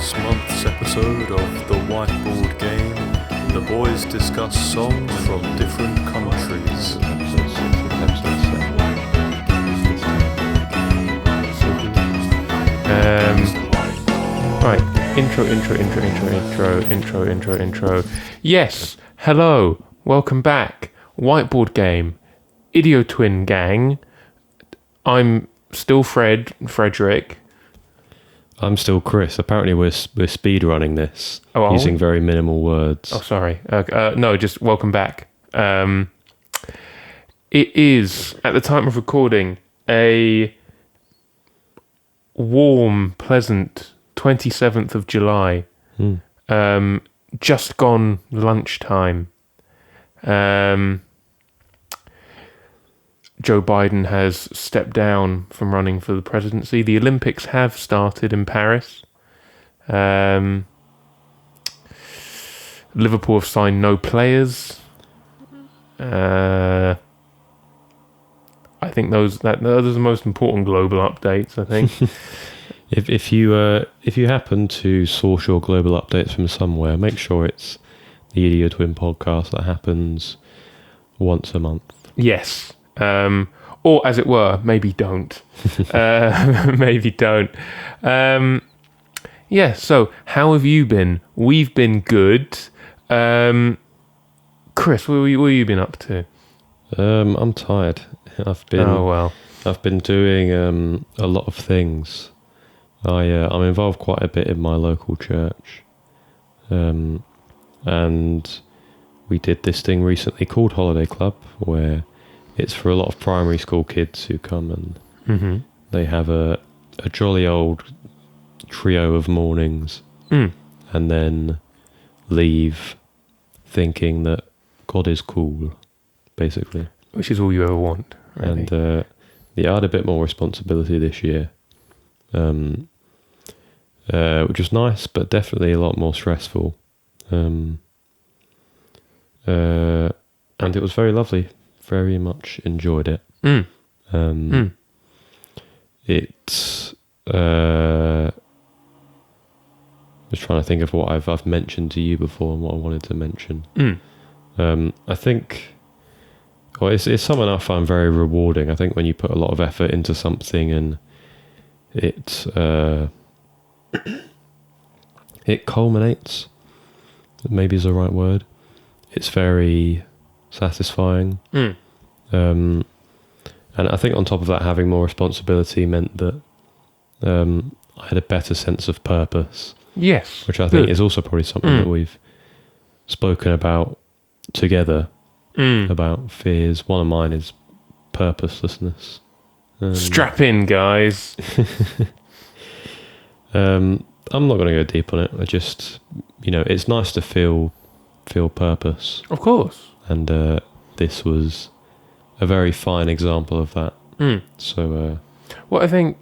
this month's episode of the Whiteboard Game, the boys discuss songs from different countries. Right, intro. Yes, hello, welcome back. Whiteboard Game, Idio Twin Gang. I'm still Frederick. I'm still Chris. Apparently we're speed running this using very minimal words. Oh, sorry. No, just welcome back. It is, at the time of recording, a warm, pleasant 27th of July. Just gone lunchtime. Joe Biden has stepped down from running for the presidency. The Olympics have started in Paris. Liverpool have signed no players. I think those are the most important global updates, I think. If you happen to source your global updates from somewhere, make sure it's the Idio Twin podcast that happens once a month. Yes. Or as it were, maybe don't. Maybe don't. Yeah, so how have you been? We've been good. Chris, what have you been up to? I'm tired. I've been doing a lot of things. I'm involved quite a bit in my local church. And we did this thing recently called Holiday Club, where it's for a lot of primary school kids who come and they have a jolly old trio of mornings and then leave thinking that God is cool, basically. Which is all you ever want, really. And I had a bit more responsibility this year, which was nice, but definitely a lot more stressful. And it was very lovely. Very much enjoyed it. It's I was trying to think of what I've mentioned to you before and what I wanted to mention. I think it's something I find very rewarding. I think when you put a lot of effort into something and it culminates, maybe is the right word. It's very satisfying. And I think on top of that, having more responsibility meant that I had a better sense of purpose. Yes. Which I think is also probably something that we've spoken about together, about fears. One of mine is purposelessness. Strap in, guys. I'm not going to go deep on it. I just, it's nice to feel purpose. Of course. And this was a very fine example of that. So, well, I think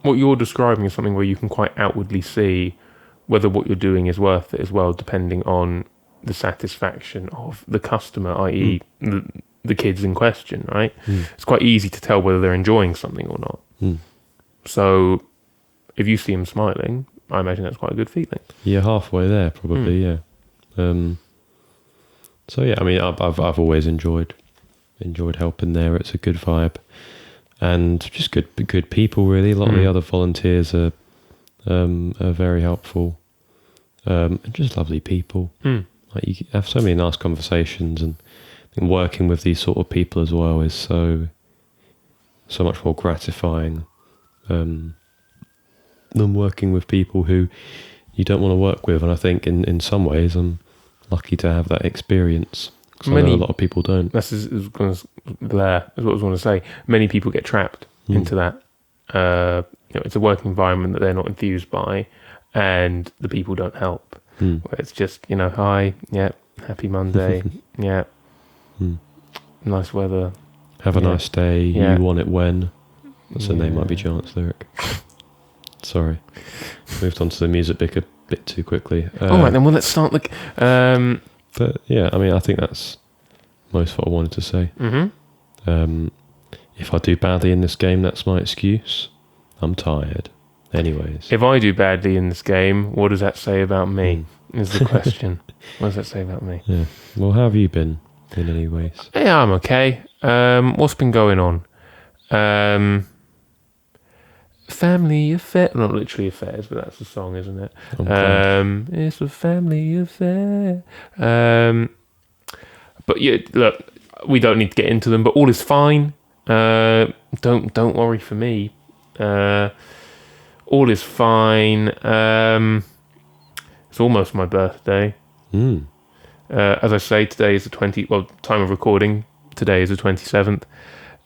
what you're describing is something where you can quite outwardly see whether what you're doing is worth it as well, depending on the satisfaction of the customer, i.e. the kids in question, right? It's quite easy to tell whether they're enjoying something or not. So if you see them smiling, I imagine that's quite a good feeling. You're halfway there, probably, yeah. So yeah, I mean, I've always enjoyed helping there. It's a good vibe, and just good people. Really, a lot of the other volunteers are very helpful, and just lovely people. Like you have so many nice conversations, and working with these sort of people as well is so much more gratifying than working with people who you don't want to work with. And I think in some ways I'm lucky to have that experience. I know a lot of people don't. That's what I was going to say. Many people get trapped into that. It's a working environment that they're not enthused by, and the people don't help. Where it's just, hi, yeah, happy Monday, yeah, nice weather. Have a nice day. Yeah. You want it when? That's the name might be Giant's lyric. Sorry, moved on to the music bit a bit too quickly. All right, then. Well, let's start. But yeah, I mean, I think that's most of what I wanted to say. If I do badly in this game, that's my excuse. I'm tired. Anyways. If I do badly in this game, what does that say about me? Is the question. What does that say about me? Yeah. Well, how have you been in any ways? Yeah, I'm okay. What's been going on? Family affair. Not literally affairs, but that's a song, isn't it? I'm glad. It's a family affair. But yeah, look, we don't need to get into them. But all is fine. Don't worry for me. All is fine. It's almost my birthday. As I say, today is the 20th. Well, time of recording today is the 27th.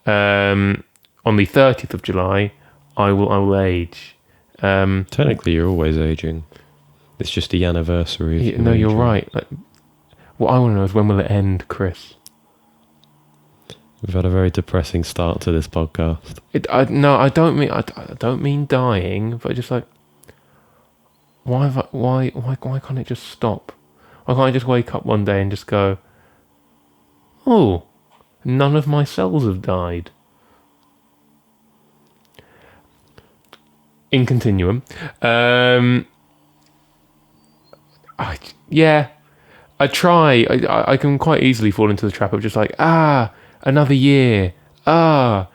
On the 30th of July, I will age. Technically, you're always aging. It's just the anniversary. Of No, you're aging. right. Like, what I want to know is when will it end, Chris? We've had a very depressing start to this podcast. I don't mean dying, but just like, why can't it just stop? Why can't I just wake up one day and just go, oh, none of my cells have died? In continuum, I try. I can quite easily fall into the trap of just like, another year. God,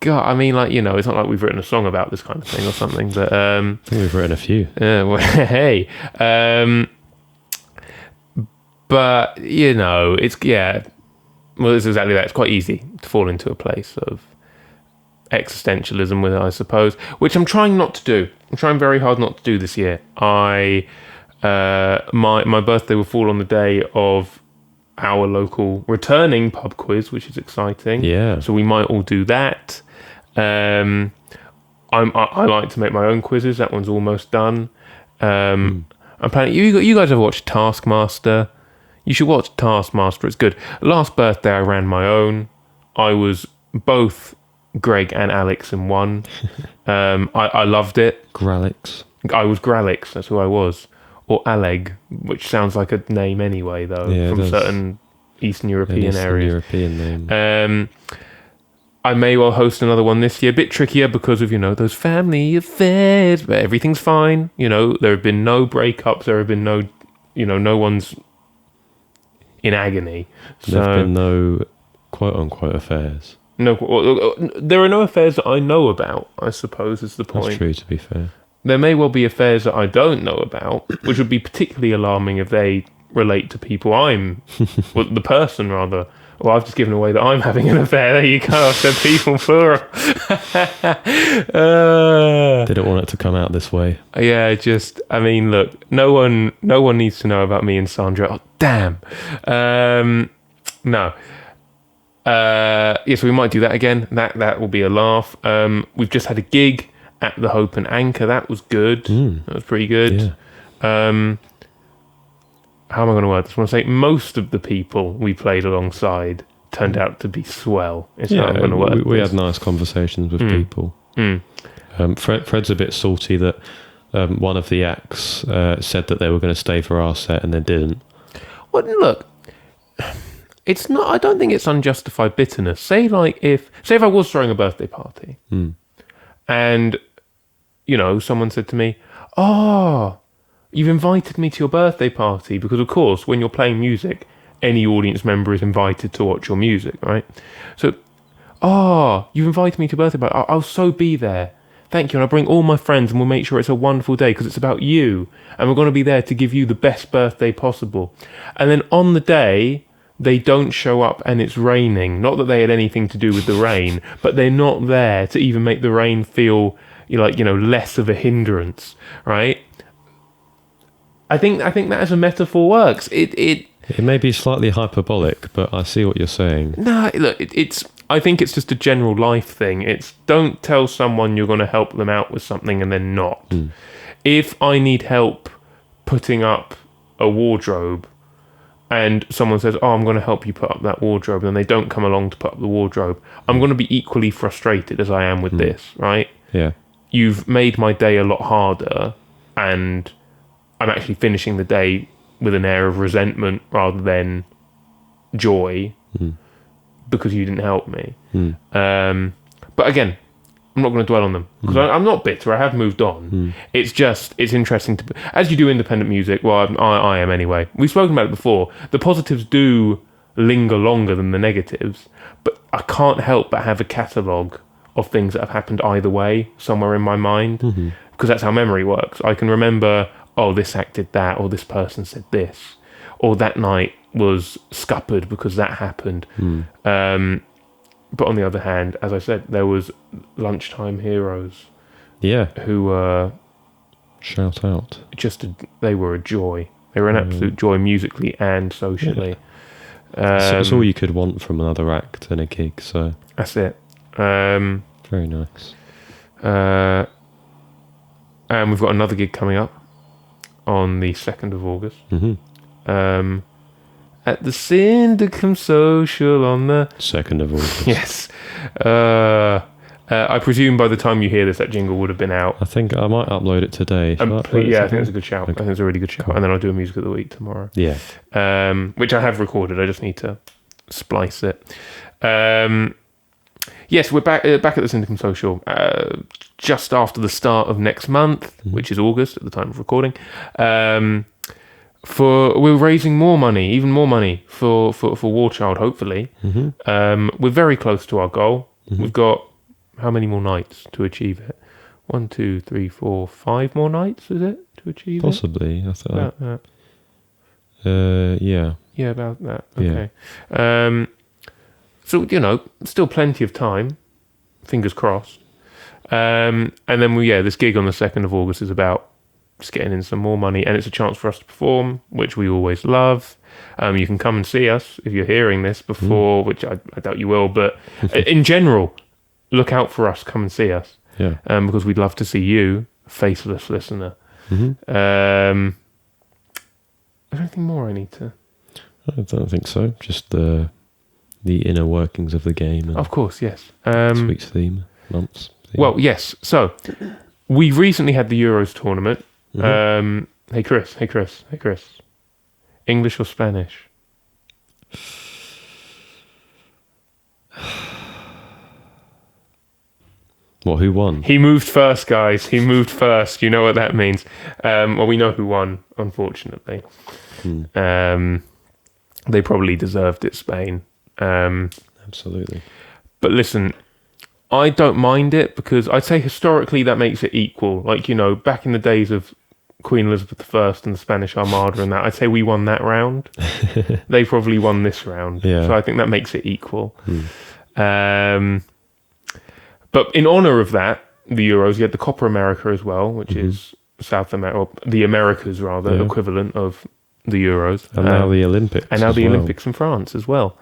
I mean, like, you know, it's not like we've written a song about this kind of thing or something, but I think we've written a few. well, hey, but you know, it's well, it's exactly that. It's quite easy to fall into a place of existentialism with it, I suppose, which I'm trying not to do. I'm trying very hard not to do this year. My birthday will fall on the day of our local returning pub quiz, which is exciting. Yeah. So we might all do that. I like to make my own quizzes. That one's almost done. I'm planning. You guys ever watched Taskmaster? You should watch Taskmaster. It's good. Last birthday, I ran my own. I was both Greg and Alex in one. I loved it. Gralix. I was Gralix. That's who I was. Or Aleg, which sounds like a name anyway, though, from certain Eastern European areas. European name. I may well host another one this year. A bit trickier because of, you know, those family affairs, but everything's fine. You know, there have been no breakups. There have been no, you know, no one's in agony. There have been no quote-unquote affairs. No, there are no affairs that I know about, I suppose, is the point. That's true, to be fair. There may well be affairs that I don't know about, which would be particularly alarming if they relate to people well, the person rather. Well, I've just given away that I'm having an affair. There you go. I've said people plural. Didn't want it to come out this way. Yeah, I mean, look, no one needs to know about me and Sandra. Oh, damn. No. Yes, we might do that again. That will be a laugh. We've just had a gig at the Hope and Anchor. That was good. That was pretty good. Yeah. How am I going to word this? I want to say most of the people we played alongside turned out to be swell. It's how I'm going to word we had nice conversations with people. Fred's a bit salty that one of the acts said that they were going to stay for our set and then didn't. Well, look, it's not. I don't think it's unjustified bitterness. Say if I was throwing a birthday party, and you know, someone said to me, "Oh, you've invited me to your birthday party," because of course, when you're playing music, any audience member is invited to watch your music, right? So, you've invited me to your birthday party. I'll so be there. Thank you, and I'll bring all my friends, and we'll make sure it's a wonderful day because it's about you, and we're going to be there to give you the best birthday possible. And then on the day, they don't show up and it's raining. Not that they had anything to do with the rain, but they're not there to even make the rain feel less of a hindrance, right? I think that as a metaphor works. It may be slightly hyperbolic, but I see what you're saying. No, look, I think it's just a general life thing. It's don't tell someone you're going to help them out with something and then not. If I need help putting up a wardrobe and someone says, I'm going to help you put up that wardrobe, and they don't come along to put up the wardrobe, I'm going to be equally frustrated as I am with this, right? Yeah. You've made my day a lot harder, and I'm actually finishing the day with an air of resentment rather than joy because you didn't help me. But again, I'm not going to dwell on them because I'm not bitter. I have moved on. It's just, it's interesting to, as you do independent music. Well, I am anyway. We've spoken about it before. The positives do linger longer than the negatives, but I can't help but have a catalogue of things that have happened either way somewhere in my mind, because that's how memory works. I can remember, oh, this act did that, or this person said this, or that night was scuppered because that happened. But on the other hand, as I said, there was lunchtime heroes. Yeah. Who were... Shout out. They were a joy. They were an absolute joy musically and socially. So it's all you could want from another act and a gig, so... That's it. Very nice. And we've got another gig coming up on the 2nd of August. At the Syndicum Social on the 2nd of August. Yes. I presume by the time you hear this, that jingle would have been out. I think I might upload it today. I think it's a good shout. Okay. I think it's a really good shout. Cool. And then I'll do a music of the week tomorrow. Yeah. Which I have recorded. I just need to splice it. Yes, we're back at the Syndicum Social just after the start of next month, which is August at the time of recording. We're raising more money, even more money for War Child, hopefully. We're very close to our goal. We've got how many more nights to achieve it? 1, 2, 3, 4, 5 more nights, is it, to achieve Possibly, I thought. About that. Yeah. Yeah, about that. Okay. Yeah. So, still plenty of time. Fingers crossed. And then, this gig on the 2nd of August is about just getting in some more money, and it's a chance for us to perform, which we always love. You can come and see us if you're hearing this before, which I doubt you will, but in general, look out for us, come and see us. Yeah. Because we'd love to see you, faceless listener. Is there anything more I need to... I don't think so. Just the inner workings of the game. And of course, yes. this week's theme, month's theme. Well, yes. So, we recently had the Euros tournament. Hey, Chris. English or Spanish? What, who won? He moved first, guys. He moved first. You know what that means. Well, we know who won, unfortunately. They probably deserved it, Spain. Absolutely. But listen, I don't mind it because I'd say historically that makes it equal. Like, back in the days of Queen Elizabeth I and the Spanish Armada and that, I'd say we won that round. They probably won this round. Yeah. So I think that makes it equal. But in honour of that, the Euros, you had the Copa America as well, which is South America, or the Americas rather, equivalent of the Euros. And now the Olympics. And now the Olympics in France as well.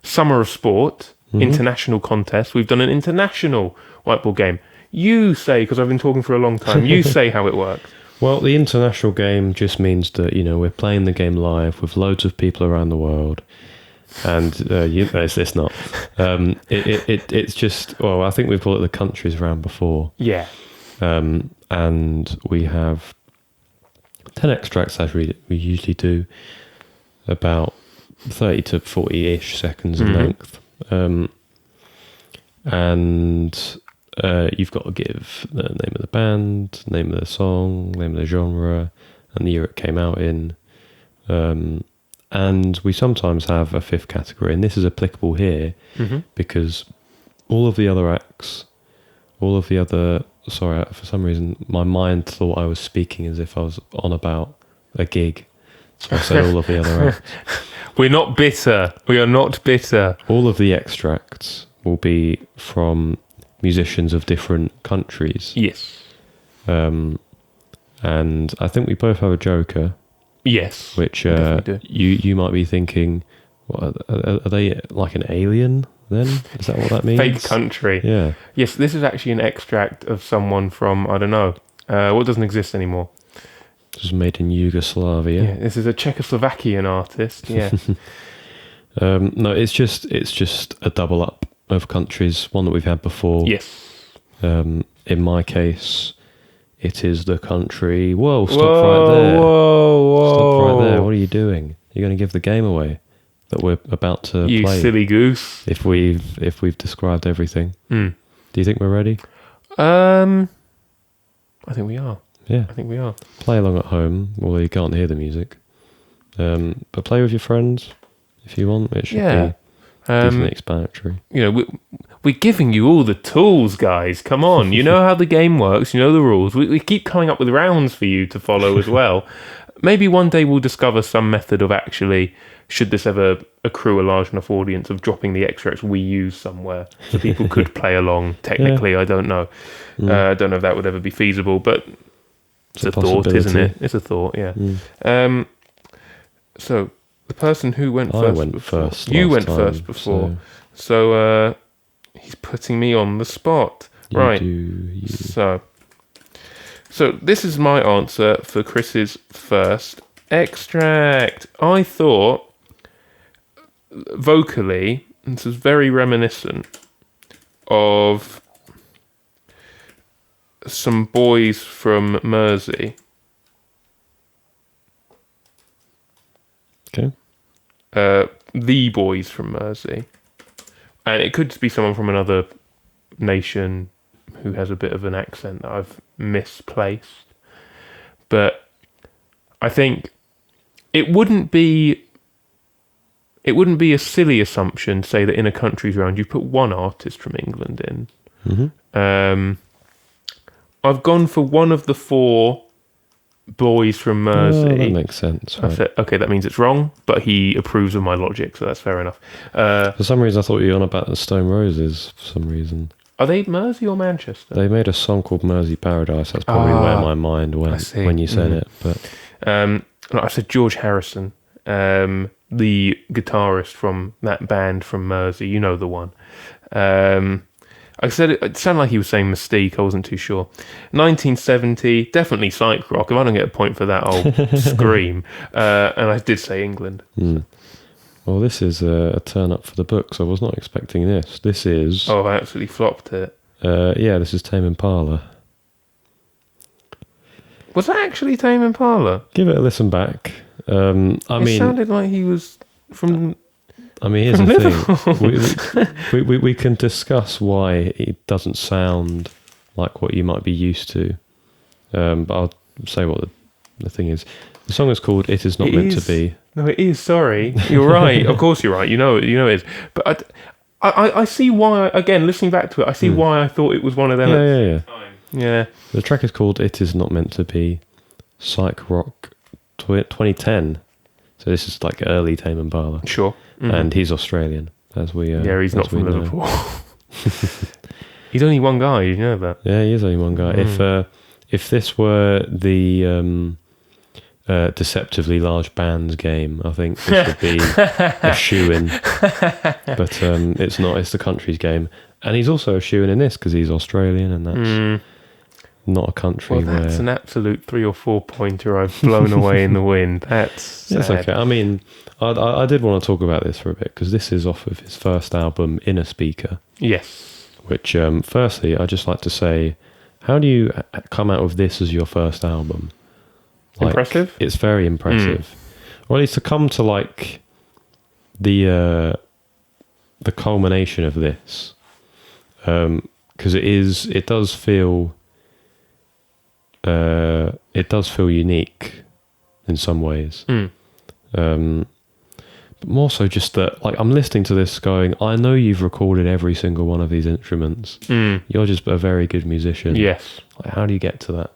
Summer of Sport, international contest. We've done an international whiteboard game. You say, because I've been talking for a long time, you say how it works. Well, the international game just means that, we're playing the game live with loads of people around the world. And it's not. It's just, well, I think we've called it the countries round before. Yeah. And we have 10 extracts as we usually do, about 30 to 40-ish seconds in length. And you've got to give the name of the band, name of the song, name of the genre, and the year it came out in. And we sometimes have a 5th category, and this is applicable here because all of the other acts, sorry, for some reason, my mind thought I was speaking as if I was on about a gig. So I said all of the other acts. We're not bitter. We are not bitter. All of the extracts will be from musicians of different countries. Yes. And I think we both have a joker. Yes. Which you might be thinking, what, are they like an alien then? Is that what that means? Fake country. Yeah. Yes, this is actually an extract of someone from, I don't know, what doesn't exist anymore. This was made in Yugoslavia. Yeah, this is a Czechoslovakian artist. Yeah. No, it's just a double up of countries, one that we've had before. Yes. In my case, it is the country. Whoa, stop right there. Whoa. Stop right there. What are you doing? You're going to give the game away that we're about to play. You silly goose. If we've described everything. Did Do you think we're ready? I think we are. Yeah. I think we are. Play along at home, although you can't hear the music. But play with your friends if you want. It should be decently explanatory. We're giving you all the tools, guys. Come on. You know how the game works. You know the rules. We keep coming up with rounds for you to follow as well. Maybe one day we'll discover some method of actually, should this ever accrue a large enough audience, of dropping the extracts we use somewhere so people could play along. Technically, I don't know. I don't know if that would ever be feasible, but it's a thought, isn't it? It's a thought, yeah. So the person who went first. I went first. You went first before. So he's putting me on the spot. Right. So this is my answer for Chris's first extract. I thought vocally, this is very reminiscent of some boys from Mersey. Okay. The boys from Mersey. And it could just be someone from another nation who has a bit of an accent that I've misplaced. But I think it wouldn't be a silly assumption to say that in a country's round you put one artist from England in. Mm-hmm. I've gone for one of the 4 boys from Mersey. That makes sense. I said, okay, that means it's wrong, but he approves of my logic, so that's fair enough. For some reason, I thought you were on about the Stone Roses. For some reason, are they Mersey or Manchester? they made a song called Mersey Paradise. That's probably where my mind went when you said it. But I said George Harrison, the guitarist from that band from Mersey. You know the one. I said it sounded like he was saying Mystique. I wasn't too sure. 1970, definitely psych rock. If I don't get a point for that, I'll scream. And I did say England. Well, this is a turn up for the books. I was not expecting this. This is... Oh, I absolutely flopped it. This is Tame Impala. Was that actually Tame Impala? Give it a listen back. It sounded like he was from... here's the thing. We can discuss why it doesn't sound like what you might be used to. But I'll say what the thing is. The song is called "It Is Not Meant to Be." No, it is. Sorry, you're right. Of course, you're right. You know it is. But I see why. Again, listening back to it, I see why I thought it was one of them. Yeah. The track is called "It Is Not Meant to Be," psych rock, 2010. So this is like early Tame Impala. Sure. Mm-hmm. And he's Australian, as we. He's not from Liverpool. He's only one guy. You know that. Yeah, he is only one guy. If this were the deceptively large bands game, I think this would be a shoe-in. But it's not. It's the country's game, and he's also a shoe-in in this because he's Australian, and that's not a country. Well, that's an absolute 3 or 4 pointer I've blown away in the wind. That's okay. I mean, I did want to talk about this for a bit because this is off of his first album, Inner Speaker. Yes. Which, firstly, I'd just like to say, how do you come out of this as your first album? Impressive. It's very impressive. Or at least to come to like the culmination of this, because it does feel unique in some ways. But more so just that, like, I'm listening to this going, I know you've recorded every single one of these instruments. You're just a very good musician. Yes. Like, how do you get to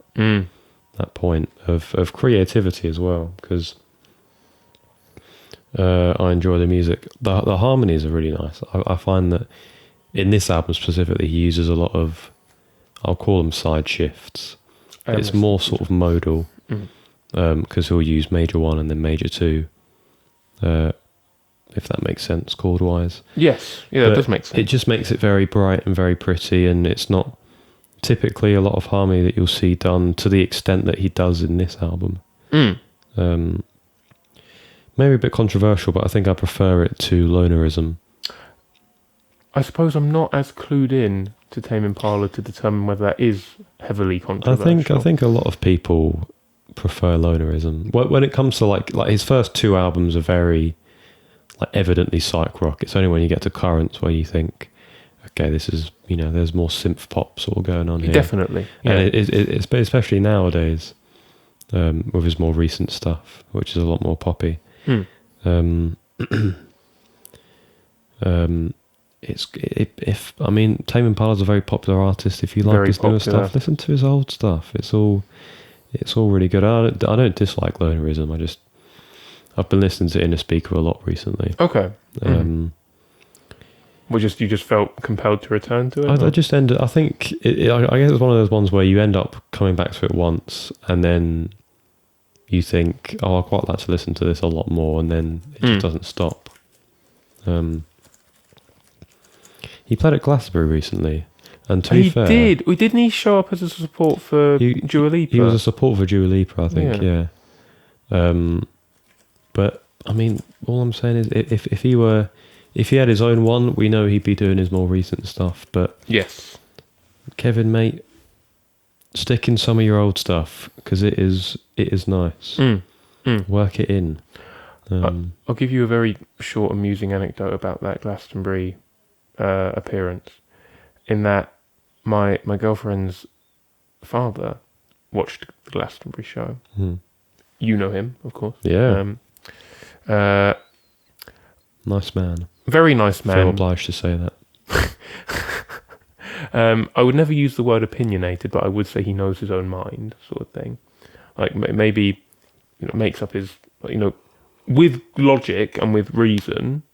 that point of creativity as well? Because I enjoy the music. The harmonies are really nice. I find that in this album specifically, he uses a lot of, I'll call them side shifts. It's more sort of modal, because he'll use major 1 and then major 2, if that makes sense chord-wise. Yes, yeah, that does make sense. It just makes it very bright and very pretty, and it's not typically a lot of harmony that you'll see done to the extent that he does in this album. Maybe a bit controversial, but I think I prefer it to Lonerism. I suppose I'm not as clued in to Tame Impala to determine whether that is heavily controversial. I think a lot of people prefer Lonerism. When it comes to like his first 2 albums are very like evidently psych rock. It's only when you get to Currents where you think, okay, this is, there's more synth pop sort of going on here. Definitely. Yeah. And it's especially nowadays, with his more recent stuff, which is a lot more poppy. Tame Impala's a very popular artist. If you like his newer stuff, listen to his old stuff. It's all really good. I don't dislike Lonerism. I've been listening to Inner Speaker a lot recently. Okay. You just felt compelled to return to it? I just ended. I think I guess it's one of those ones where you end up coming back to it once, and then you think, "Oh, I'd quite like to listen to this a lot more," and then it just doesn't stop. He played at Glastonbury recently, and to be fair, he did. Didn't he show up as a support for Dua Lipa? He was a support for Dua Lipa, I think. Yeah. But I mean, all I'm saying is, if he had his own one, we know he'd be doing his more recent stuff. But yes, Kevin, mate, stick in some of your old stuff because it is nice. Work it in. I'll give you a very short, amusing anecdote about that Glastonbury appearance. In that, my girlfriend's father watched the Glastonbury show. You know him, of course. Yeah. Nice man. Very nice man. I feel obliged to say that. I would never use the word opinionated, but I would say he knows his own mind, sort of thing. Like maybe makes up his, with logic and with reason,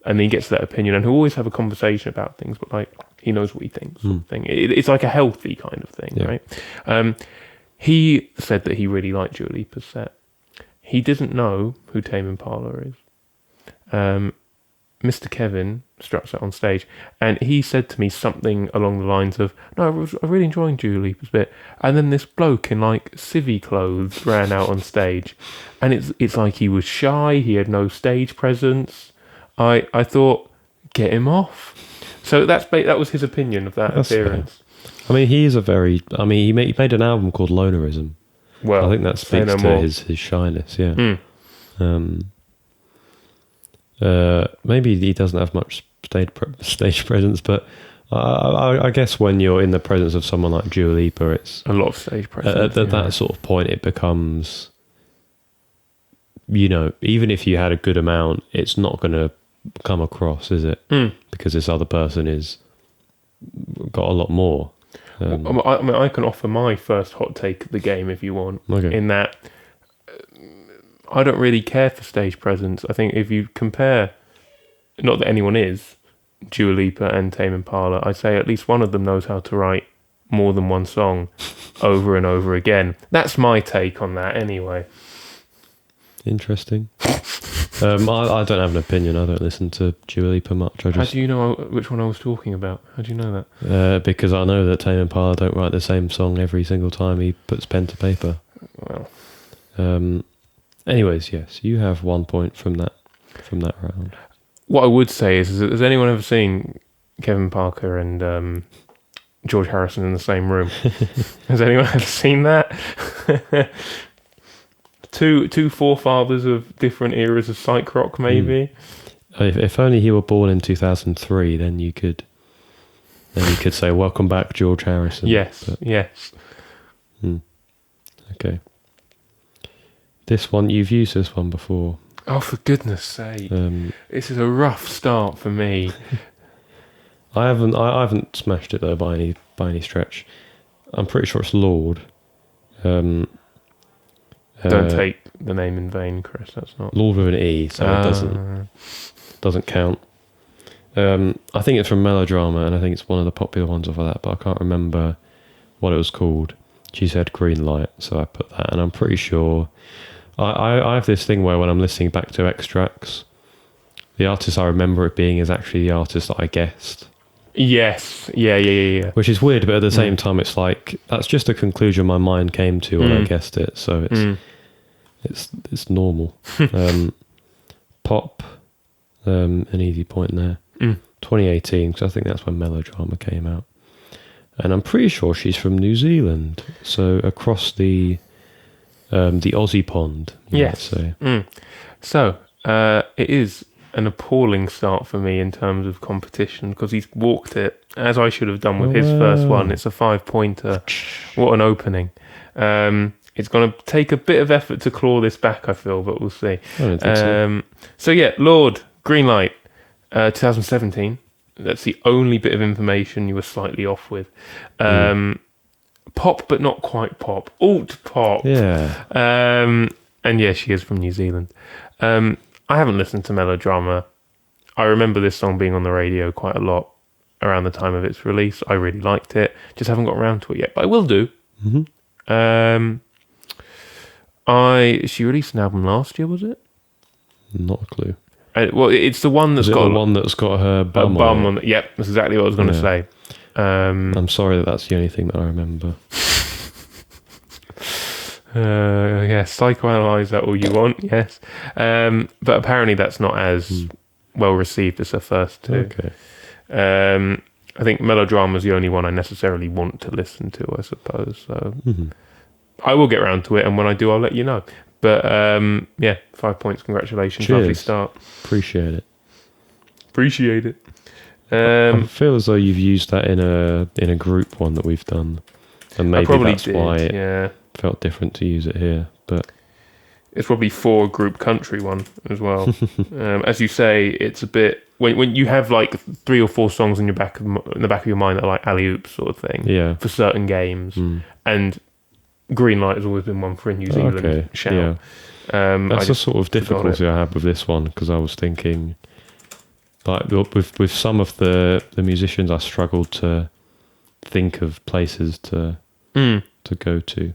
and then he gets that opinion, and he'll always have a conversation about things, but he knows what he thinks, sort of thing. It's like a healthy kind of thing, right? He said that he really liked Dua Lipa's set. He doesn't know who Tame Impala is. Mr. Kevin struts out on stage, and he said to me something along the lines of, "No, I was really enjoying Dua Lipa's bit." And then this bloke in civvy clothes ran out on stage, and it's like he was shy. He had no stage presence. I thought, get him off. So that was his opinion of that appearance. Fair. I mean, he is he made an album called Lonerism. Well, I think that speaks to his shyness. Yeah. Maybe he doesn't have much stage presence, but I guess when you're in the presence of someone like Dua Lipa, it's a lot of stage presence. At that sort of point, it becomes, even if you had a good amount, it's not going to come across, is it? Because this other person is got a lot more. I can offer my first hot take of the game if you want. Okay. In that, I don't really care for stage presence. I think if you compare, not that anyone is, Dua Lipa and Tame Impala, I'd say at least one of them knows how to write more than one song over and over again. That's my take on that anyway. Interesting. I don't have an opinion. I don't listen to Dua Lipa much. How do you know which one I was talking about? How do you know that? Because I know that Tame Impala don't write the same song every single time he puts pen to paper. Well. Anyways, yes, you have 1 point from that round. What I would say is has anyone ever seen Kevin Parker and George Harrison in the same room? Has anyone ever seen that? Two forefathers of different eras of psych rock, maybe. If only he were born in 2003, then you could say, "Welcome back, George Harrison." Yes, yes. Okay. This one, you've used this one before. Oh, for goodness sake! This is a rough start for me. I haven't smashed it though by any stretch. I'm pretty sure it's Lord. Don't take the name in vain, Chris. That's not Lord with an E, so it doesn't count. I think it's from Melodrama, and I think it's one of the popular ones of that, but I can't remember what it was called. She said Green Light, so I put that, and I'm pretty sure. I have this thing where when I'm listening back to extracts, the artist I remember it being is actually the artist that I guessed. Yes. Yeah. Which is weird, but at the same time, it's like that's just a conclusion my mind came to when I guessed it. So it's normal. Pop, an easy point there. 2018, because I think that's when Melodrama came out, and I'm pretty sure she's from New Zealand. So across the Aussie pond, you might say. So it is an appalling start for me in terms of competition because he's walked it, as I should have done with his first one. It's a 5-pointer. What an opening. It's going to take a bit of effort to claw this back, I feel, but we'll see. I don't think So yeah, Lord, green light, 2017. That's the only bit of information you were slightly off with. Pop, but not quite pop. Alt pop. Yeah. And yeah, she is from New Zealand. I haven't listened to Melodrama. I remember this song being on the radio quite a lot around the time of its release. I really liked it. Just haven't got around to it yet, but I will do. Mm-hmm. She released an album last year, was it? Not a clue. Well, it's the one that's Is it got the one that's got her bum, on it. Yep, that's exactly what I was going to say. I'm sorry that's the only thing that I remember. Yeah, psychoanalyze that all you want, yes. But apparently that's not as well received as her first two. Okay. I think Melodrama is the only one I necessarily want to listen to, I suppose. So I will get around to it, and when I do, I'll let you know. But yeah, 5 points. Congratulations. Cheers. Lovely start. Appreciate it. Um, I feel as though you've used that in a group one that we've done, and maybe that's why it felt different to use it here. But it's probably for a group country one as well. As you say, it's a bit when you have like 3 or 4 songs in the back of your mind that are like alley oops sort of thing. Yeah. For certain games, and Green Light has always been one for a New Zealand shout. Yeah. That's the sort of difficulty it. I had with this one, because I was thinking, like with some of the musicians, I struggled to think of places to go to.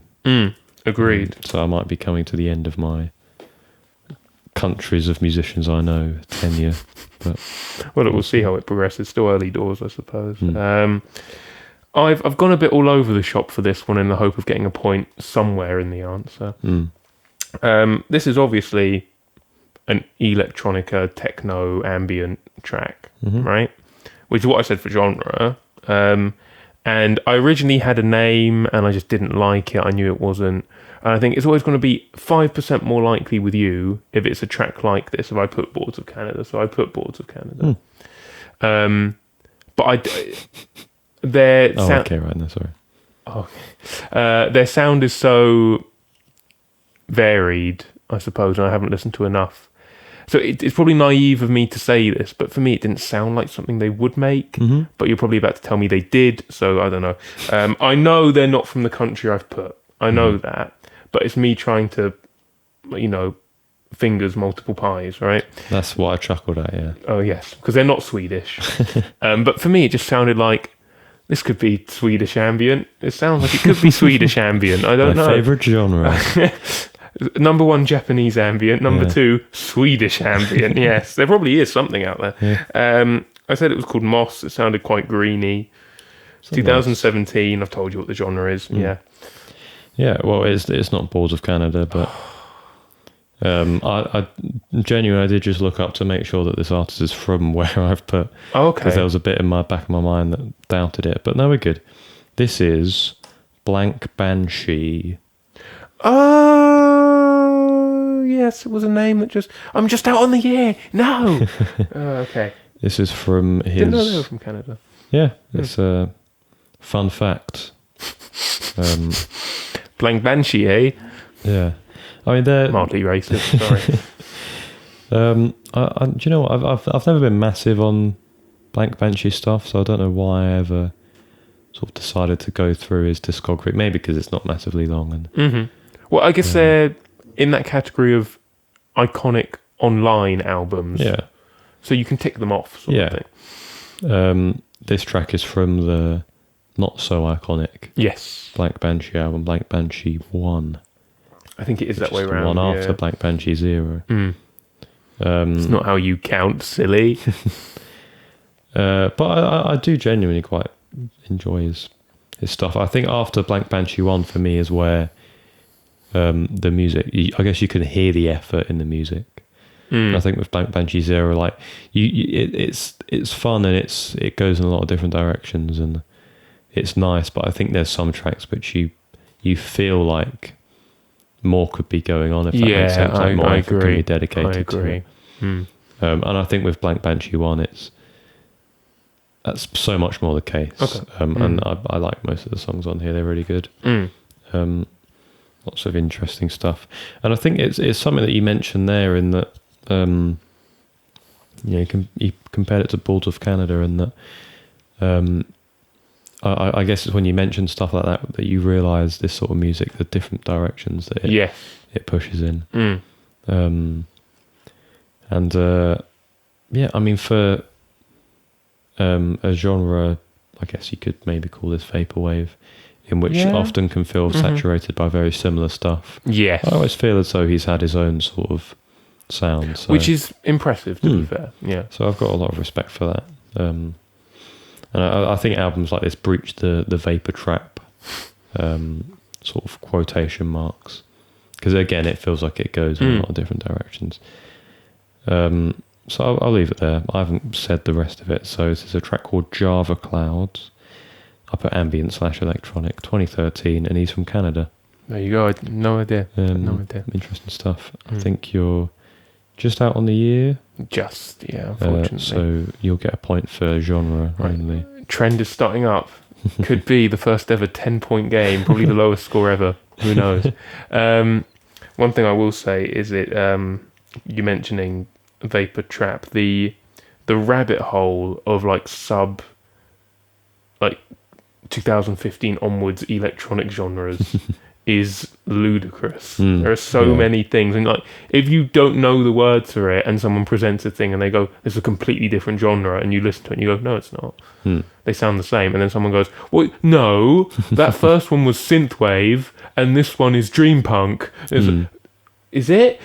Agreed. So I might be coming to the end of my countries of musicians I know tenure. But well, we'll see how it progresses. Still early doors, I suppose. I've gone a bit all over the shop for this one in the hope of getting a point somewhere in the answer. This is obviously an electronica, techno, ambient track, right? Which is what I said for genre. And I originally had a name and I just didn't like it. I knew it wasn't. And I think it's always going to be 5% more likely with you if it's a track like this, if I put Boards of Canada. So I put Boards of Canada. But okay, right now, sorry. Their sound is so varied, I suppose, and I haven't listened to enough. So it's probably naive of me to say this, but for me it didn't sound like something they would make. But you're probably about to tell me they did, so I don't know. I know they're not from the country I've put. I know that. But it's me trying to, fingers multiple pies, right? That's what I chuckled at, yeah. Oh, yes, because they're not Swedish. But for me, it just sounded like this could be Swedish ambient. It sounds like it could be Swedish ambient. I don't know. My favourite genre. Number 1, Japanese ambient. Number 2, Swedish ambient. Yes, there probably is something out there. Yeah. I said it was called Moss. It sounded quite greeny. 2017. I've told you what the genre is. Yeah. Yeah, well, it's not Boards of Canada, but I genuinely did just look up to make sure that this artist is from where I've put. Oh, okay. Because there was a bit in my back of my mind that doubted it, but no, we're good. This is Blank Banshee. Oh, yes, it was a name that I'm just out on the air. No. Okay. This is from his... Didn't know they were from Canada. Yeah, it's a fun fact. Blank Banshee, eh? Yeah. I mean, they're... Mildly racist, sorry. do you know what? I've never been massive on Blank Banshee stuff, so I don't know why I ever sort of decided to go through his discography. Maybe because it's not massively long. And Well, I guess they're in that category of iconic online albums. Yeah. So you can tick them off, sort of thing. This track is from the not so iconic Blank Banshee album, Blank Banshee 1. I think it is that way the around. one after Blank Banshee 0. It's not how you count, silly. But I do genuinely quite enjoy his stuff. I think after Blank Banshee 1 for me is where the music, I guess you can hear the effort in the music. I think with Blank Banshee 0, like it's fun and it goes in a lot of different directions and it's nice, but I think there's some tracks which you feel like more could be going on, if that makes sense. Like more effort can be dedicated to it. And I think with Blank Banshee 1, that's so much more the case. Okay. And I like most of the songs on here. They're really good. Lots of interesting stuff. And I think it's something that you mentioned there in that, you compared it to Balls of Canada, and that I guess it's when you mention stuff like that you realise this sort of music, the different directions that it pushes in. I mean, for a genre, I guess you could maybe call this vaporwave, in which often can feel saturated by very similar stuff. Yes. I always feel as though he's had his own sort of sound. So. Which is impressive, to be fair. Yeah. So I've got a lot of respect for that. And I think albums like this breach the vapor trap, sort of quotation marks. Because again, it feels like it goes in a lot of different directions. So I'll leave it there. I haven't said the rest of it. So this is a track called Java Clouds. I put ambient/electronic, 2013, and he's from Canada. There you go. No idea. No idea. Interesting stuff. I think you're just out on the year. Just, unfortunately. So you'll get a point for genre only. Trend is starting up. Could be the first ever 10-point game, probably the lowest score ever. Who knows? One thing I will say is you mentioning Vapor Trap, the rabbit hole of like 2015 onwards electronic genres is ludicrous. There are so many things, and like if you don't know the words for it and someone presents a thing and they go, "This is a completely different genre," and you listen to it and you go, "No, it's not. They sound the same." And then someone goes, "Well, no, that first one was synthwave and this one is dream punk." Is it?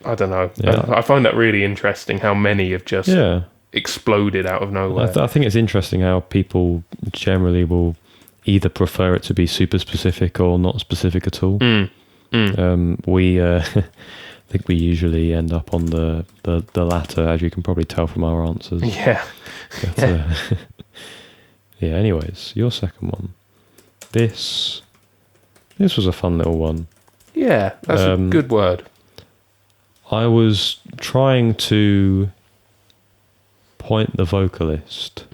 I don't know. Yeah. I find that really interesting how many have just exploded out of nowhere. I think it's interesting how people generally will either prefer it to be super specific or not specific at all. We I think we usually end up on the latter, as you can probably tell from our answers. But, anyways, your second one. This was a fun little one. Yeah, that's a good word. I was trying to point the vocalist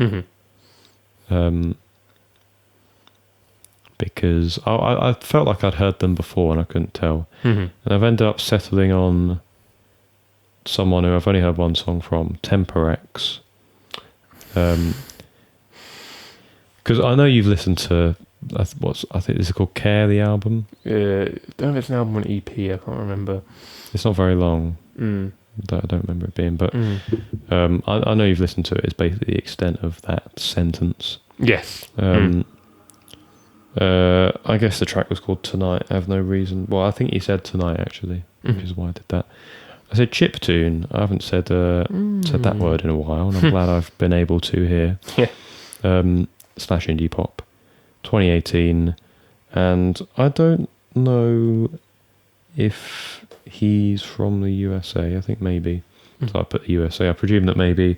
because I felt like I'd heard them before and I couldn't tell. And I've ended up settling on someone who I've only heard one song from, Temperex. Because I know you've listened to I think this is called Care, the album. Don't know if it's an album or an EP, I can't remember. It's not very long. I don't remember it being, but I know you've listened to it. It's basically the extent of that sentence. Yes. I guess the track was called Tonight. I have no reason. Well, I think you said Tonight, actually, which is why I did that. I said chiptune. I haven't said that word in a while, and I'm glad I've been able to here. Yeah. Slash indie pop. 2018, and I don't know if he's from the USA. I think maybe. So I put the USA. I presume that maybe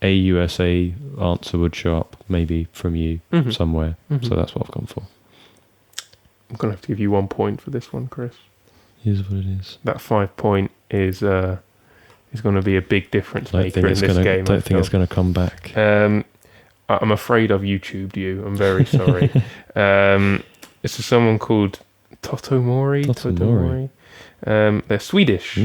a USA answer would show up, maybe from you somewhere. So that's what I've gone for. I'm gonna have to give you 1 point for this one, Chris. Here's what it is. That 5 point is going to be a big difference maker in this game. I don't think it's going to come back. I'm afraid I've YouTubed you. I'm very sorry. It's someone called Totomori. They're Swedish.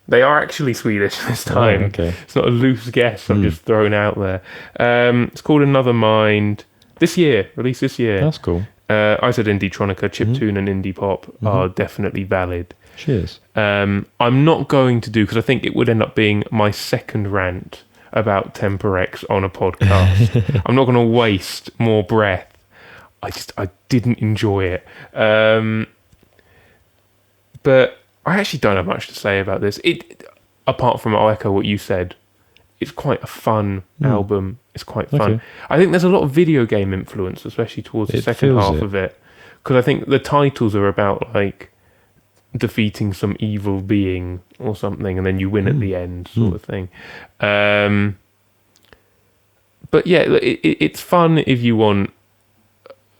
They are actually Swedish this time. Oh, okay. It's not a loose guess I've just thrown out there. It's called Another Mind. Released this year. That's cool. I said Indie-tronica, chiptune and indie pop are definitely valid. Cheers. I'm not going to do, because I think it would end up being my second rant about Temperex on a podcast. I'm not going to waste more breath. I didn't enjoy it. But I actually don't have much to say about this. Apart from, I'll echo what you said, it's quite a fun album. It's quite fun. Okay. I think there's a lot of video game influence, especially towards the second half of it. Because I think the titles are about like defeating some evil being or something, and then you win at the end, sort of thing. But yeah, it's fun if you want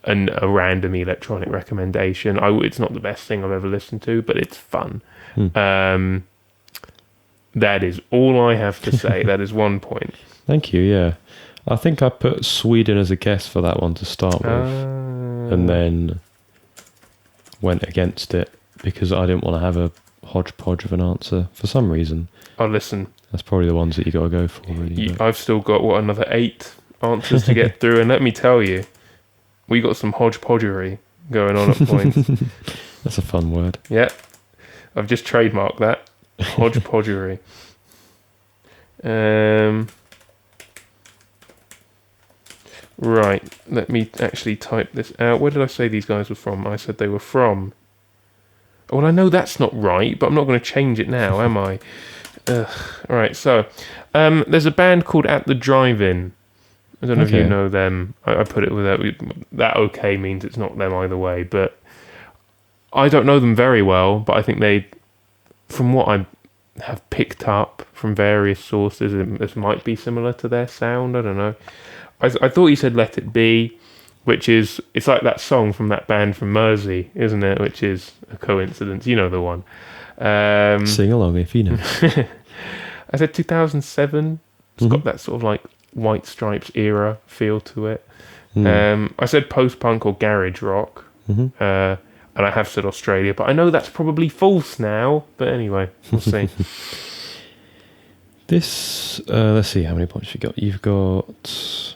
a random electronic recommendation. It's not the best thing I've ever listened to, but it's fun. That is all I have to say. That is 1 point. Thank you. Yeah, I think I put Sweden as a guess for that one to start with, and then went against it because I didn't want to have a hodgepodge of an answer for some reason. Oh, listen. That's probably the ones that you got to go for, really. I've still got, another 8 answers to get through, and let me tell you, we got some hodgepodgery going on at points. That's a fun word. Yeah, I've just trademarked that. Hodgepodgery. Right, let me actually type this out. Where did I say these guys were from? I said they were from... Well, I know that's not right, but I'm not going to change it now, am I? Alright, so there's a band called At the Drive-In. I don't know if you know them. I put it with that okay means it's not them either way, but I don't know them very well, but I think they, from what I have picked up from various sources, this might be similar to their sound. I don't know. I thought you said Let It Be, which is, it's like that song from that band from Mersey, isn't it? Which is a coincidence. You know the one. Sing along if you know. I said 2007. It's got that sort of like White Stripes era feel to it. I said post-punk or garage rock. And I have said Australia, but I know that's probably false now. But anyway, we'll see. This, let's see how many points you got. You've got...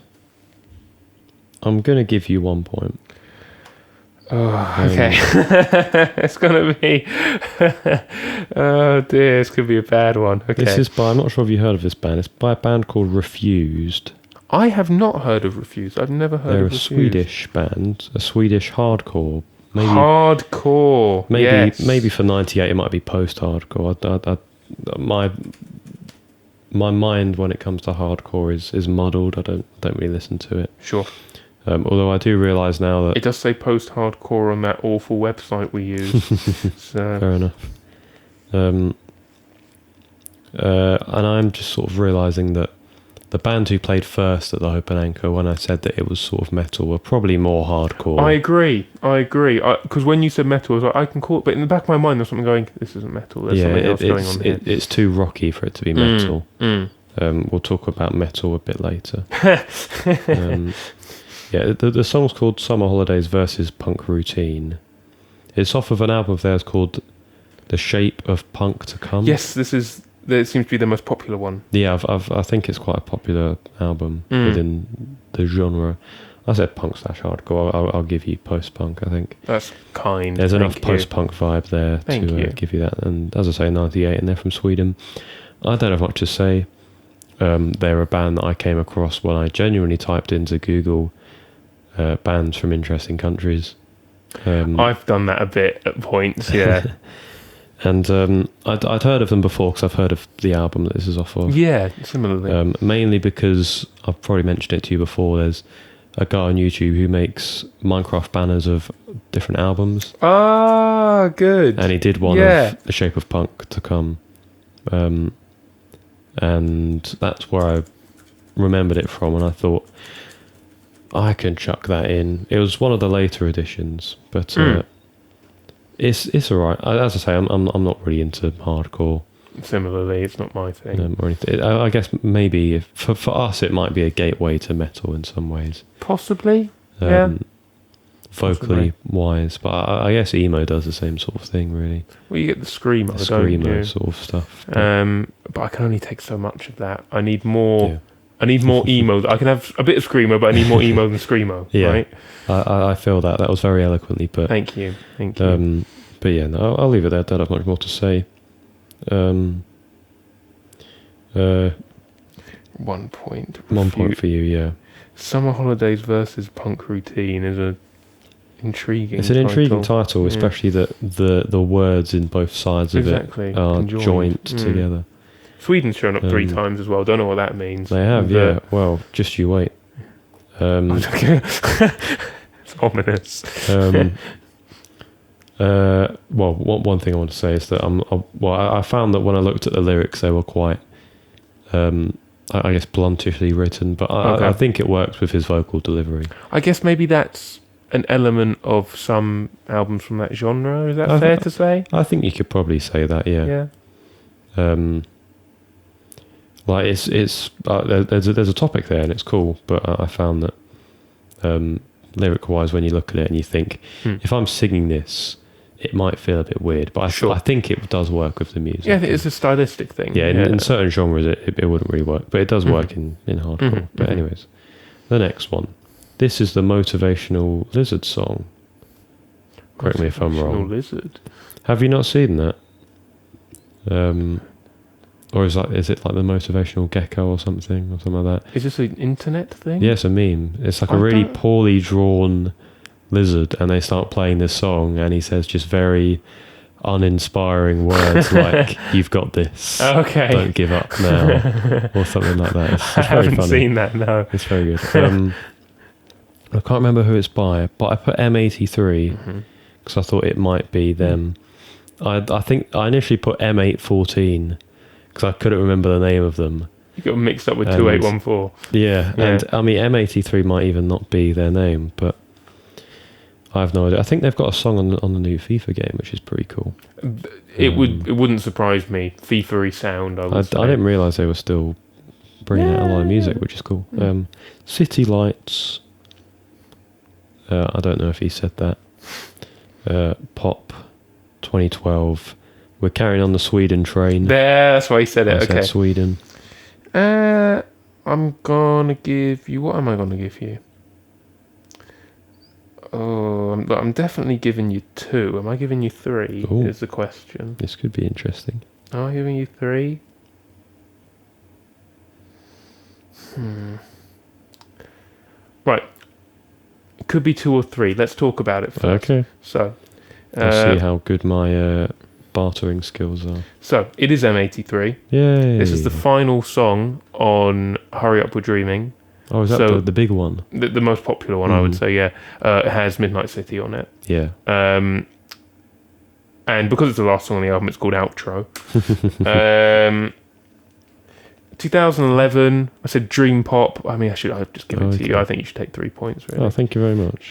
I'm going to give you 1 point. Oh, okay. It's going to be... oh dear, this could be a bad one. Okay. This is by, I'm not sure if you heard of this band. It's by a band called Refused. I have not heard of Refused. I've never heard of Refused. They're a Swedish band, a Swedish hardcore. Maybe, hardcore. Maybe for 98 it might be post-hardcore. My mind when it comes to hardcore is muddled. I don't really listen to it. Sure. Although I do realise now that it does say post-hardcore on that awful website we use. So. Fair enough. And I'm just sort of realising that the band who played first at the Open Anchor, when I said that it was sort of metal, were probably more hardcore. I agree. Because when you said metal, I was like, I can call it, but in the back of my mind, there's something going, this isn't metal. There's something else going on here. It's too rocky for it to be metal. We'll talk about metal a bit later. The song's called Summer Holidays versus Punk Routine. It's off of an album of theirs called The Shape of Punk to Come. Yes, it seems to be the most popular one. Yeah, I think it's quite a popular album within the genre. I said punk/hardcore. I'll give you post-punk, I think. That's kind. There's enough post-punk vibe there to give you that. And as I say, 98, and they're from Sweden. I don't have much to say. They're a band that I came across when I genuinely typed into Google bands from interesting countries. I've done that a bit at points, yeah. And I'd heard of them before because I've heard of the album that this is off of. Yeah, similarly. Mainly because I've probably mentioned it to you before. There's a guy on YouTube who makes Minecraft banners of different albums. Ah, good. And he did one of The Shape of Punk to Come. And that's where I remembered it from, and I thought, I can chuck that in. It was one of the later editions, but it's all right. As I say, I'm not really into hardcore. Similarly, it's not my thing. Or anything. I guess maybe for us it might be a gateway to metal in some ways. Possibly, vocally wise, but I guess emo does the same sort of thing, really. Well, you get the screamo, sort of stuff. But I can only take so much of that. I need more. Yeah. I need more emo. I can have a bit of screamo, but I need more emo than screamo. Yeah, right? I feel that. That was very eloquently put. Thank you. But yeah, no, I'll leave it there. I don't have much more to say. 1 point. 1 point for you, yeah. Summer Holidays versus Punk Routine is a intriguing. It's an intriguing title, especially that the words in both sides of it are joined together. Sweden's shown up 3 times as well. Don't know what that means. They have, yeah. Well, just you wait. It's ominous. One thing I want to say is that I found that when I looked at the lyrics, they were quite, I guess, bluntishly written, but I think it works with his vocal delivery. I guess maybe that's an element of some albums from that genre. Is that fair to say? I think you could probably say that, yeah. Like it's there's a topic there and it's cool, but I found that lyric wise, when you look at it and you think, if I'm singing this, it might feel a bit weird, but I think it does work with the music. Yeah, I think it's a stylistic thing. Yeah, in certain genres it wouldn't really work, but it does work in hardcore. But anyways, the next one. This is the Motivational Lizard song. Correct me if I'm wrong. Lizard. Have you not seen that? Or is it like the Motivational Gecko or something like that? Is this an internet thing? Yeah, it's a meme. It's like a really poorly drawn lizard, and they start playing this song, and he says just very uninspiring words like "You've got this." Okay. Don't give up now, or something like that. It's I very haven't funny. seen that. No. It's very good. I can't remember who it's by, but I put M83 because I thought it might be them. I think I initially put M814 because I couldn't remember the name of them. You got mixed up with 2814. Yeah, and I mean M83 might even not be their name, but I have no idea. I think they've got a song on the new FIFA game, which is pretty cool. It wouldn't surprise me. FIFA-y sound. I didn't realise they were still bringing out a lot of music, which is cool. City Lights. I don't know if he said that. Pop 2012. We're carrying on the Sweden train. There, that's why he said it. I Okay. said Sweden. I'm gonna give you. What am I gonna give you? Oh, I'm definitely giving you 2. Am I giving you 3? Ooh. Is the question. This could be interesting. Am I giving you 3? Right. It could be 2 or 3. Let's talk about it first. Okay. So, Let's see how good my bartering skills are. So it is M83. Yay! This is the final song on "Hurry Up, We're Dreaming." Oh, is that the big one? The most popular one, I would say. Yeah, it has Midnight City on it. Yeah. And because it's the last song on the album, it's called Outro. 2011, I said Dream Pop. I mean, I've just given it to you. I think you should take 3 points, really. Oh, thank you very much.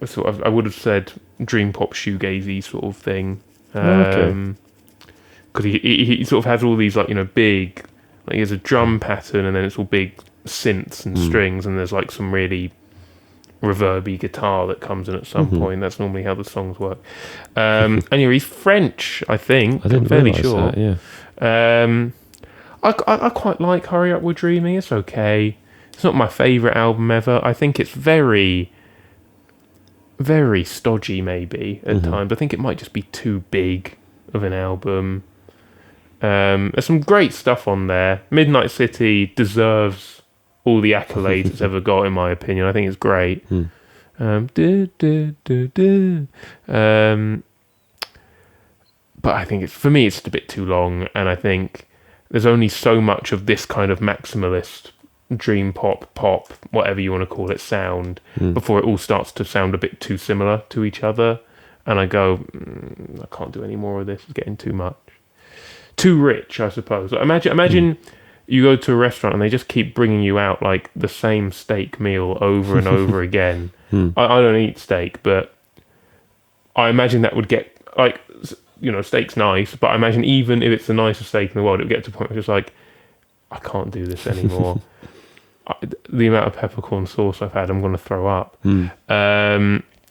So I would have said Dream Pop shoegazy sort of thing. Okay. Because he sort of has all these, like, big, like, he has a drum pattern, and then it's all big synths and strings, and there's like some really reverby guitar that comes in at some point. That's normally how the songs work. Anyway, he's French, I think. I didn't I'm fairly realise sure. that, yeah. I quite like Hurry Up, We're Dreaming. It's okay. It's not my favourite album ever. I think it's very, very stodgy maybe at times. I think it might just be too big of an album. There's some great stuff on there. Midnight City deserves all the accolades it's ever got, in my opinion. I think it's great. But I think for me it's just a bit too long, and I think there's only so much of this kind of maximalist dream pop, whatever you want to call it, sound before it all starts to sound a bit too similar to each other. And I go, I can't do any more of this. It's getting too much. Too rich, I suppose. Like, imagine you go to a restaurant and they just keep bringing you out like the same steak meal over and over again. I don't eat steak, but I imagine that would get, like, steak's nice, but I imagine even if it's the nicest steak in the world, it would get to a point where it's just like, I can't do this anymore. The amount of peppercorn sauce I've had, I'm going to throw up.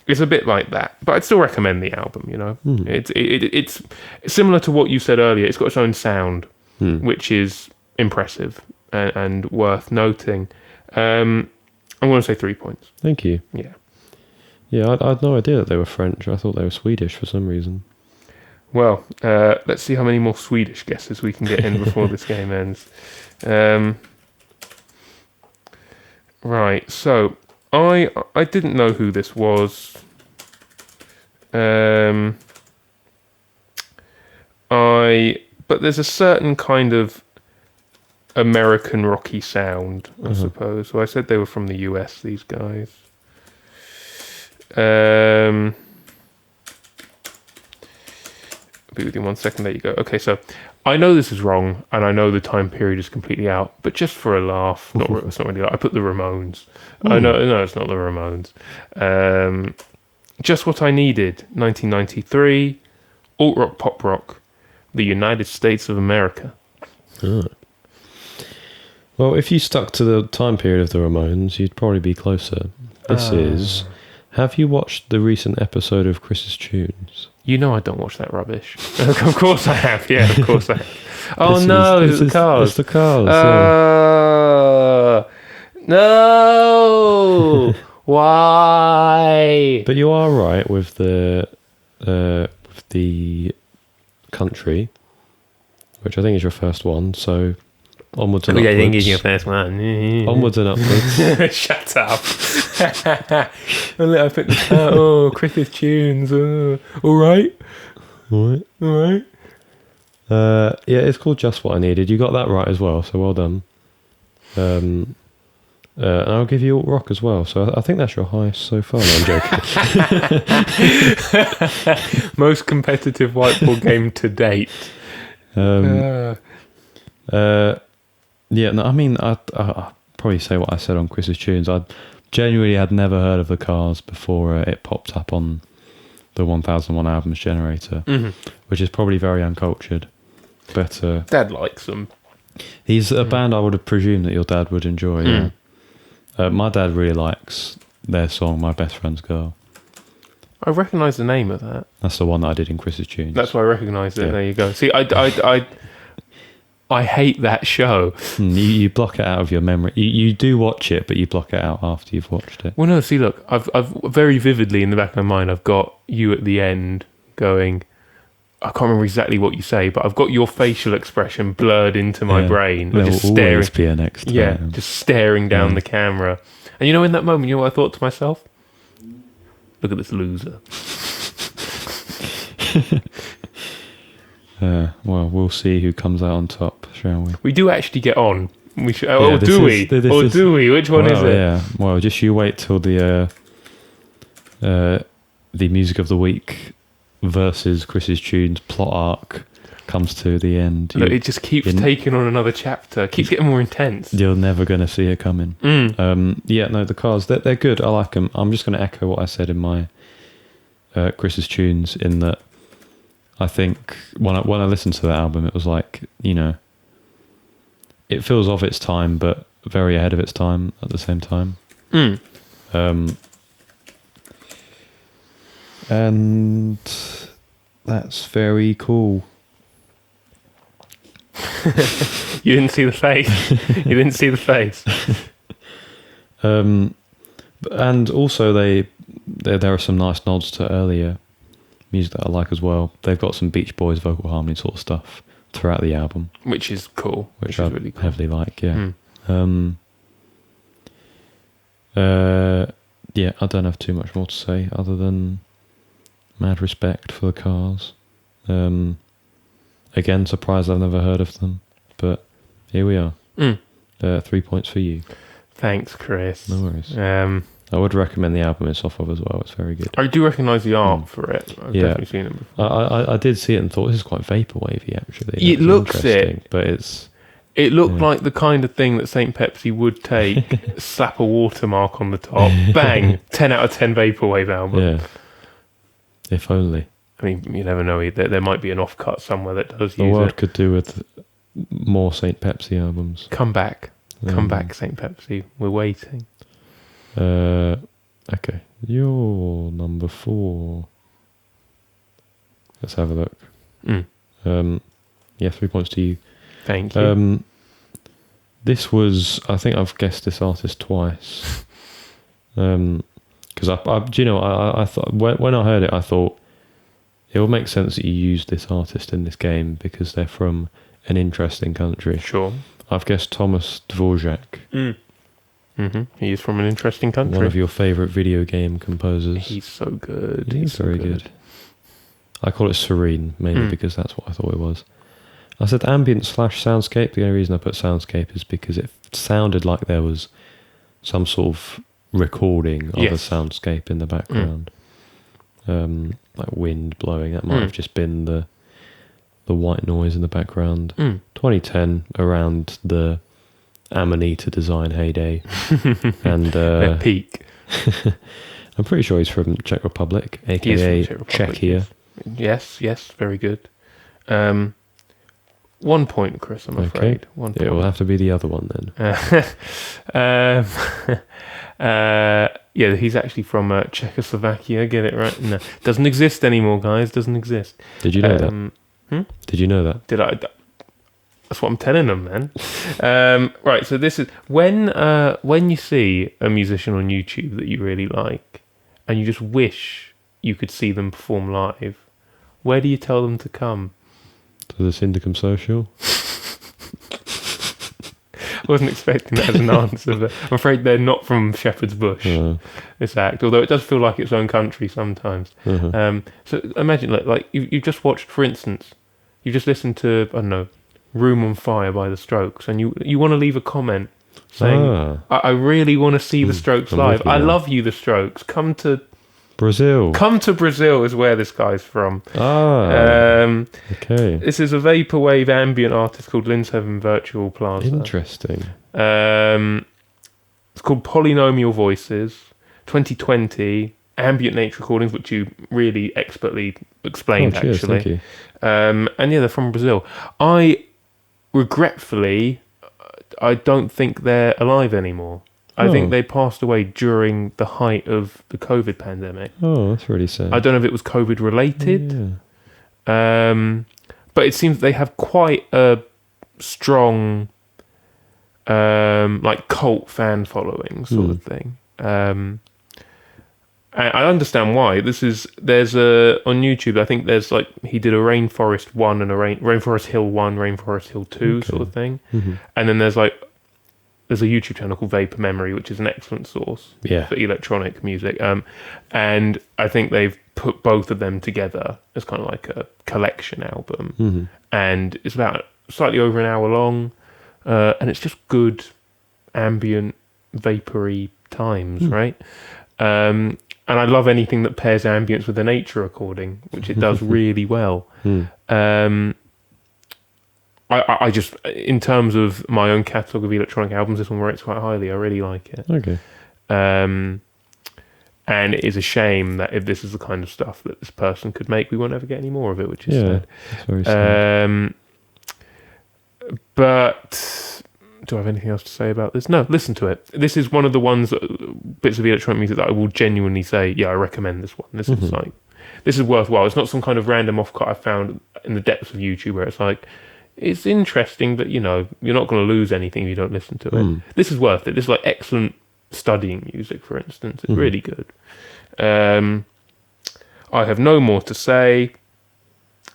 It's a bit like that, but I'd still recommend the album. It's similar to what you said earlier. It's got its own sound, which is impressive and worth noting. I'm going to say 3 points. Thank you. Yeah, I had no idea that they were French. I thought they were Swedish for some reason. Well, let's see how many more Swedish guesses we can get in before this game ends. Right, so I didn't know who this was. But there's a certain kind of American rocky sound, I suppose. So I said they were from the US, these guys. Be with you 1 second. There you go. Okay, so I know this is wrong, and I know the time period is completely out, but just for a laugh, it's not really. I put the Ramones. No, it's not the Ramones. Just What I Needed, 1993, alt rock, pop rock, the United States of America. Oh. Well, if you stuck to the time period of the Ramones, you'd probably be closer. This is... Have you watched the recent episode of Chris's Tunes? You know I don't watch that rubbish. Of course I have. Yeah, of course I have. Oh This no, is- it's the this is- Cars. It's the Cars, yeah. No! Why? But you are right with the country, which I think is your first one, so onwards and I upwards. think it's your first one. Onwards and upwards. Shut up. I picked the Chris's Tunes. All right. All right. All right. Yeah, it's called Just What I Needed. You got that right as well, so well done. And I'll give you alt rock as well. So I think that's your highest so far. No, I'm joking. Most competitive whiteboard game to date. Yeah, no, I mean, I'd probably say what I said on Chris's Tunes. I genuinely had never heard of the Cars before it popped up on the 1001 Albums generator, which is probably very uncultured. But Dad likes them. he's a band I would have presumed that your dad would enjoy. Yeah. My dad really likes their song "My Best Friend's Girl." I recognise the name of that. That's the one that I did in Chris's Tunes. That's why I recognised it. Yeah. There you go. See, I hate that show. You block it out of your memory. You do watch it, but you block it out after you've watched it. Well, no. See, look, I've very vividly in the back of my mind, I've got you at the end going. I can't remember exactly what you say, but I've got your facial expression blurred into my brain. There Just will staring. always be a next time. Yeah, just staring down the camera. And you know, in that moment, you know what I thought to myself? Look at this loser. Well, we'll see who comes out on top, shall we? We do actually get on. We should, Yeah, or this do is- we? this Or is- do we? Which one is Well, it? Yeah. Well, just you wait till the music of the week versus Chris's Tunes plot arc comes to the end. Look, it just keeps taking on another chapter. Keeps getting more intense. You're never going to see it coming. Yeah, no, the Cars, they're good. I like them. I'm just going to echo what I said in my Chris's Tunes, in that I think when I listened to that album, it was like, you know, it feels of its time, but very ahead of its time at the same time. And that's very cool. You didn't see the face. You didn't see the face. And also there are some nice nods to earlier music that I like as well. They've got some Beach Boys vocal harmony sort of stuff throughout the album, Which is cool. which is I really cool. heavily like. Yeah. Yeah, I don't have too much more to say other than mad respect for the Cars. Again, surprised I've never heard of them, but here we are. 3 points for you. Thanks, Chris. No worries. I I would recommend the album it's off of as well. It's very good. do recognise the art for it. I've Yeah. definitely seen it before. I did see it and thought this is quite vaporwavy actually. It That's looks interesting, it. but it's It looked like the kind of thing that St. Pepsi would take, slap a watermark on the top, bang, 10 out of 10 Vaporwave album. yeah. If only I mean, you never know. There might be an offcut somewhere that does the use world it. could do with more St. Pepsi albums. Come back. Come back, St. Pepsi. We're waiting. Okay, you're number 4. Let's have a look. Yeah, 3 points to you. Thank you. This was, I think I've guessed this artist twice. Because do you know, I thought when I heard it, I thought it would make sense that you use this artist in this game because they're from an interesting country. Sure. I've guessed Thomas Dvorak, He is from an interesting country. one of your favourite video game composers. He's so good. He's so very good. I call it Serene, mainly because that's what I thought it was. I said ambient / soundscape. The only reason I put soundscape is because it sounded like there was some sort of recording of a soundscape in the background. Like wind blowing. That might have just been the white noise in the background. 2010, around the Amanita design heyday. And Their peak. I'm pretty sure he's from Czech Republic, He is from aka Czech Republic, Czechia. Yes, very good. 1 point, Chris, I'm afraid. 1 point. It will have to be the other one then. Yeah, he's actually from Czechoslovakia. Get it right? No, doesn't exist anymore, guys. Doesn't exist. Did you know that? Did you know that? Did I? That's what I'm telling them, man. Right. So this is when you see a musician on YouTube that you really like, and you just wish you could see them perform live. Where do you tell them to come? To the Syndicum Social? I wasn't expecting that as an answer, but I'm afraid they're not from Shepherd's Bush, this act, although it does feel like its own country sometimes. So imagine, like you've just watched, for instance, you just listened to, I don't know, Room on Fire by The Strokes, and you want to leave a comment saying, I really want to see The Strokes live. I love you, The Strokes. Come to Brazil is where this guy's from. Okay. This is a vaporwave ambient artist called Lindshöven Virtual Plaza. Interesting. It's called Polynomial Voices, 2020, ambient nature recordings, which you really expertly explained, cheers, actually. thank you. And yeah, they're from Brazil. Regretfully, I don't think they're alive anymore. I think they passed away during the height of the COVID pandemic. Oh, that's really sad. I don't know if it was COVID related, but it seems they have quite a strong, like cult fan following sort of thing. I understand why. There's on YouTube. I think there's like he did a Rainforest 1 and a Rainforest Hill 1, Rainforest Hill 2 sort of thing, and then there's a YouTube channel called Vapor Memory, which is an excellent source for electronic music. And I think they've put both of them together as kind of like a collection album. And it's about slightly over an hour long. And it's just good ambient, vapory times, right? And I love anything that pairs ambience with a nature recording, which it does really well. I just, in terms of my own catalogue of electronic albums, this one rates quite highly. I really like it. Okay. And it is a shame that if this is the kind of stuff that this person could make, we won't ever get any more of it, which is sad. That's very sad. But do I have anything else to say about this? No, listen to it. This is one of the bits of electronic music that I will genuinely say, I recommend this one. This is worthwhile. It's not some kind of random offcut I found in the depths of YouTube where it's like, it's interesting, but you're not going to lose anything if you don't listen to it. This is worth it. This is like excellent studying music, for instance. It's really good. I have no more to say.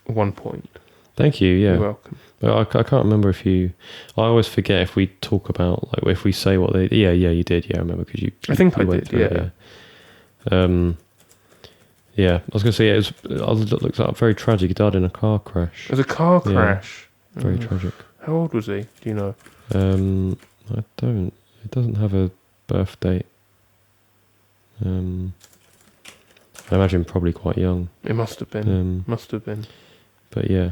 1 point. Thank you. Yeah. You're welcome. Well, I can't remember if you. I always forget if we talk about like if we say what they. Yeah, you did. Yeah, I remember because you. I think you I went did. through it, yeah. I was going to say it looks like very tragic. He died in a car crash. It was a car crash. Very tragic. How old was he? Do you know? I don't. It doesn't have a birth date. I imagine probably quite young. It must have been. But yeah,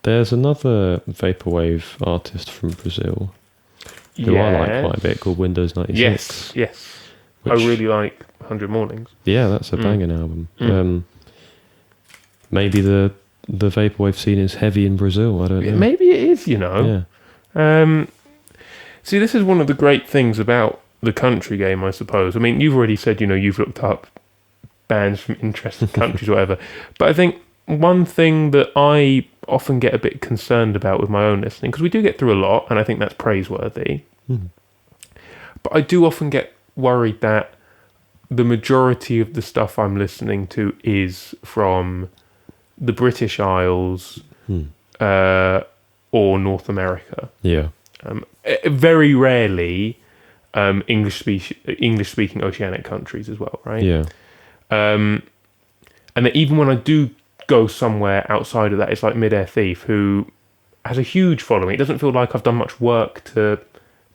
there's another vaporwave artist from Brazil who I like quite a bit called Windows 96. Yes. I really like 100 Mornings. Yeah, that's a banging album. Maybe the vaporwave scene is heavy in Brazil. I don't know. Maybe it is, Yeah. See, this is one of the great things about the country game, I suppose. I mean, you've already said, you've looked up bands from interesting countries or whatever. But I think one thing that I often get a bit concerned about with my own listening, because we do get through a lot, and I think that's praiseworthy. But I do often get worried that the majority of the stuff I'm listening to is from the British Isles or North America. Yeah. Very rarely English-speaking oceanic countries as well, right? Yeah. And that even when I do go somewhere outside of that, it's like Mid-Air Thief, who has a huge following. It doesn't feel like I've done much work to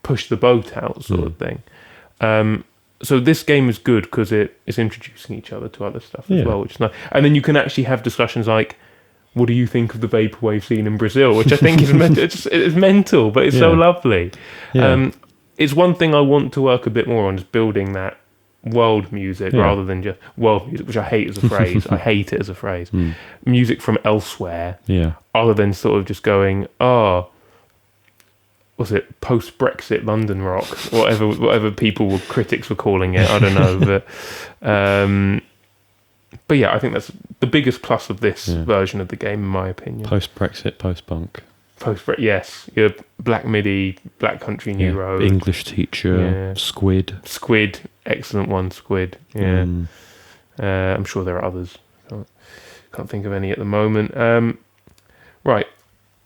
push the boat out, sort of thing. So this game is good because it's introducing each other to other stuff as well, which is nice. And then you can actually have discussions like, what do you think of the vaporwave scene in Brazil? Which I think is it's mental, but it's so lovely. Yeah. It's one thing I want to work a bit more on, is building that world music rather than just world music, which I hate as a phrase. I hate it as a phrase. Music from elsewhere, other than sort of just going, was it post-Brexit London rock, whatever critics were calling it. I don't know, but yeah, I think that's the biggest plus of this version of the game, in my opinion. Post-Brexit, post-punk. Post-Brexit, yes. Your Black MIDI, Black Country New Road. English Teacher, Squid. Squid, excellent one, Squid. Yeah. I'm sure there are others. Can't think of any at the moment. Right.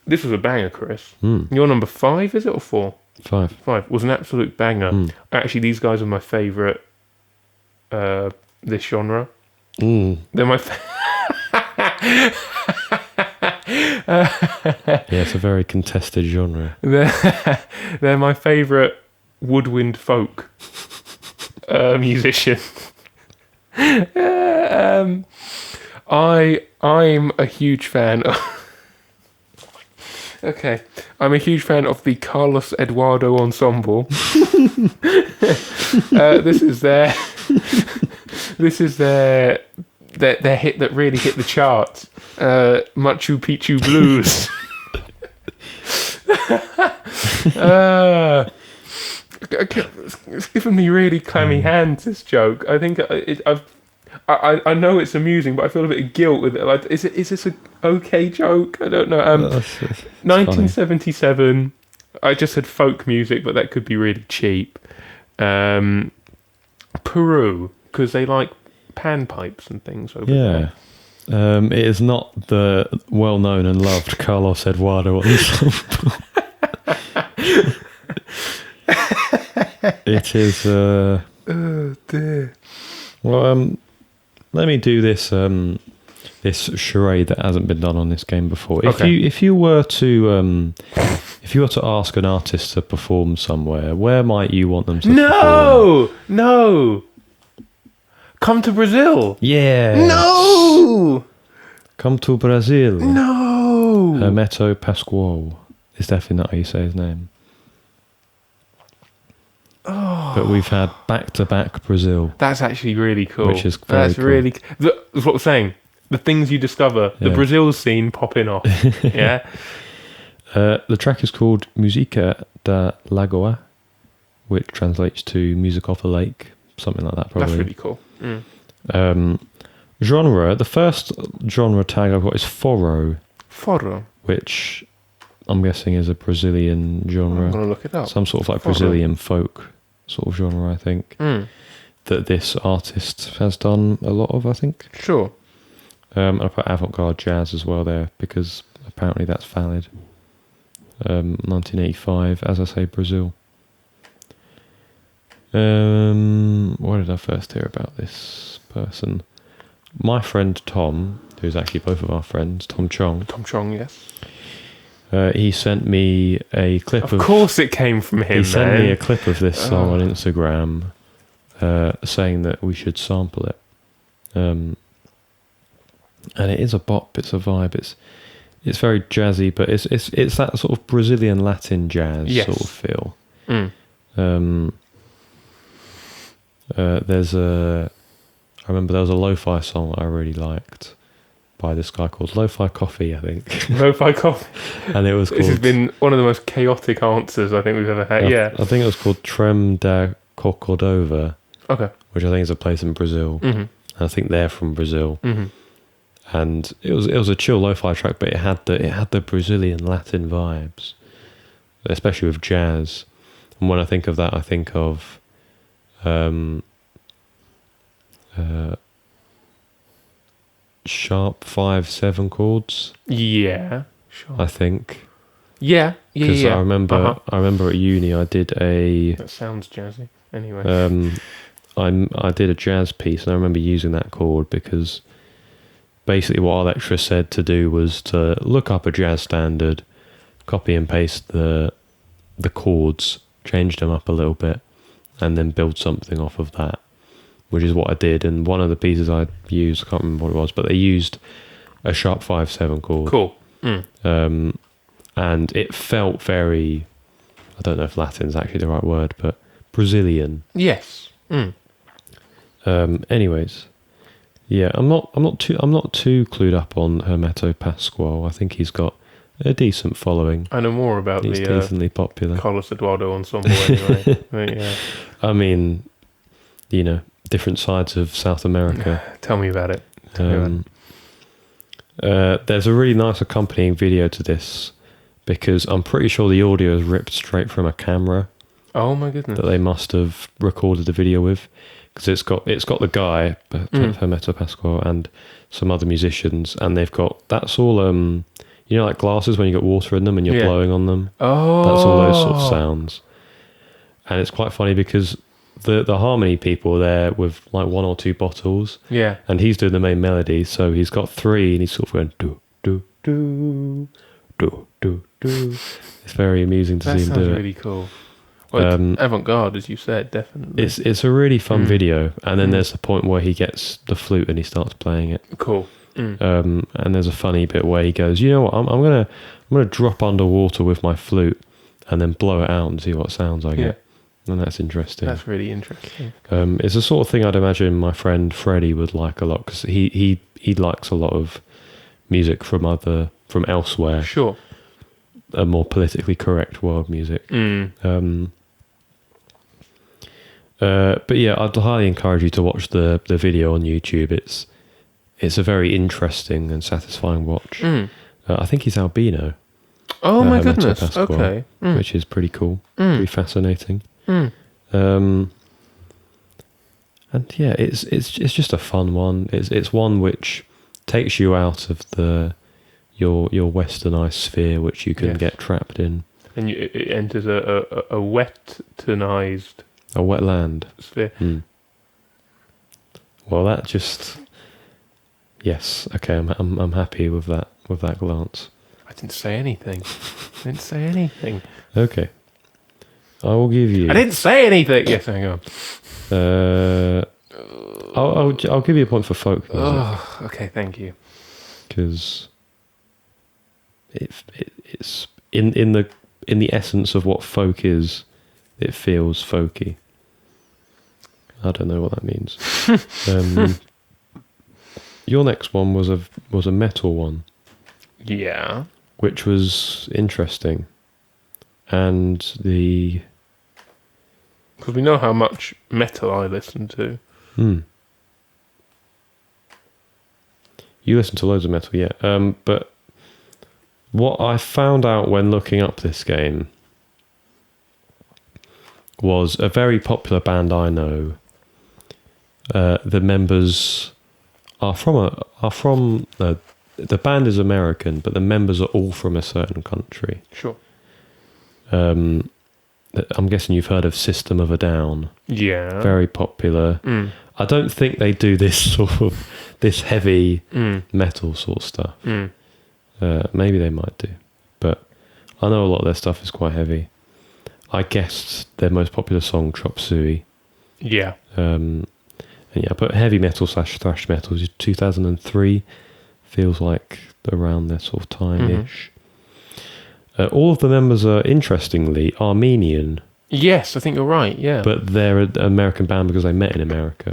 This was a banger, Chris. Your number 5, is it, or 4? 5. 5 was an absolute banger. Actually, these guys are my favourite this genre. They're my It's a very contested genre. They're my favourite woodwind folk musician. I'm a huge fan of I'm a huge fan of the Carlos Eduardo Ensemble. This is their hit that really hit the charts. Machu Picchu Blues. It's given me really clammy hands, this joke. I think I know it's amusing, but I feel a bit of guilt with it. Like, is this a okay joke? I don't know. 1977. I just said folk music, but that could be really cheap. Peru, because they like panpipes and things over there. It is not the well-known and loved Carlos Eduardo Ensemble. It is. Oh dear. Well, let me do this this charade that hasn't been done on this game before. If you were to ask an artist to perform somewhere, where might you want them to perform? No. Come to Brazil. Yeah. No. Come to Brazil. No. Hermeto Pascoal. It's definitely not how you say his name. But we've had back-to-back Brazil. That's actually really cool. Which is very cool. Really... That's what I'm saying. The things you discover. The Brazil scene popping off. Yeah. The track is called Música da Lagoa, which translates to Music of the Lake. Something like that, probably. That's really cool. Genre. The first genre tag I've got is forró. Forró. Which I'm guessing is a Brazilian genre. I'm going to look it up. Some sort of like Brazilian folk sort of genre, I think. That this artist has done a lot of, I think. Sure. And I put avant-garde jazz as well there, because apparently that's valid. 1985, as I say, Brazil. What did I first hear about this person? My friend Tom, who's actually both of our friends, Tom Chong. Tom Chong, yes. He sent me a clip of... Of course it came from him, He sent me a clip of this song on Instagram, saying that we should sample it. And it is a bop, it's a vibe, it's very jazzy, but it's that sort of Brazilian Latin jazz sort of feel. I remember there was a lo-fi song that I really liked by this guy called Lo-Fi Coffee, I think. Lo-Fi Coffee. And it was called... This has been one of the most chaotic answers I think we've ever had. I think it was called Trem da Cocordova. Okay. Which I think is a place in Brazil. And I think they're from Brazil. And it was a chill lo-fi track, but it had the Brazilian Latin vibes, especially with jazz. And when I think of that, I think of sharp 5/7 chords. Yeah, sure. I think. Yeah. Because I remember at uni I did a. That sounds jazzy. Anyway. I did a jazz piece, and I remember using that chord because basically what our lecturer said to do was to look up a jazz standard, copy and paste the chords, change them up a little bit, and then build something off of that, which is what I did. And one of the pieces I used, I can't remember what it was, but they used a sharp 5/7 chord. Cool. And it felt very, I don't know if Latin's actually the right word, but Brazilian. Yes. Anyways, yeah, I'm not too clued up on Hermeto Pascual. I think he's got a decent following. I know more about He's the decently popular. Carlos Eduardo ensemble anyway. But yeah. I mean, different sides of South America. Tell me about it. There's a really nice accompanying video to this because I'm pretty sure the audio is ripped straight from a camera. Oh my goodness! That they must have recorded the video with, because it's got the guy Hermeto Pascual and some other musicians, and they've got that's all like glasses when you got water in them and you're blowing on them. Oh, that's all those sort of sounds, and it's quite funny because the harmony people are there with like one or two bottles, and he's doing the main melody, so he's got three, and he's sort of going do do do do do do. It's very amusing to see him do it. That sounds really cool. Well, avant-garde, as you said, definitely. It's a really fun video, and then there's the point where he gets the flute and he starts playing it. Cool. And there's a funny bit where he goes, you know what, I'm gonna drop underwater with my flute and then blow it out and see what sounds I get. And that's interesting. That's really interesting. It's the sort of thing I'd imagine my friend Freddie would like a lot, because he likes a lot of music from elsewhere. Sure. A more politically correct world music. But yeah, I'd highly encourage you to watch the video on YouTube. It's a very interesting and satisfying watch. I think he's albino. Oh my goodness! Pascual, okay, which is pretty cool, pretty fascinating. And yeah, it's just a fun one. It's one which takes you out of your westernized sphere, which you can get trapped in, and it enters a westernized. A wetland sphere. Well, that just yes. Okay, I'm happy with that glance. I didn't say anything. Okay, I will give you. I didn't say anything. Yes, hang on. I'll give you a point for folk music. Oh, okay, thank you. Because it's in the essence of what folk is. It feels folky. I don't know what that means. Your next one was a metal one. Yeah. Which was interesting. And because we know how much metal I listen to. You listen to loads of metal, yeah. But what I found out when looking up this game was a very popular band I know. The members are from the band is American, but the members are all from a certain country. Sure. I'm guessing you've heard of System of a Down. Yeah. Very popular. I don't think they do this sort of this heavy metal sort of stuff. Maybe they might do, but I know a lot of their stuff is quite heavy. I guessed their most popular song, Chop Suey. Yeah. And yeah, but heavy metal / thrash metal is 2003. Feels like around that sort of time-ish. All of the members are, interestingly, Armenian. Yes, I think you're right, yeah. But they're an American band because they met in America.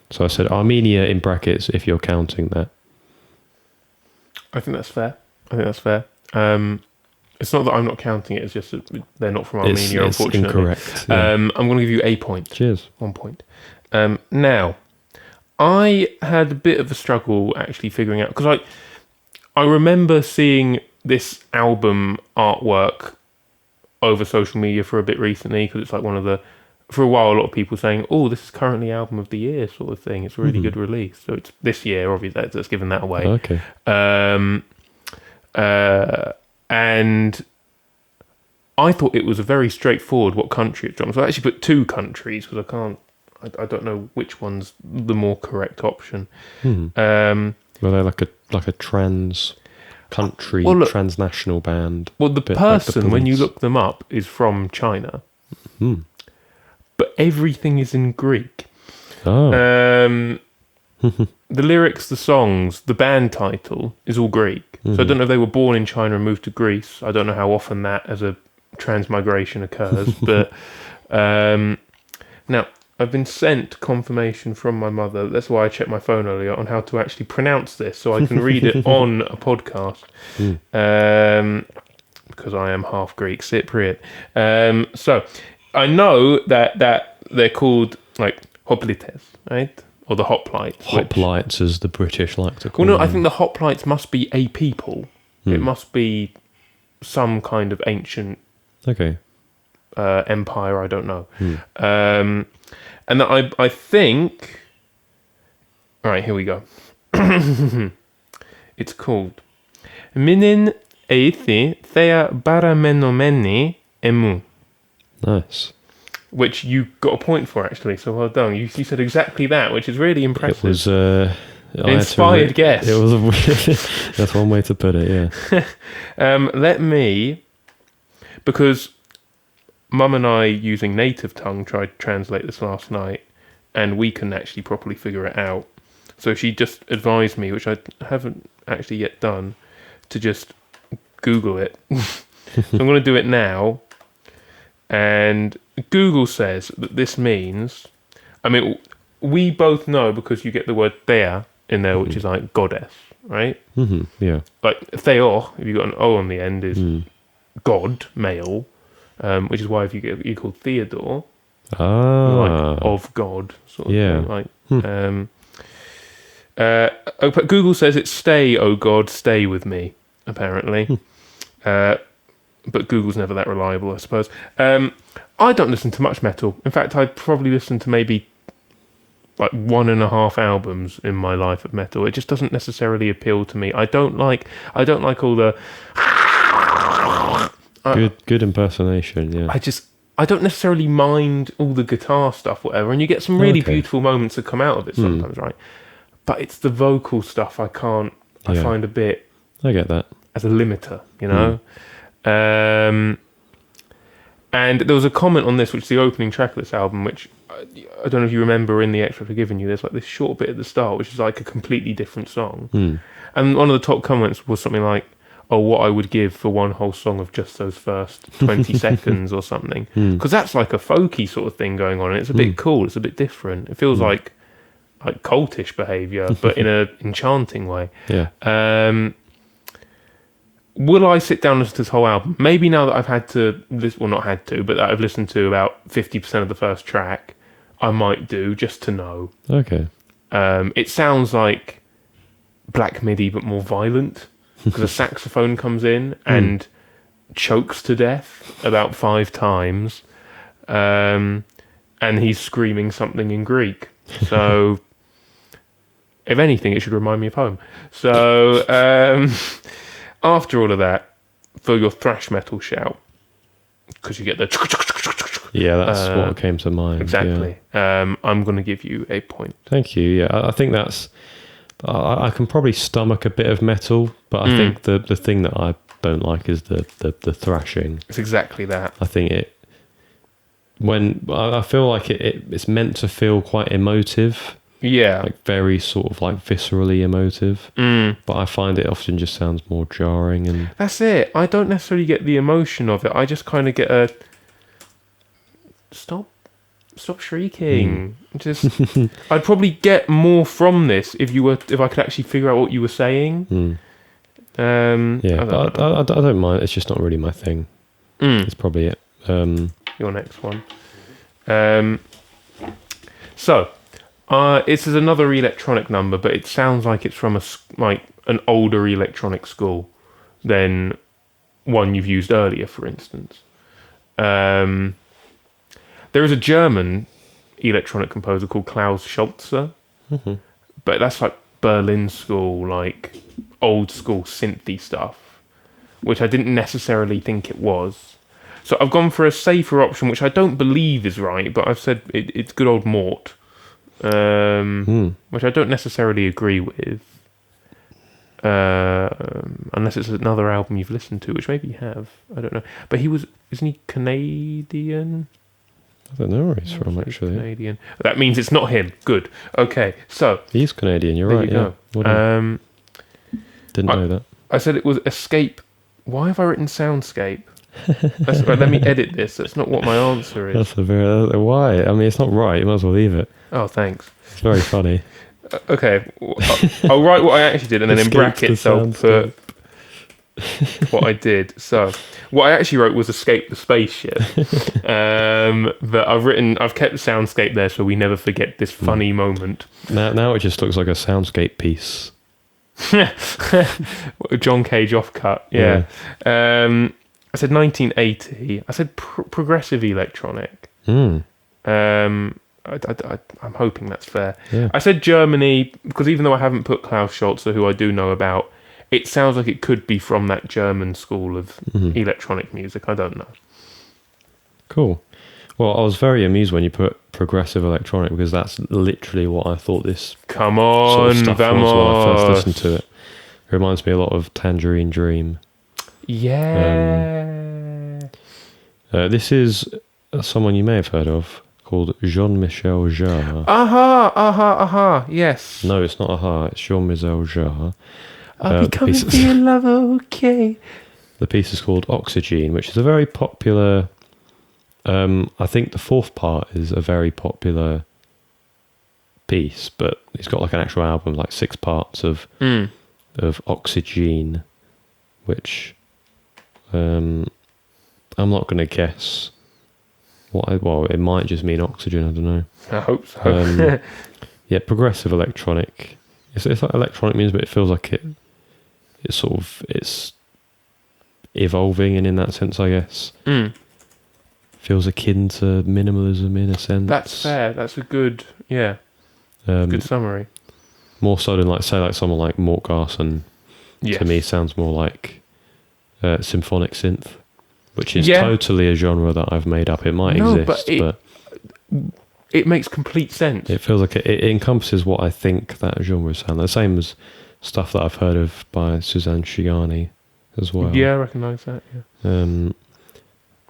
So I said Armenia in brackets if you're counting that. I think that's fair. It's not that I'm not counting it, it's just that they're not from Armenia, unfortunately. It's incorrect. Yeah. I'm going to give you a point. Cheers. 1 point. Now, I had a bit of a struggle actually figuring out, because I remember seeing this album artwork over social media for a bit recently, because it's like for a while, a lot of people saying, oh, this is currently album of the year sort of thing. It's a really good release. So it's this year, obviously, that's given that away. Okay. And I thought it was a very straightforward what country it's from. So I actually put 2 countries because I don't know which one's the more correct option. Well, they're like a trans country, transnational band. Well, the person, like when you look them up, is from China. But everything is in Greek. Oh. The lyrics, the songs, the band title is all Greek. So I don't know if they were born in China and moved to Greece. I don't know how often that, as a transmigration, occurs. But now, I've been sent confirmation from my mother. That's why I checked my phone earlier on how to actually pronounce this, so I can read it on a podcast. Because I am half Greek Cypriot. So I know that they're called like hoplites, right? Or the hoplites. Hoplites, as the British like to call Well, no, them. I think the hoplites must be a people. It must be some kind of ancient Okay. empire. I don't know. And that I think. All right, here we go. It's called Minin Eithi Thea Baramenomeni Emu. Nice. Which you got a point for, actually, so well done. You said exactly that, which is really impressive. It was an inspired guess. It was that's one way to put it, yeah. Let me, because Mum and I, using native tongue, tried to translate this last night, and we couldn't actually properly figure it out. So she just advised me, which I haven't actually yet done, to just Google it. So I'm going to do it now. And Google says that this means, I mean, we both know because you get the word thea in there, which is like goddess, right? Yeah. Like theo, if you got an O on the end, is god, male, which is why if you're called Theodore, like of God, sort of thing. But Google says it's stay, oh God, stay with me, apparently. But Google's never that reliable, I suppose. I don't listen to much metal. In fact, I'd probably listen to maybe like 1.5 albums in my life of metal. It just doesn't necessarily appeal to me. I don't like all the good impersonation, yeah. I don't necessarily mind all the guitar stuff, whatever, and you get some really beautiful moments that come out of it sometimes, right? But it's the vocal stuff I find a bit... I get that. As a limiter, you know? And there was a comment on this, which is the opening track of this album, which I don't know if you remember in the extra I've given you. There's like this short bit at the start, which is like a completely different song. And one of the top comments was something like, "Oh, what I would give for one whole song of just those first 20 seconds or something," because that's like a folky sort of thing going on, and it's a bit cool. It's a bit different. It feels like cultish behaviour, but in a enchanting way. Yeah. Will I sit down and listen to this whole album? Maybe now that I've had to, not had to, but that I've listened to about 50% of the first track, I might do, just to know. Okay. It sounds like Black Midi, but more violent, because a saxophone comes in and chokes to death about 5 times, and he's screaming something in Greek. So, if anything, it should remind me of home. So, after all of that, for your thrash metal shout, because you get the... Yeah, that's what came to mind. Exactly. Yeah. I'm going to give you a point. Thank you. Yeah, I think that's... I can probably stomach a bit of metal, but I think the thing that I don't like is the thrashing. It's exactly that. I think I feel like it's meant to feel quite emotive. Yeah. Like very sort of like viscerally emotive. But I find it often just sounds more jarring. And that's it. I don't necessarily get the emotion of it. I just kind of get a... Stop shrieking. Just... I'd probably get more from this if I could actually figure out what you were saying. Yeah, I don't mind. It's just not really my thing. It's probably it. Your next one. So... this is another electronic number, but it sounds like it's from an older electronic school than one you've used earlier, for instance. There is a German electronic composer called Klaus Scholze, but that's like Berlin school, like old school synthy stuff, which I didn't necessarily think it was. So I've gone for a safer option, which I don't believe is right, but I've said it's good old Mort. Which I don't necessarily agree with, unless it's another album you've listened to, which maybe you have. I don't know. But isn't he Canadian? I don't know where he's from, actually. Canadian. That means it's not him. Good. Okay, so he's Canadian. You're right. You didn't know that. I said it was Escape. Why have I written Soundscape? Right, let me edit this. That's not what my answer is. That's a very why. I mean, it's not right. You might as well leave it. Oh, thanks. It's very funny. Okay, I'll write what I actually did, and then in Escapes brackets the I'll put what I did. So, what I actually wrote was "escape the spaceship," but I've kept the soundscape there so we never forget this funny moment. Now it just looks like a soundscape piece. John Cage offcut. Yeah. I said 1980. I said progressive electronic. I'm hoping that's fair. Yeah. I said Germany because even though I haven't put Klaus Scholze, who I do know about, it sounds like it could be from that German school of electronic music. I don't know. Cool. Well, I was very amused when you put progressive electronic because that's literally what I thought this Come on, sort of stuff was when I first vamos. listened to it. It reminds me a lot of Tangerine Dream. Yeah. This is someone you may have heard of called Jean-Michel Jarre. Yes. No, it's not Aha. It's Jean-Michel Jarre. I'll be coming for your love, okay. The piece is called Oxygen, which is a very popular... I think the fourth part is a very popular piece, but it's got like an actual album, like 6 parts of Oxygen, which I'm not going to guess well, it might just mean oxygen, I don't know. I hope so. Yeah, progressive electronic. It's like electronic music, but it feels like it's evolving, and in that sense, I guess, feels akin to minimalism in a sense. That's fair. That's a good, good summary. More so than say someone like Mort Garson. Yes. To me, sounds more like symphonic synth, which is totally a genre that I've made up. It might exist, but it makes complete sense. it feels like it encompasses what I think that genre sounds. The same as stuff that I've heard of by Suzanne Shigani as well. Yeah, I recognise that. Yeah.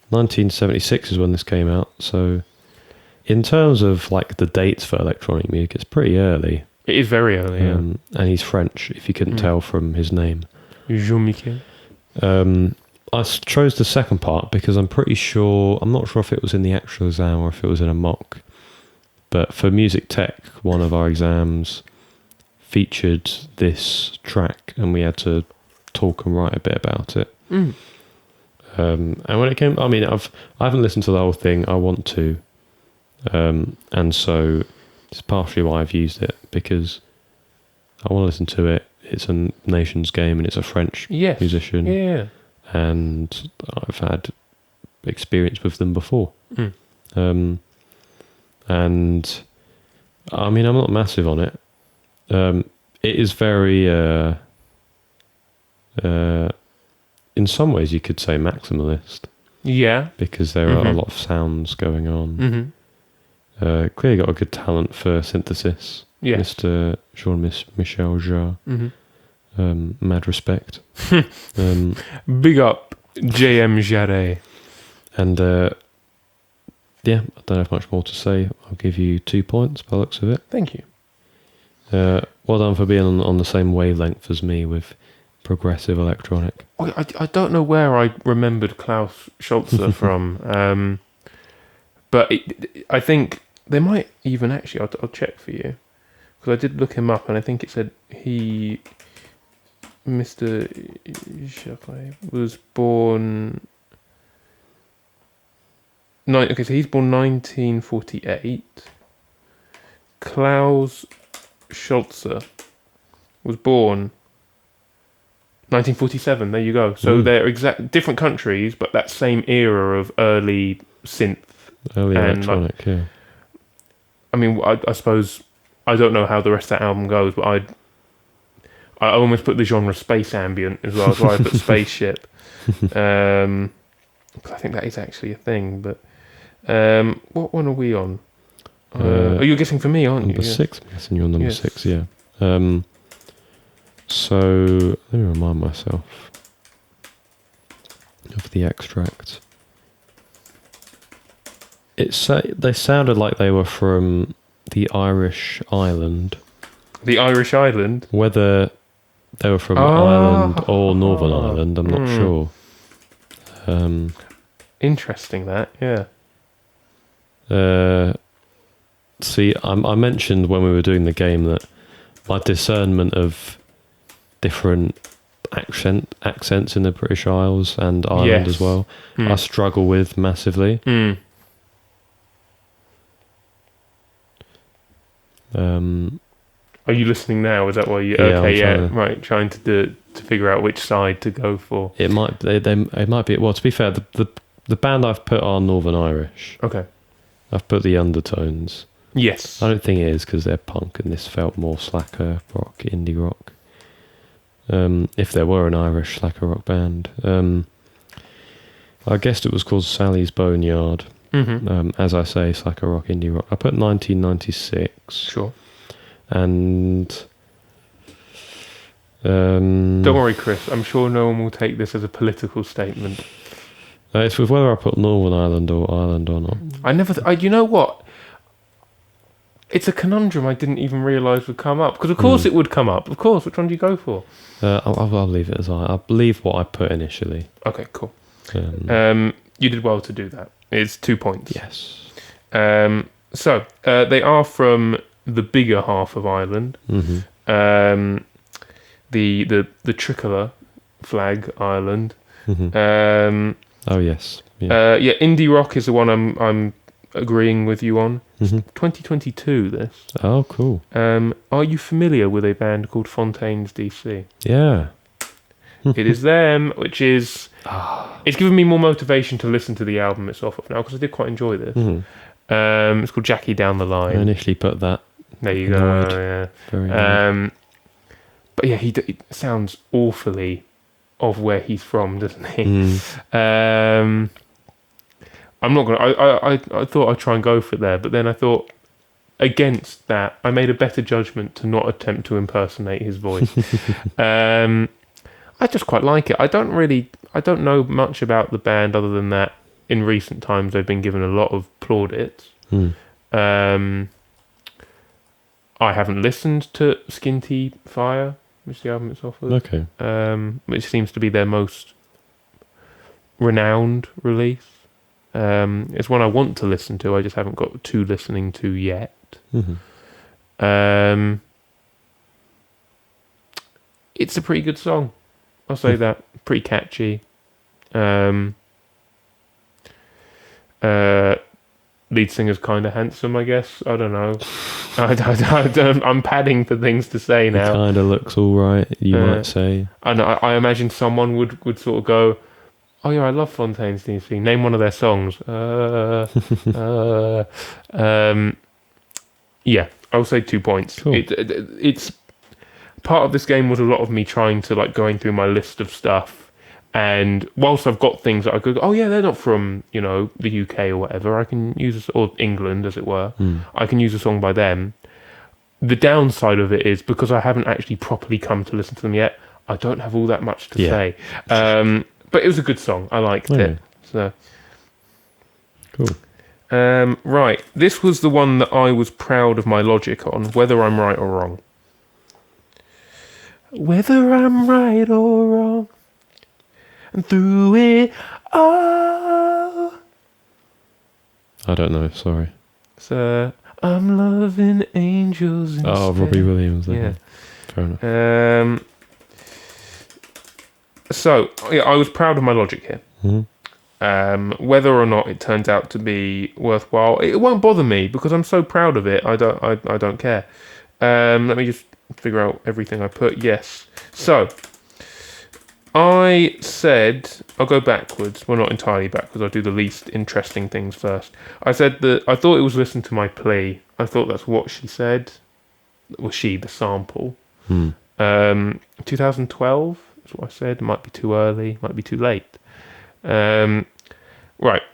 1976 is when this came out, so in terms of like the dates for electronic music, it's pretty early. It is very early, And he's French, if you couldn't tell from his name. Jean-Michel. I chose the second part because I'm not sure if it was in the actual exam or if it was in a mock, but for Music Tech, one of our exams featured this track and we had to talk and write a bit about it. And when it came, I haven't listened to the whole thing. I want to, and so it's partially why I've used it, because I want to listen to it. It's a Nations Game and it's a French musician. Yeah. And I've had experience with them before. And I'm not massive on it. It is very in some ways you could say maximalist. Yeah. Because there are a lot of sounds going on. Clearly got a good talent for synthesis. Yes. Mr. Jean-Michel Jarre. Mad respect. Big up J.M. Jarre. And I don't have much more to say. I'll give you 2 points by the looks of it. Thank you. Well done for being on the same wavelength as me with progressive electronic. I don't know where I remembered Klaus Scholze from, but I think they might even actually. I'll check for you because I did look him up, and I think it said Mr. Jarre was born. So he's born 1948. Klaus Scholze was born 1947. There you go. So they're different countries, but that same era of early synth, early electronic. Yeah. I suppose I don't know how the rest of that album goes, but I almost put the genre space ambient as well. That's why I put spaceship. I think that is actually a thing. But what one are we on? You're guessing for me, aren't you? Number 6. I'm guessing you're number 6. Yeah. So let me remind myself of the extract. They sounded like they were from the Irish island. The Irish island? Whether they were from Ireland or Northern Ireland, I'm not sure. Interesting that, yeah. See, I mentioned when we were doing the game that my discernment of different accents in the British Isles and Ireland as well, I struggle with massively. Are you listening now? Is that why you? Yeah, Okay, I'm right. Trying to figure out which side to go for. It might be. Well, to be fair, the band I've put are Northern Irish. Okay. I've put the Undertones. Yes. I don't think it is because they're punk, and this felt more slacker rock, indie rock. If there were an Irish slacker rock band, I guessed it was called Sally's Boneyard. As I say, slacker rock, indie rock. I put 1996. Sure. And don't worry, Chris. I'm sure no one will take this as a political statement. It's with whether I put Northern Ireland or Ireland or not. I never. You know what? It's a conundrum I didn't even realise would come up. Because of course it would come up. Of course. Which one do you go for? I'll leave it as I believe what I put initially. Okay, cool. You did well to do that. It's 2 points. Yes. So they are from the bigger half of Ireland. The tricolour flag Ireland. Oh yes. Yeah. Indie rock is the one I'm agreeing with you on. 2022 this. Oh cool. Are you familiar with a band called Fontaines DC? Yeah. It is them, which is it's given me more motivation to listen to the album it's off of now, because I did quite enjoy this. It's called Jackie Down the Line. I initially put that. There you go. Yeah. Very but yeah, he sounds awfully of where he's from, doesn't he? I'm not gonna. I thought I'd try and go for it there, but then I thought against that, I made a better judgment to not attempt to impersonate his voice. I just quite like it. I don't know much about the band other than that in recent times they've been given a lot of plaudits. I haven't listened to Skinty Fire, which is the album it's off of. Okay. Which seems to be their most renowned release. It's one I want to listen to, I just haven't got to listening to yet. It's a pretty good song. I'll say that. Pretty catchy. Lead singer's kind of handsome, I guess. I don't know. I'm padding for things to say now. Kind of looks all right, you might say. I imagine someone would sort of go, oh yeah, I love Fontaines DC. Name one of their songs. Yeah, I'll say 2 points. Cool. It's part of this game was a lot of me trying to like going through my list of stuff, and whilst I've got things that I could, oh yeah, they're not from the UK or whatever, I can use or England as it were. I can use a song by them. The downside of it is because I haven't actually properly come to listen to them yet, I don't have all that much to say. But it was a good song. I liked it. So cool. Right, this was the one that I was proud of my logic on, whether I'm right or wrong. Whether I'm right or wrong, and through it all. I don't know, sorry. So I'm loving angels instead. Oh, Robbie Williams. Yeah. Fair enough. So yeah, I was proud of my logic here. Whether or not it turns out to be worthwhile, it won't bother me because I'm so proud of it. I don't care. Let me just figure out everything I put. Yes. So I said I'll go backwards. Well, not entirely backwards. I'll do the least interesting things first. I said that I thought it was listen to my plea. I thought that's what she said. Was she the sample? 2012 is what I said. It might be too early. Might be too late. Right.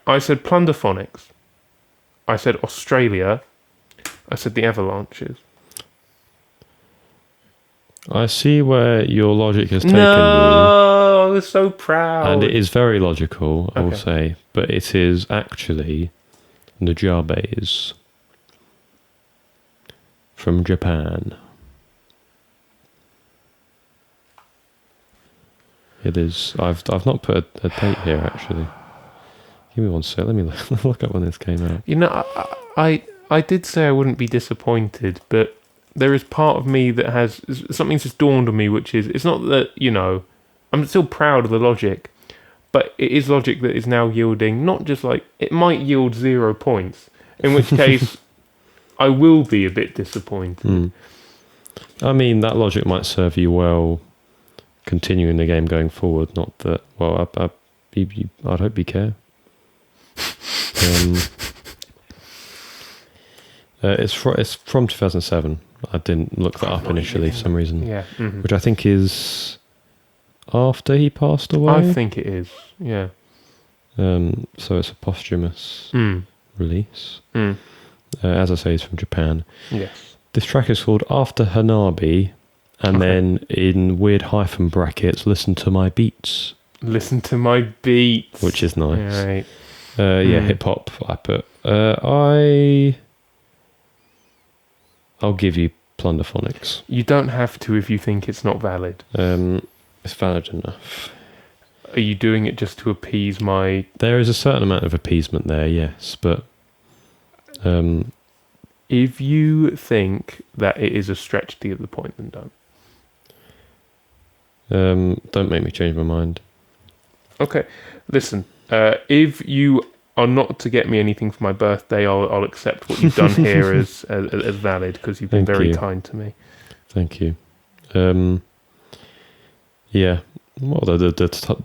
I said Plunderphonics. I said Australia. I said the Avalanches. I see where your logic has taken No, I was so proud. you. And it is very logical, I will Okay. say. But it is actually Nujabes from Japan. It is. I've not put a date here actually. Give me one sec. Let me look up when this came out. You know, I did say I wouldn't be disappointed, but there is part of me that has something's just dawned on me, which is it's not that, you know, I'm still proud of the Logic, but it is Logic that is now yielding not just like it might yield 0 points, in which case I will be a bit disappointed. I mean, that Logic might serve you well continuing the game going forward. Not that. Well, I'd hope you care. It's from 2007. I didn't look that up initially for some reason. Yeah. Mm-hmm. Which I think is after he passed away. I think it is. Yeah. So it's a posthumous release. As I say, it's from Japan. Yes. This track is called After Hanabi, and then in weird hyphen brackets, Listen to My Beats. Listen to my beats. Which is nice. Right. Yeah, hip hop. I put. I'll give you Plunderphonics. You don't have to if you think it's not valid. It's valid enough. Are you doing it just to appease my... There is a certain amount of appeasement there, yes, but... if you think that it is a stretch to get the point, then don't. Don't make me change my mind. Okay, listen. If you are not to get me anything for my birthday, I'll accept what you've done here as valid, because you've been very kind to me. Thank you. Yeah. Well, the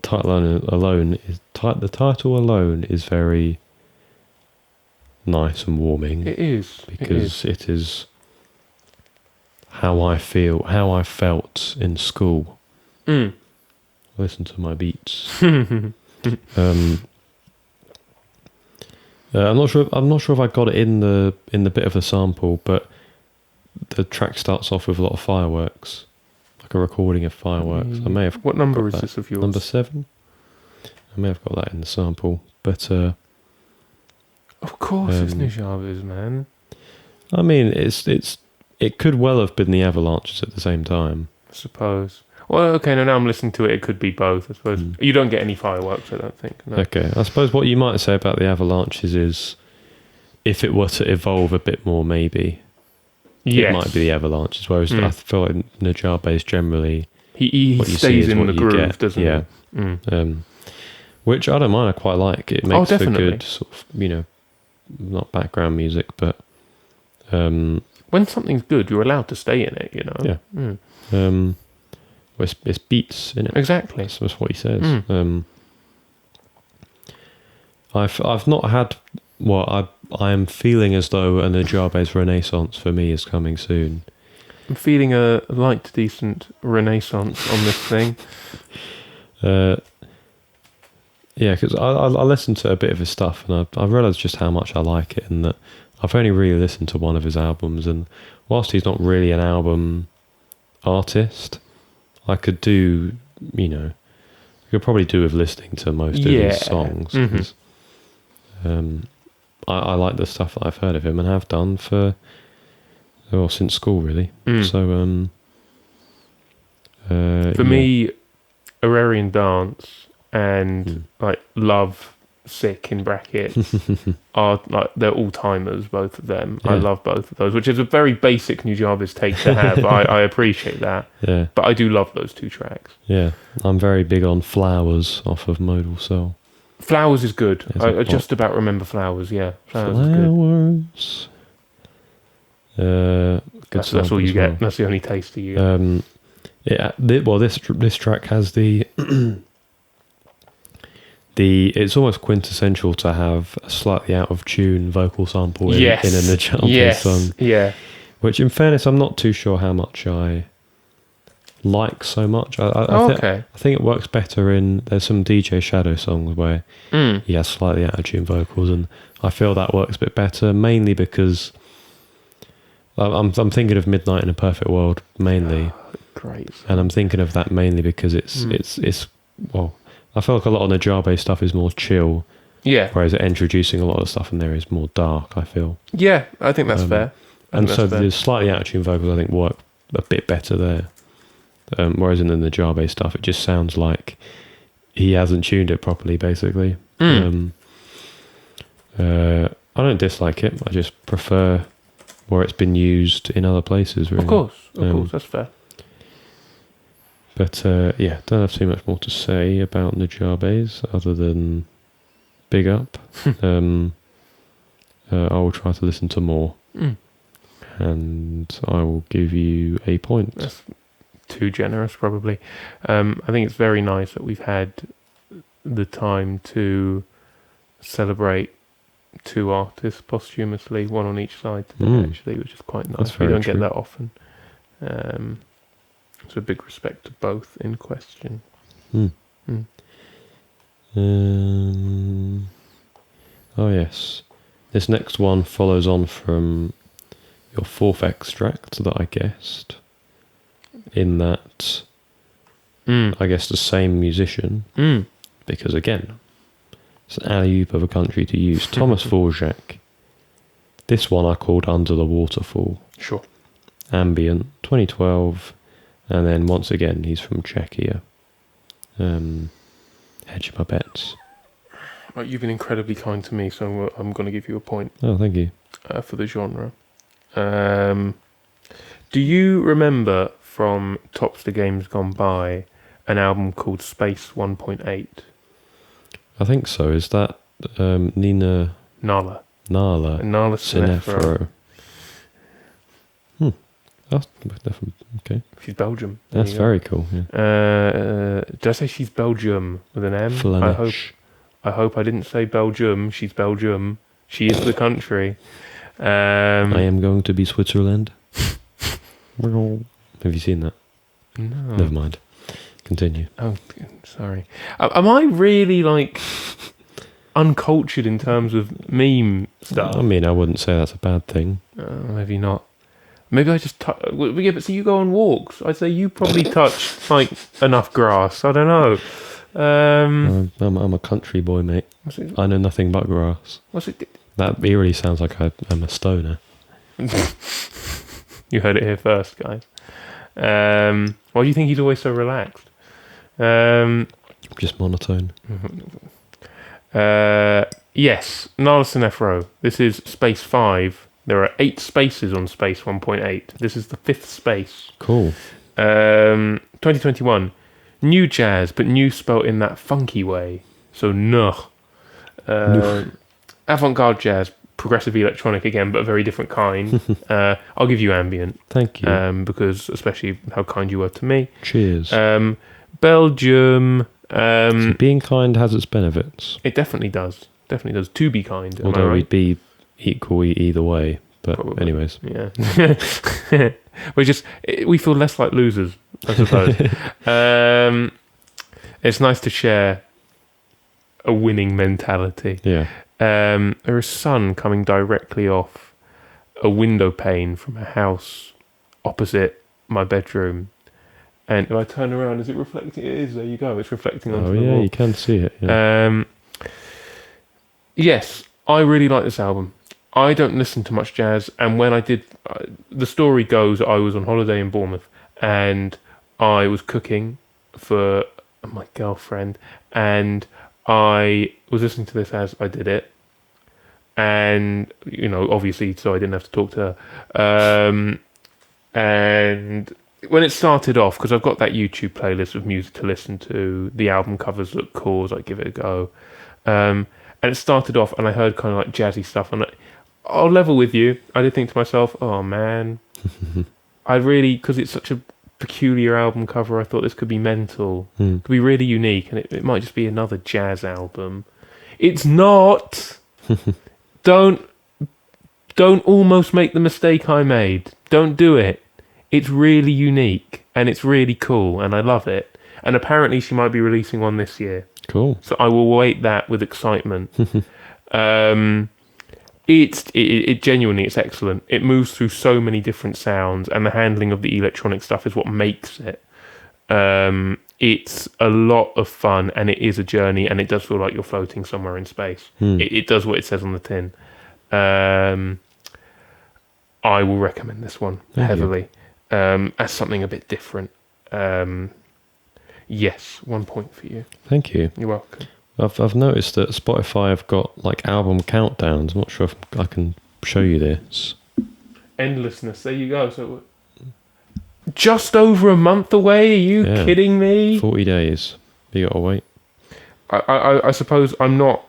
title alone is the title alone is very nice and warming. It is because it is how I felt in school. Listen to my beats. I'm not sure if I got it in the bit of the sample, but the track starts off with a lot of fireworks, like a recording of fireworks. I may have. What number is this of yours? Number 7. I may have got that in the sample, but of course it's Nujabes, man. I mean, it could well have been the Avalanches at the same time. I suppose. Well, okay, now I'm listening to it. It could be both, I suppose. You don't get any fireworks, I don't think. No. Okay, I suppose what you might say about the Avalanches is, if it were to evolve a bit more, maybe it might be the Avalanches. Whereas I feel like Nujabes generally, he stays in the groove, doesn't he? Yeah. Which I don't mind. I quite like. It makes for good sort of, not background music, but when something's good, you're allowed to stay in it. Yeah. It's beats in it. Exactly. That's what he says. I've not had. Well, I am feeling as though a Nujabes renaissance for me is coming soon. I'm feeling a light to decent renaissance on this thing. Yeah, because I listened to a bit of his stuff, and I realised just how much I like it, and that I've only really listened to one of his albums, and whilst he's not really an album artist, I could do, I could probably do with listening to most of his songs. I like the stuff that I've heard of him and have done since school, really. So, for me, Ararian Dance and like Love, Sick in brackets are like they're all timers, both of them. I love both of those, which is a very basic Nujabes take to have. I appreciate that. Yeah, but I do love those two tracks. Yeah, I'm very big on Flowers off of Modal Soul. Flowers is good. I just about remember Flowers. Yeah, Flowers is good. That's all you get. That's the only taste you get. This track has the it's almost quintessential to have a slightly out of tune vocal sample in a Nujabes song. Yeah. Which, in fairness, I'm not too sure how much I like so much. I think it works better in. There's some DJ Shadow songs where he has slightly out of tune vocals, and I feel that works a bit better, mainly because I'm thinking of Midnight in a Perfect World mainly. Great. And I'm thinking of that mainly because it's I feel like a lot of Nujabes stuff is more chill. Yeah. Whereas introducing a lot of stuff in there is more dark, I feel. Yeah, I think that's fair. The slightly out of tune vocals, I think, work a bit better there. Whereas in the Najabe stuff, it just sounds like he hasn't tuned it properly, basically. I don't dislike it. I just prefer where it's been used in other places, really. Of course, that's fair. But yeah, don't have too much more to say about Najabes other than big up. I will try to listen to more. And I will give you a point. That's too generous, probably. I think it's very nice that we've had the time to celebrate 2 artists posthumously, one on each side today, actually, which is quite nice. We don't get that often. So a big respect to both in question. Oh yes, this next one follows on from your 4th extract that I guessed. In that, I guess the same musician, because again, it's an alley-oop of a country to use. Thomas Dvorak. This one I called Under the Waterfall. Sure. Ambient, 2012, and then once again he's from Czechia. Hedge my bets. Well, you've been incredibly kind to me, so I'm going to give you a point. Oh, thank you. For the genre. Do you remember from Tops the Games Gone By an album called Space 1.8? I think so. Is that Nina Nala Sinefro? That's definitely okay. She's Belgium. There That's very cool. Yeah. Did I say she's Belgium with an M? Flemish. I hope I didn't say Belgium. She's Belgium. She is the country. I am going to be Switzerland. Have you seen that? No. Never mind. Continue. Oh, sorry. Am I really uncultured in terms of meme stuff? I mean, I wouldn't say that's a bad thing. Maybe not. Maybe I just yeah, but see, you go on walks. I'd say you probably touch enough grass. I don't know. I'm a country boy, mate. I know nothing but grass. What's it? That eerily sounds like I'm a stoner. You heard it here first, guys. Why do you think he's always so relaxed? Just monotone. Yes, Nala Sinefro. This is space 5. There are 8 spaces on space 1.8. This is the 5th space. Cool. 2021. New jazz, but new spelt in that funky way. So, avant-garde jazz, progressive electronic again, but a very different kind. I'll give you ambient. Thank you. Because especially how kind you were to me. Cheers. Belgium. So being kind has its benefits. It definitely does. Definitely does. To be kind. Although right? we'd be equal either way. But Probably. anyways. Yeah. we feel less like losers, I suppose. It's nice to share a winning mentality. Yeah. There is sun coming directly off a window pane from a house opposite my bedroom. And if I turn around, is it reflecting? It is. There you go. It's reflecting onto the wall. You can see it. Yeah. Yes, I really like this album. I don't listen to much jazz, and when I did, the story goes, I was on holiday in Bournemouth, and I was cooking for my girlfriend, and I was listening to this as I did it, and, obviously, so I didn't have to talk to her, and when it started off, because I've got that YouTube playlist of music to listen to, the album covers look cool, so I give it a go, and it started off, and I heard kind of jazzy stuff, and I'll level with you. I did think to myself, oh man, because it's such a peculiar album cover, I thought this could be mental. Could be really unique, and it might just be another jazz album. It's not. Don't almost make the mistake I made. Don't do it. It's really unique, and it's really cool, and I love it. And apparently she might be releasing one this year. Cool. So I will wait that with excitement. It genuinely, it's excellent. It moves through so many different sounds, and the handling of the electronic stuff is what makes it. It's a lot of fun, and it is a journey, and it does feel like you're floating somewhere in space. It does what it says on the tin. I will recommend this one heavily as something a bit different. Yes, 1 point for you. Thank you. You're welcome. I've noticed that Spotify have got like album countdowns. I'm not sure if I can show you this. Endlessness. There you go. So just over a month away. Are you kidding me? 40 days. You gotta wait. I suppose I'm not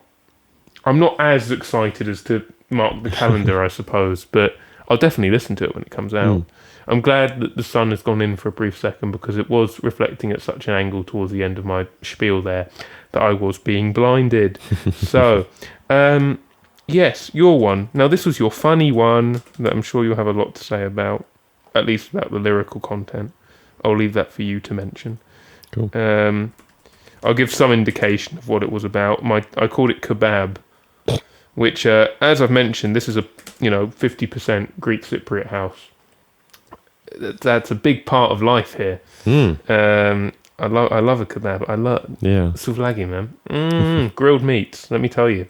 as excited as to mark the calendar, I suppose, but I'll definitely listen to it when it comes out. I'm glad that the sun has gone in for a brief second, because it was reflecting at such an angle towards the end of my spiel there that I was being blinded. So, yes, your one. Now, this was your funny one that I'm sure you'll have a lot to say about, at least about the lyrical content. I'll leave that for you to mention. Cool. I'll give some indication of what it was about. I called it kebab, which, as I've mentioned, this is a 50% Greek Cypriot house. That's a big part of life here. I love a kebab. I love souvlaki, man. Grilled meats. Let me tell you.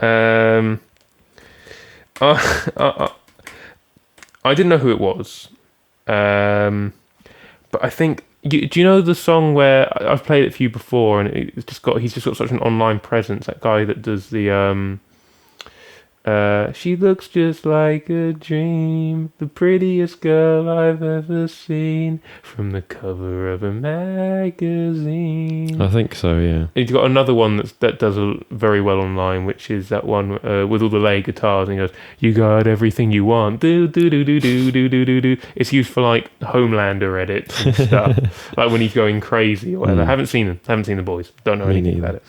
I didn't know who it was, but I think. Do you know the song where I've played it for you before, and he's just got such an online presence. That guy that does the she looks just like a dream, the prettiest girl I've ever seen, from the cover of a magazine. I think so, yeah. And you've got another one that does very well online, which is that one with all the lay guitars, and he goes, "You got everything you want, do do do do do do do do do." It's used for like Homelander edits and stuff, like when he's going crazy or whatever. Haven't seen the boys, don't know anything about it.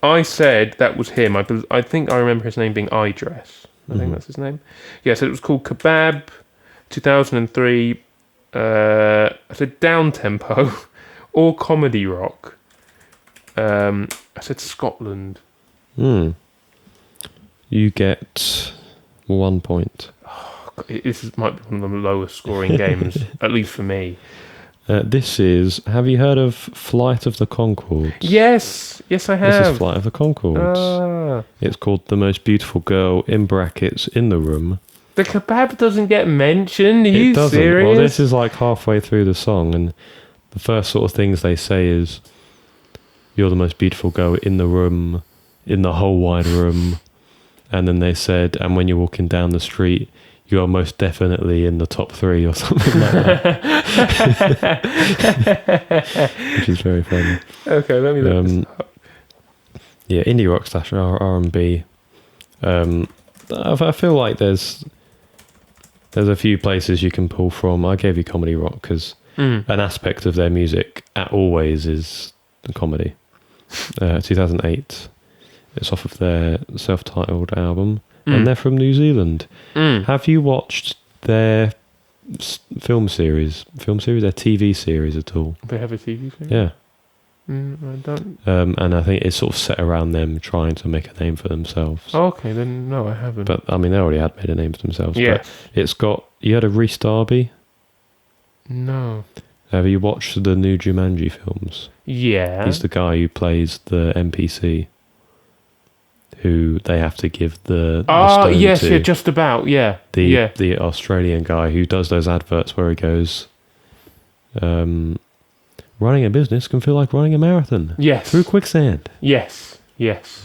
I said that was him. I think I remember his name being Idris. I think that's his name. Yeah, so it was called Kebab, 2003. I said down tempo or comedy rock. I said Scotland. You get 1 point. Oh, might be one of the lowest scoring games, at least for me. This is... Have you heard of Flight of the Conchords? Yes, I have. This is Flight of the Conchords. It's called The Most Beautiful Girl, in brackets, in the room. The kebab doesn't get mentioned. Are you doesn't. serious? Well, this is like halfway through the song, and the first sort of things they say is, "You're the most beautiful girl in the room, in the whole wide room." And then they said, "And when you're walking down the street, you are most definitely in the top 3," or something like that. Which is very funny. Okay, let me look this up. Yeah, indie rock / R&B. I feel like there's a few places you can pull from. I gave you comedy rock because an aspect of their music at Always is comedy. 2008. It's off of their self-titled album. And they're from New Zealand. Have you watched their film series, their TV series at all? They have a TV series? Yeah. I don't. And I think it's sort of set around them trying to make a name for themselves. Oh, okay, then no, I haven't. But I mean, they already had made a name for themselves. Yeah. But it's got... You heard of Rhys Darby? No. Have you watched the new Jumanji films? Yeah. He's the guy who plays the NPC, who they have to give the stone yes, to. yeah, just about, yeah. The Australian guy who does those adverts where he goes, running a business can feel like running a marathon. Yes. Through quicksand. Yes.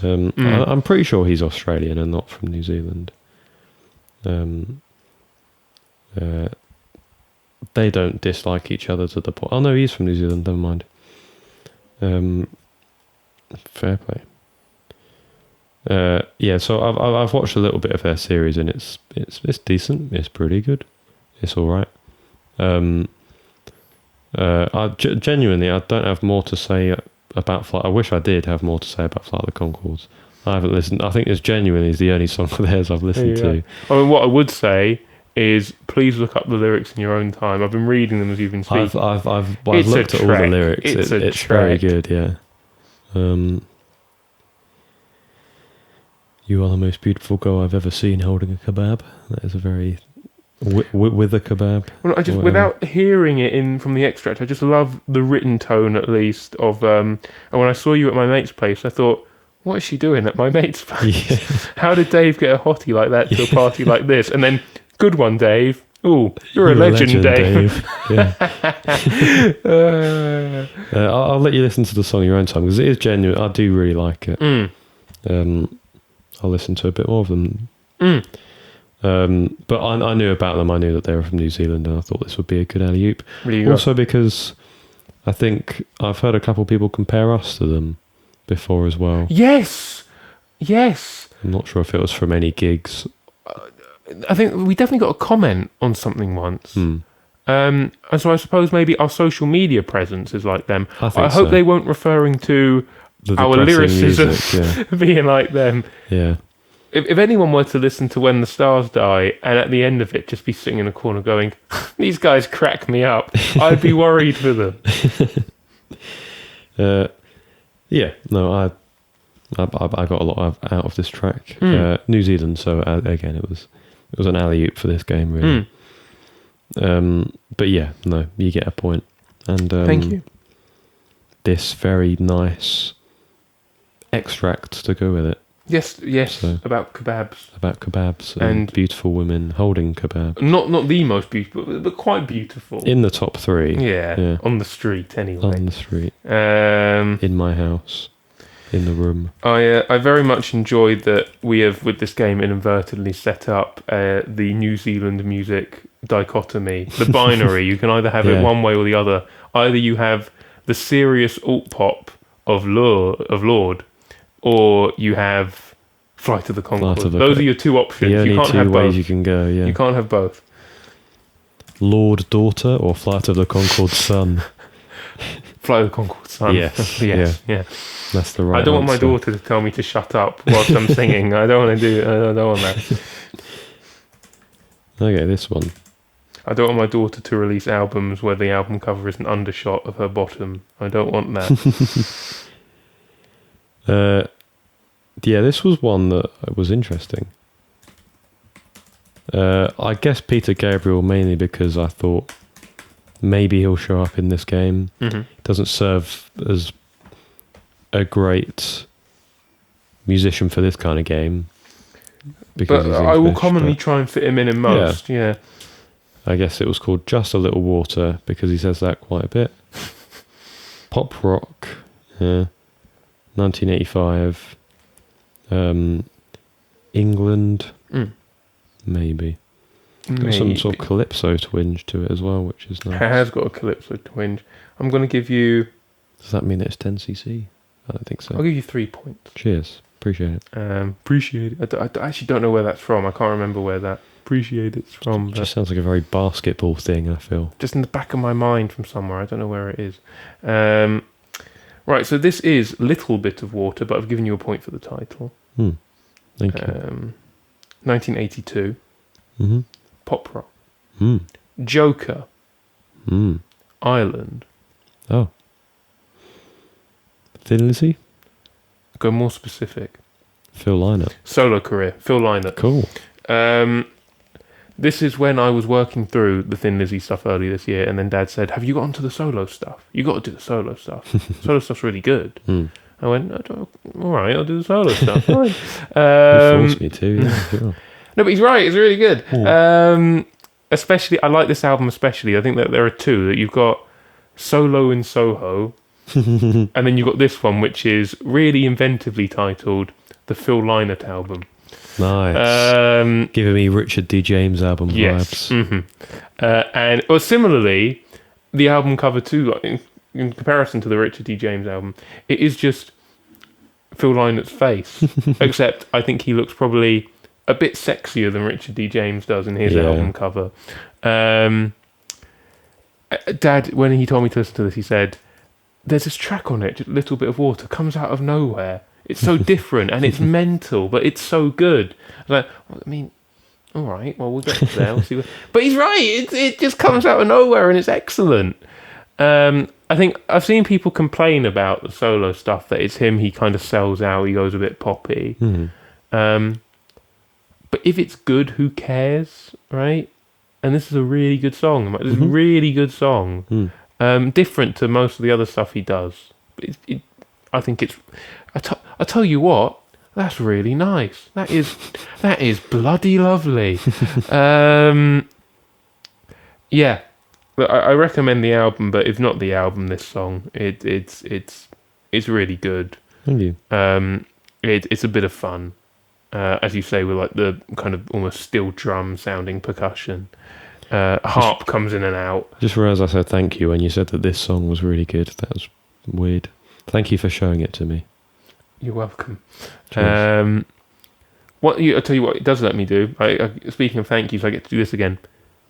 I'm pretty sure he's Australian and not from New Zealand. They don't dislike each other to the point... Oh no, he's from New Zealand, never mind. Fair play. Yeah, so I've watched a little bit of their series, and it's decent. It's pretty good. It's all right. Genuinely, I don't have more to say about Flight. I wish I did have more to say about Flight of the Conchords. I haven't listened. I think this genuinely is the only song of theirs I've listened to. I mean, what I would say is, please look up the lyrics in your own time. I've been reading them as you've been speaking. I've looked at all the lyrics. It's very good. Yeah. You are the most beautiful girl I've ever seen holding a kebab. That is a very... with a kebab. Well, I just, without hearing it from the extract, I just love the written tone, at least, of... and when I saw you at my mate's place, I thought, what is she doing at my mate's place? Yeah. How did Dave get a hottie like that to a party like this? And then, good one, Dave. Oh, you're a legend, Dave. Yeah. I'll let you listen to the song your own time because it is genuine. I do really like it. I'll listen to a bit more of them. But I knew about them. I knew that they were from New Zealand, and I thought this would be a good alley-oop. Also because I think I've heard a couple of people compare us to them before as well. Yes. I'm not sure if it was from any gigs. I think we definitely got a comment on something once. And so I suppose maybe our social media presence is like them. I hope they weren't referring to our lyricism being like them. Yeah. If anyone were to listen to When the Stars Die and at the end of it just be sitting in a corner going, these guys crack me up, I'd be worried for them. I got a lot out of this track. New Zealand, so again, it was an alley-oop for this game, really. But yeah, no, you get a point. And thank you. This very nice extract to go with it. Yes, so, about kebabs. And beautiful women holding kebabs. Not the most beautiful, but quite beautiful. In the top 3. Yeah. On the street, anyway. On the street. In my house. In the room. I very much enjoyed that we have, with this game, inadvertently set up the New Zealand music dichotomy, the binary. You can either have it one way or the other. Either you have the serious alt pop of Lord, or you have Flight of the Conchords. Those are your two options. The only you can't two have ways both. You can go. Yeah, you can't have both. Lord Daughter or Flight of the Conchords Son. Flight of the Conchords Son. Yes. Yeah. That's the right. I don't want my answer. daughter to tell me to shut up whilst I'm singing. I don't want to do. I don't want that. Okay, this one. I don't want my daughter to release albums where the album cover is an undershot of her bottom. I don't want that. Yeah, this was one that was interesting. I guess Peter Gabriel mainly because I thought maybe he'll show up in this game. Doesn't serve as a great musician for this kind of game. But I will commonly try and fit him in most. Yeah. I guess it was called Just a Little Water because he says that quite a bit. Pop rock. 1985. England. Maybe. Got some sort of calypso twinge to it as well, which is nice. It has got a calypso twinge. I'm going to give you... Does that mean it's 10cc? I don't think so. I'll give you 3 points. Cheers. Appreciate it. Appreciate it. I actually don't know where that's from. I can't remember where that appreciate it's from. It just sounds like a very basketball thing, I feel. Just in the back of my mind from somewhere. I don't know where it is. Right, so this is Little Bit of Water, but I've given you a point for the title. Thank you. 1982. Pop rock. Joker. Ireland. Oh. Thin Lizzy? Go more specific. Phil Lynott. Solo career. Phil Lynott. Cool. This is when I was working through the Thin Lizzy stuff early this year, and then Dad said, have you got onto the solo stuff? You got to do the solo stuff. Solo stuff's really good. I went, all right, I'll do the solo stuff. Fine. You forced me to, yeah, sure. No, but he's right. It's really good. Especially, I like this album especially. I think that there are two. That you've got Solo in Soho, and then you've got this one, which is really inventively titled The Phil Lynott Album. Nice. Giving me Richard D. James album yes. vibes. And similarly, the album cover too, in comparison to the Richard D. James album, it is just Phil Lynott's face. Except I think he looks probably a bit sexier than Richard D. James does in his album cover. Dad, when he told me to listen to this, he said, there's this track on it, just a little bit of water, comes out of nowhere. It's so different and it's mental, but it's so good. I was like, well, I mean, all right, well, we'll get to there. We'll see but he's right. It just comes out of nowhere and it's excellent. I think I've seen people complain about the solo stuff, that it's him, he kind of sells out, he goes a bit poppy. But if it's good, who cares, right? And this is a really good song. It's a really good song. Different to most of the other stuff he does. I think it's... I tell you what, that's really nice. That is bloody lovely. Yeah, but I recommend the album, but if not the album, this song, it's really good. Thank you. It's a bit of fun, as you say, with like the kind of almost steel drum sounding percussion. Harp comes in and out. Just realised I said thank you when you said that this song was really good. That was weird. Thank you for showing it to me. You're welcome. Cheers. I'll tell you what it does let me do. Speaking of thank yous, I get to do this again.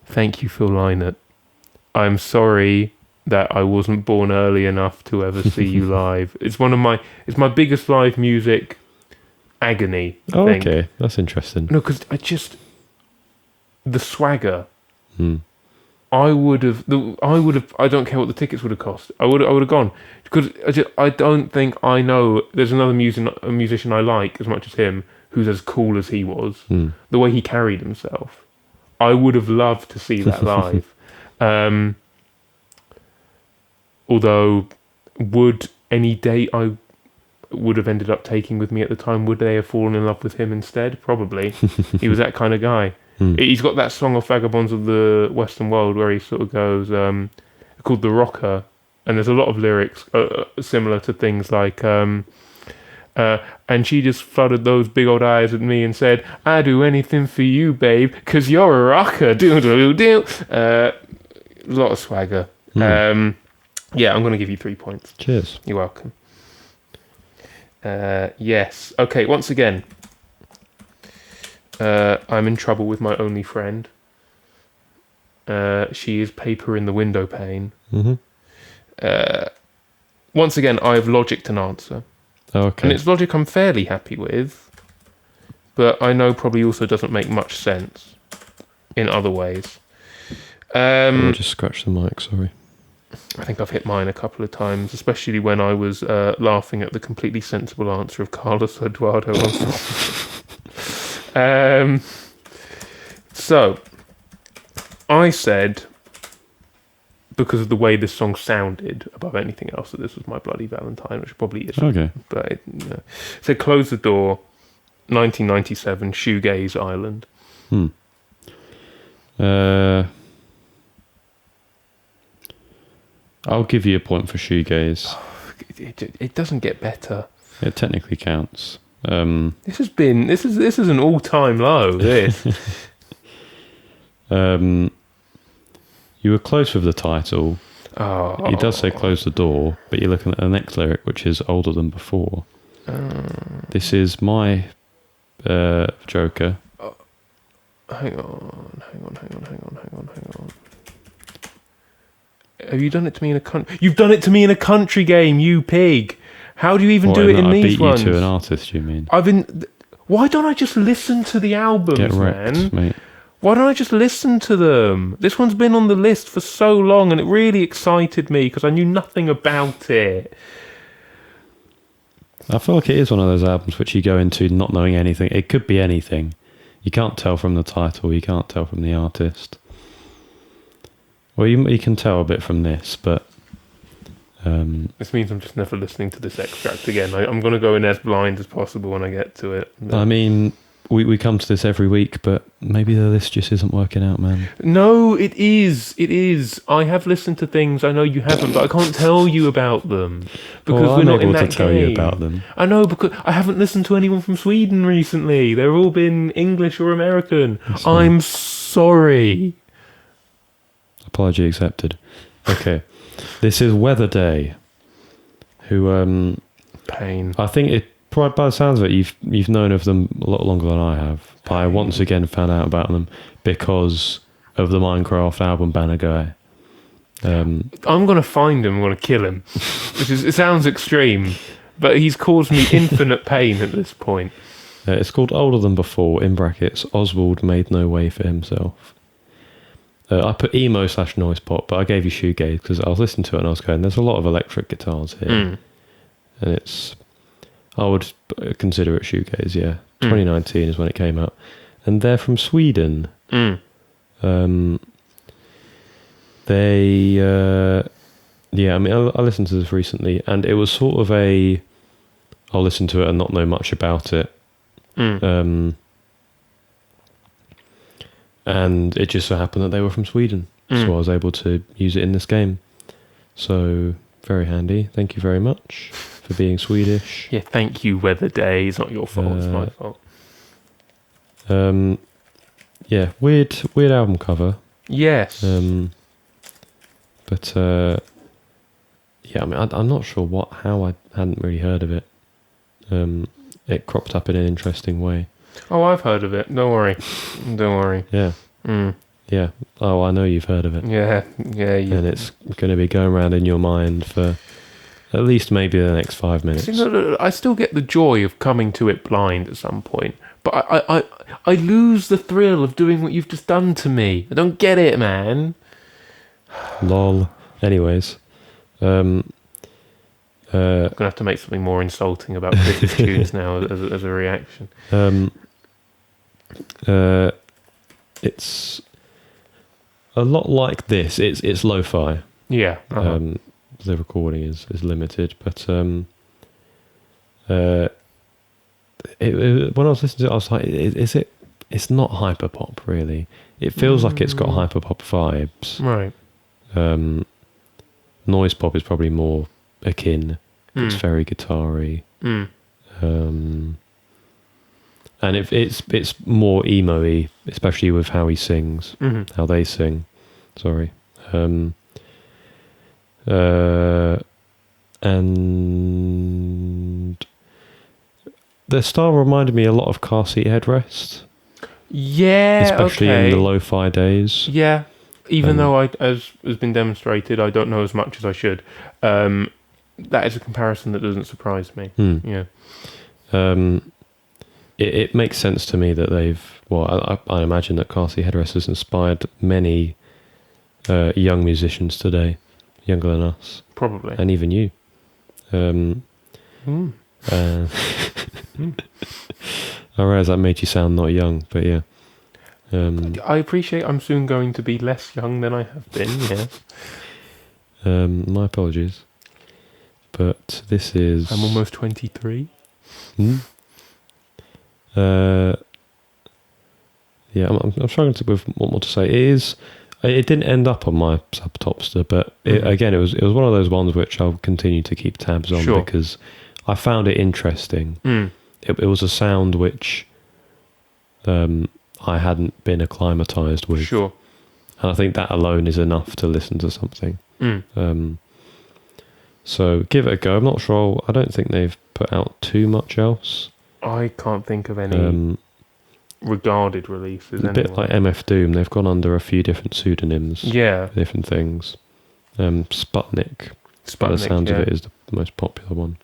Thank you, Phil Lynott. I'm sorry that I wasn't born early enough to ever see you live. It's my biggest live music agony. I think. Okay, that's interesting. No, because the swagger. Hmm. I would have. I don't care what the tickets would have cost. I would have gone because I don't think I know. There's another musician I like as much as him who's as cool as he was. Hmm. The way he carried himself, I would have loved to see that live. Although, would any date I would have ended up taking with me at the time, would they have fallen in love with him instead? Probably. He was that kind of guy. He's got that song off Vagabonds of the Western World where he sort of goes, called The Rocker, and there's a lot of lyrics similar to things like, and she just flooded those big old eyes at me and said, "I'd do anything for you, babe, 'cause you're a rocker." Do. A lot of swagger. Yeah, I'm going to give you 3 points. Cheers. You're welcome. Yes. Okay, once again, I'm in trouble with my only friend. She is paper in the window pane. Mm-hmm. Once again, I have logicked an answer. Okay. And it's logic I'm fairly happy with, but I know probably also doesn't make much sense in other ways. I'll just scratch the mic, sorry. I think I've hit mine a couple of times, especially when I was laughing at the completely sensible answer of Carlos Eduardo. So, I said, because of the way this song sounded above anything else, that this was My Bloody Valentine, which probably isn't. Okay. But, so Close the Door, 1997, Shoegaze Island. I'll give you a point for Shoegaze. It doesn't get better. It technically counts. This is an all-time low, this. You were close with the title. Oh. It does say Close the Door, but you're looking at the next lyric, which is Older Than Before. This is my Joker. Hang on. Have you done it to me in a country? You've done it to me in a country game, you pig. How do you even do it in these ones? I beat you to an artist, you mean? Why don't I just listen to the albums, Get wrecked, man? mate. Why don't I just listen to them? This one's been on the list for so long, and it really excited me because I knew nothing about it. I feel like it is one of those albums which you go into not knowing anything. It could be anything. You can't tell from the title. You can't tell from the artist. Well, you can tell a bit from this, but... This means I'm just never listening to this extract again. I'm going to go in as blind as possible when I get to it. I mean, we come to this every week, but maybe the list just isn't working out, man. No, it is. It is. I have listened to things I know you haven't, but I can't tell you about them because we're not in that game. I'm able to tell you about them. I know, because I haven't listened to anyone from Sweden recently. They've all been English or American. I'm sorry. Apology accepted. Okay. This is Weather Day, who Pain. I think it by the sounds of it, you've known of them a lot longer than I have. Pain. I once again found out about them because of the Minecraft album Banner Guy. I'm gonna find him. I'm gonna kill him. It sounds extreme, but he's caused me infinite pain at this point. It's called Older Than Before. In brackets, Oswald made no way for himself. I put emo / noise pop, but I gave you shoegaze because I was listening to it and I was going, there's a lot of electric guitars here. And I would consider it shoegaze, yeah. 2019 is when it came out. And they're from Sweden. They, I mean, I listened to this recently and it was sort of I'll listen to it and not know much about it. And it just so happened that they were from Sweden. so I was able to use it in this game. So very handy. Thank you very much for being Swedish. Yeah, thank you, Weather Day. It's not your fault, it's my fault. Yeah, weird album cover. Yes. But yeah, I mean, I'm not sure how I hadn't really heard of it. It cropped up in an interesting way. Oh, I've heard of it. Don't worry. Don't worry. Yeah. Yeah. Oh, I know you've heard of it. Yeah. And it's going to be going around in your mind for at least maybe the next 5 minutes. See, no, I still get the joy of coming to it blind at some point, but I lose the thrill of doing what you've just done to me. I don't get it, man. Lol. Anyways. I'm going to have to make something more insulting about Christmas tunes now as a reaction. It's a lot like this. It's lo-fi. Yeah. The recording is limited, but when I was listening to it, I was like, it's not hyperpop really. It feels like it's got hyperpop vibes. Right. Noise pop is probably more akin. It's very guitar-y. And it's more emo-y, especially with how he sings, how they sing. Sorry. And the style reminded me a lot of car seat headrest. Yeah, especially in the lo-fi days. Yeah, even though as has been demonstrated, I don't know as much as I should. That is a comparison that doesn't surprise me. Yeah. It makes sense to me that they've... Well, I imagine that car seat headrest has inspired many young musicians today, younger than us. Probably. And even you. I realise that made you sound not young, but yeah. I appreciate I'm soon going to be less young than I have been, yes. My apologies. But this is... I'm almost 23. Yeah, I'm struggling with what more to say. It didn't end up on my Subtopster, but again, it was one of those ones which I'll continue to keep tabs on because I found it interesting. It was a sound which I hadn't been acclimatized with. Sure. And I think that alone is enough to listen to something. So give it a go. I'm not sure. I don't think they've put out too much else. I can't think of any regarded releases. A bit like MF Doom, they've gone under a few different pseudonyms. Yeah. For different things. Sputnik, by the sounds of it, is the most popular one.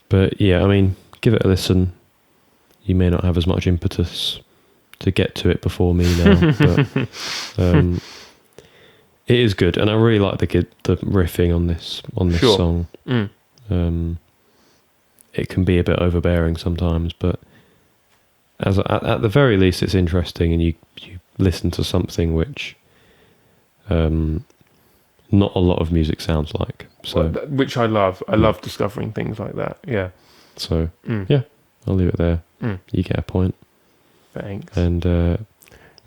But yeah, I mean, give it a listen. You may not have as much impetus to get to it before me now, but it is good, and I really like the riffing on this song. It can be a bit overbearing sometimes, but at the very least, it's interesting, and you listen to something which not a lot of music sounds like. So, which I love. I love discovering things like that. Yeah. So yeah, I'll leave it there. You get a point. Thanks. And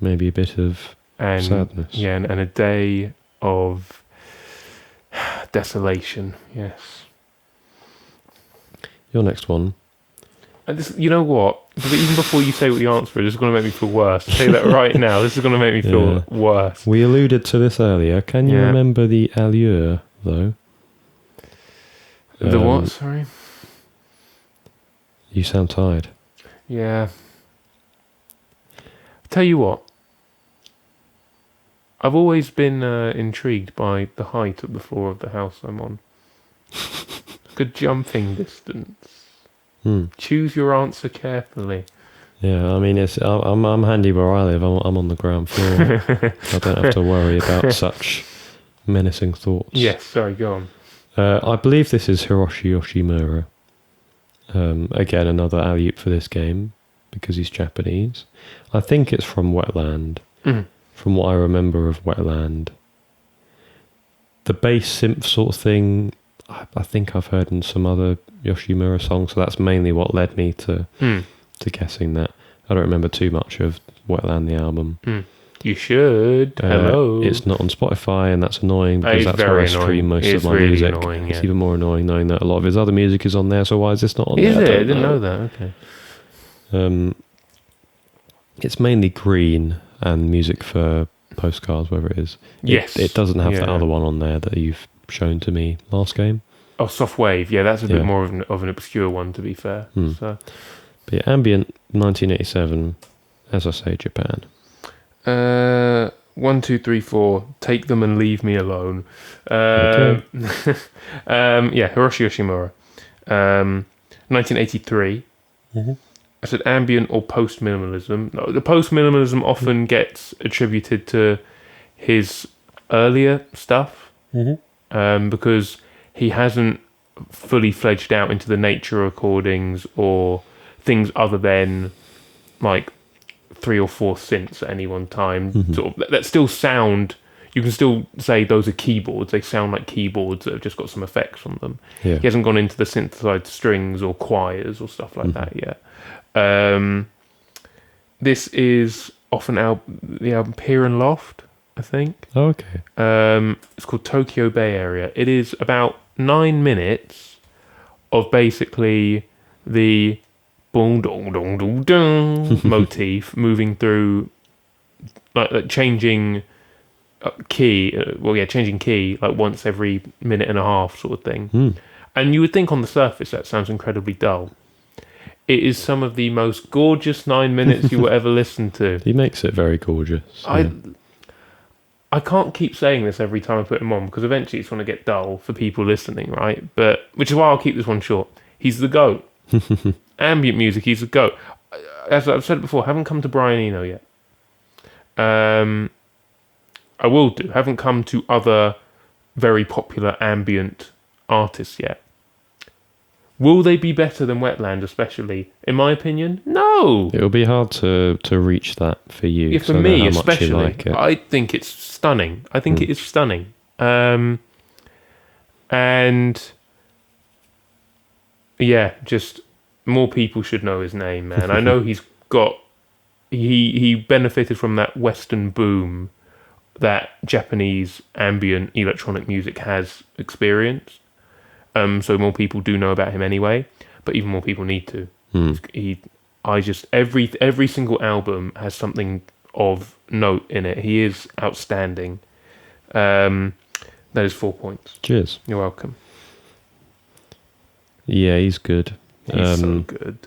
maybe a bit of sadness. Yeah, and a day of desolation. Yes. Your next one. And this, you know what? Even before you say what the answer is, this is going to make me feel worse. I'll say that right now. This is going to make me feel worse. We alluded to this earlier. Can you remember the allure, though? The what? Sorry? You sound tired. Yeah. Tell you what. I've always been intrigued by the height of the floor of the house I'm on. Good jumping distance. Choose your answer carefully. Yeah, I mean, I'm handy where I live. I'm on the ground floor. I don't have to worry about such menacing thoughts. Yes, sorry, go on. I believe this is Hiroshi Yoshimura. Again, another alley-oop for this game, because he's Japanese. I think it's from Wetland. From what I remember of Wetland. The bass synth sort of thing, I think I've heard in some other Yoshimura songs, so that's mainly what led me to guessing that. I don't remember too much of Wetland, the album. You should. Hello. It's not on Spotify, and that's annoying because It's that's where very I stream most annoying. of my It's really music. annoying, It's yeah. even more annoying knowing that a lot of his other music is on there, so why is this not on Is there? it? I didn't know that. Okay. It's mainly Green and music for postcards, whatever it is. Yes. It doesn't have the Yeah. other one on there that you've shown to me last game. Oh, Soft Wave. Yeah, that's a bit Yeah. more of an obscure one, to be fair. So, But yeah, Ambient 1987, as I say, Japan. 1, 2, 3, 4. Take them and leave me alone. Okay. Yeah, Hiroshi Yoshimura. 1983. I said ambient or post minimalism. No, the post minimalism often gets attributed to his earlier stuff because he hasn't fully fledged out into the nature recordings or things other than like 3 or 4 synths at any one time. Sort of that still sound. You can still say those are keyboards. They sound like keyboards that have just got some effects on them. Yeah. He hasn't gone into the synthesized strings or choirs or stuff like that yet. This is off the album Pier and Loft, I think. Oh, okay. It's called Tokyo Bay Area. It is about 9 minutes of basically the boom dong dong dong dong motif moving through, like changing key. Changing key like once every minute and a half, sort of thing. And you would think on the surface that sounds incredibly dull. It is some of the most gorgeous 9 minutes you will ever listen to. He makes it very gorgeous. Yeah. I can't keep saying this every time I put him on because eventually it's going to get dull for people listening, right? But which is why I'll keep this one short. He's the GOAT. Ambient music, he's the GOAT. As I've said before, haven't come to Brian Eno yet. I will do. Haven't come to other very popular ambient artists yet. Will they be better than Wetland, especially? In my opinion, no. It'll be hard to reach that for you. Yeah, 'cause for I know me how much you especially, like it. I think it's stunning. I think it is stunning. And yeah, just more people should know his name, man. I know he's got he benefited from that Western boom that Japanese ambient electronic music has experienced. So more people do know about him anyway, but even more people need to. Every single album has something of note in it. He is outstanding. That is 4 points. Cheers. You're welcome. Yeah, he's good. He's so good.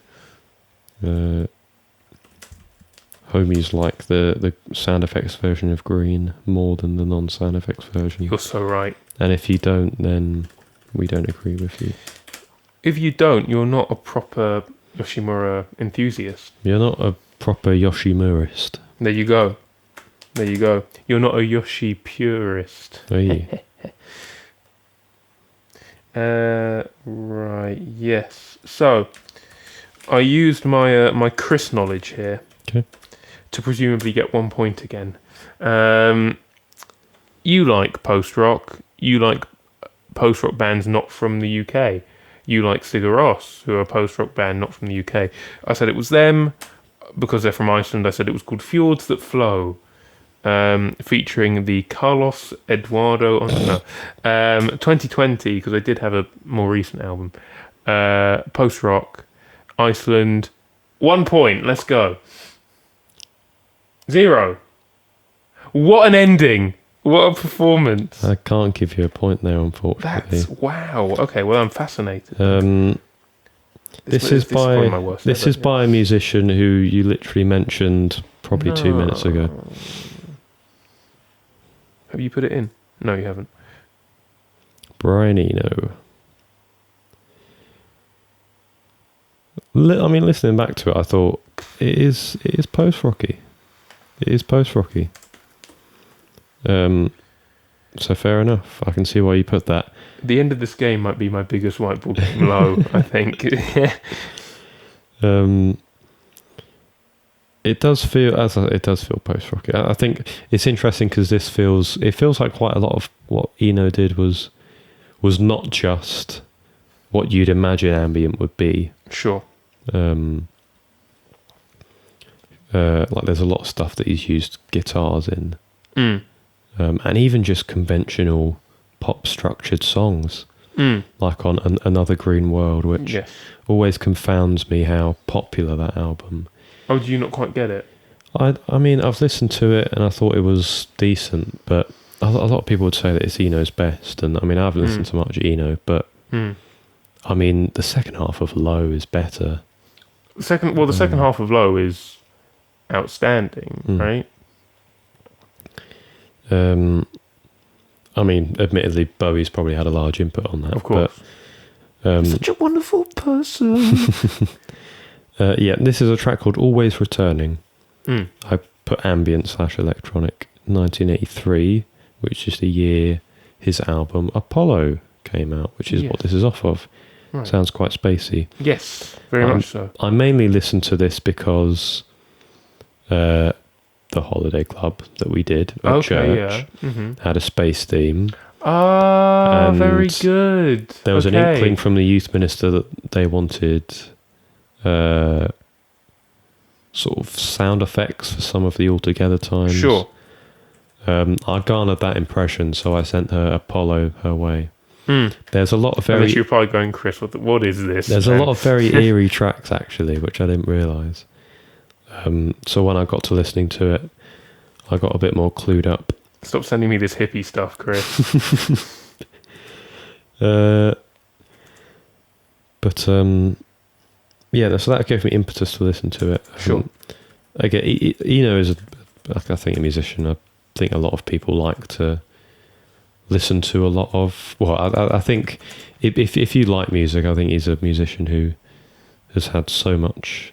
Homies like the sound effects version of Green more than the non-sound effects version. You're so right. And if you don't, then we don't agree with you. If you don't, you're not a proper Yoshimura enthusiast. You're not a proper Yoshimurist. There you go. There you go. You're not a Yoshi purist. Are you? Right, yes. So, I used my my Chris knowledge here Okay. to presumably get 1 point again. You like post-rock. You like post-rock bands not from the UK. You like Sigur Rós, who are a post-rock band not from the UK. I said it was them because they're from Iceland. I said it was called Fjords That Flow, featuring the Carlos Eduardo 2020, because they did have a more recent album. Post-rock, Iceland. 1 point, let's go. 0. What an ending. What a performance. I can't give you a point there, unfortunately. That's wow. Okay, well I'm fascinated. This is probably my worst ever, by a musician who you literally mentioned probably 2 minutes ago. Have you put it in? No, you haven't. Brian Eno. Listening back to it, I thought it is post-rocky. It is post-rocky. So fair enough. I can see why you put that. The end of this game might be my biggest whiteboard game low, I think. It does feel post-rocky. I think it's interesting because it feels like quite a lot of what Eno did was not just what you'd imagine ambient would be. Sure. like there's a lot of stuff that he's used guitars in, Mm. and even just conventional pop structured songs, like on Another Green World, which Yes. always confounds me how popular that album. Oh, do you not quite get it? I mean, I've listened to it and I thought it was decent, but a lot of people would say that it's Eno's best, and I mean, I haven't listened to much Eno, but I mean, the second half of Low is better. The second half of Low is outstanding, right? I mean, admittedly, Bowie's probably had a large input on that. Of course. But, such a wonderful person. yeah, this is a track called Always Returning. Mm. I put ambient/electronic 1983, which is the year his album Apollo came out, which is what this is off of. Right. Sounds quite spacey. Yes, very much so. I mainly listened to this because the holiday club that we did at church had a space theme. Ah, And very good. There was an inkling from the youth minister that they wanted sort of sound effects for some of the All Together times. Sure. I garnered that impression, so I sent her Apollo her way. There's a lot of And then very... she was probably going, Chris, what is this? There's a lot of very eerie tracks, actually, which I didn't realise. So when I got to listening to it, I got a bit more clued up. Stop sending me this hippie stuff, Chris. But yeah, so that gave me impetus to listen to it. Sure. Again, Eno is, I think, a musician. I think a lot of people like to listen to a lot of. Well, I think if you like music, I think he's a musician who has had so much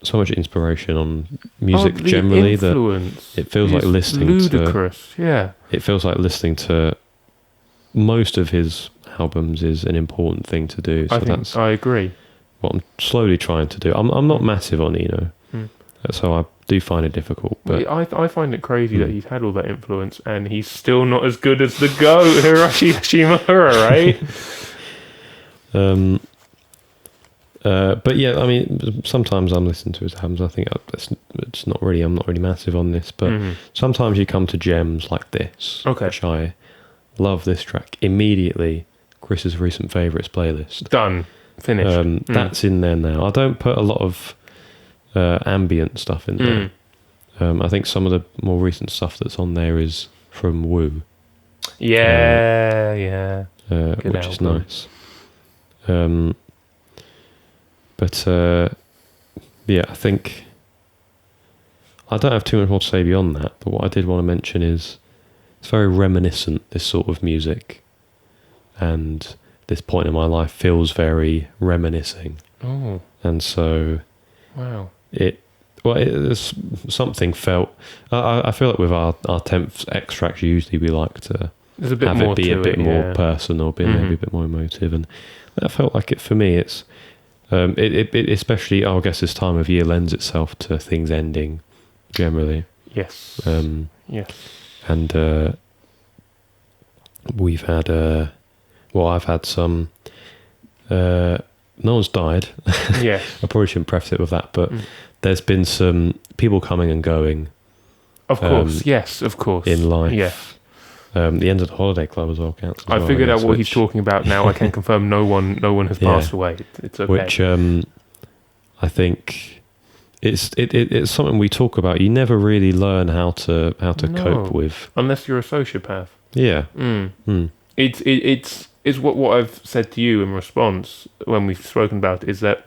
so much inspiration on music generally influence that it feels like listening ludicrous. Yeah. It feels like listening to most of his albums is an important thing to do. So I agree. What I'm slowly trying to do. I'm not massive on Eno, so I do find it difficult. But I find it crazy that he's had all that influence and he's still not as good as the GOAT Hiroshi Hashimura, right? But yeah, I mean, sometimes I'm listening to his albums. I think it's not really. I'm not really massive on this, but sometimes you come to gems like this, which I love. This track immediately. Chris's recent favourites playlist. Done. Finished. That's in there now. I don't put a lot of ambient stuff in there. I think some of the more recent stuff that's on there is from Woo. Yeah. Which is nice. But yeah, I think I don't have too much more to say beyond that. But what I did want to mention is it's very reminiscent, this sort of music, and this point in my life feels very reminiscing. Oh, and so it's something felt. I feel like with our 10th extracts, usually we like to have it be a bit more personal, maybe a bit more emotive, and that felt like it for me. It's it especially, I guess, this time of year lends itself to things ending generally. Yes. Yes. And we've had I've had some. No one's died. Yes. I probably shouldn't preface it with that, but there's been some people coming and going. Of course, yes, of course. In life. Yeah. The end of the holiday club as well counts. I figured out what he's talking about now. I can confirm no one has passed away. It's okay. Which I think it's something we talk about. You never really learn how to cope with, unless you're a sociopath. Yeah. It's what I've said to you in response when we've spoken about it, is that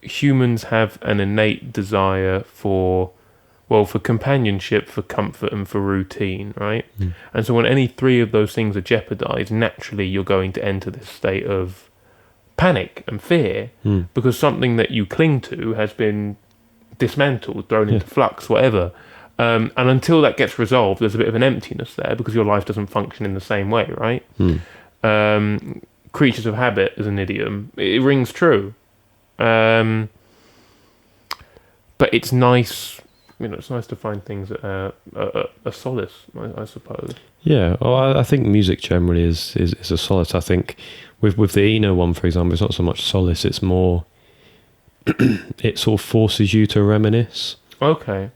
humans have an innate desire for companionship, for comfort, and for routine, right? And so when any three of those things are jeopardized, naturally you're going to enter this state of panic and fear because something that you cling to has been dismantled, thrown into flux, whatever. And until that gets resolved, there's a bit of an emptiness there because your life doesn't function in the same way, right? Creatures of habit is an idiom. It rings true. But it's nice it's nice to find things that are a solace, I suppose. Yeah, well, I think music generally is a solace. I think with the Eno one, for example, it's not so much solace, it's more it sort of forces you to reminisce. Okay.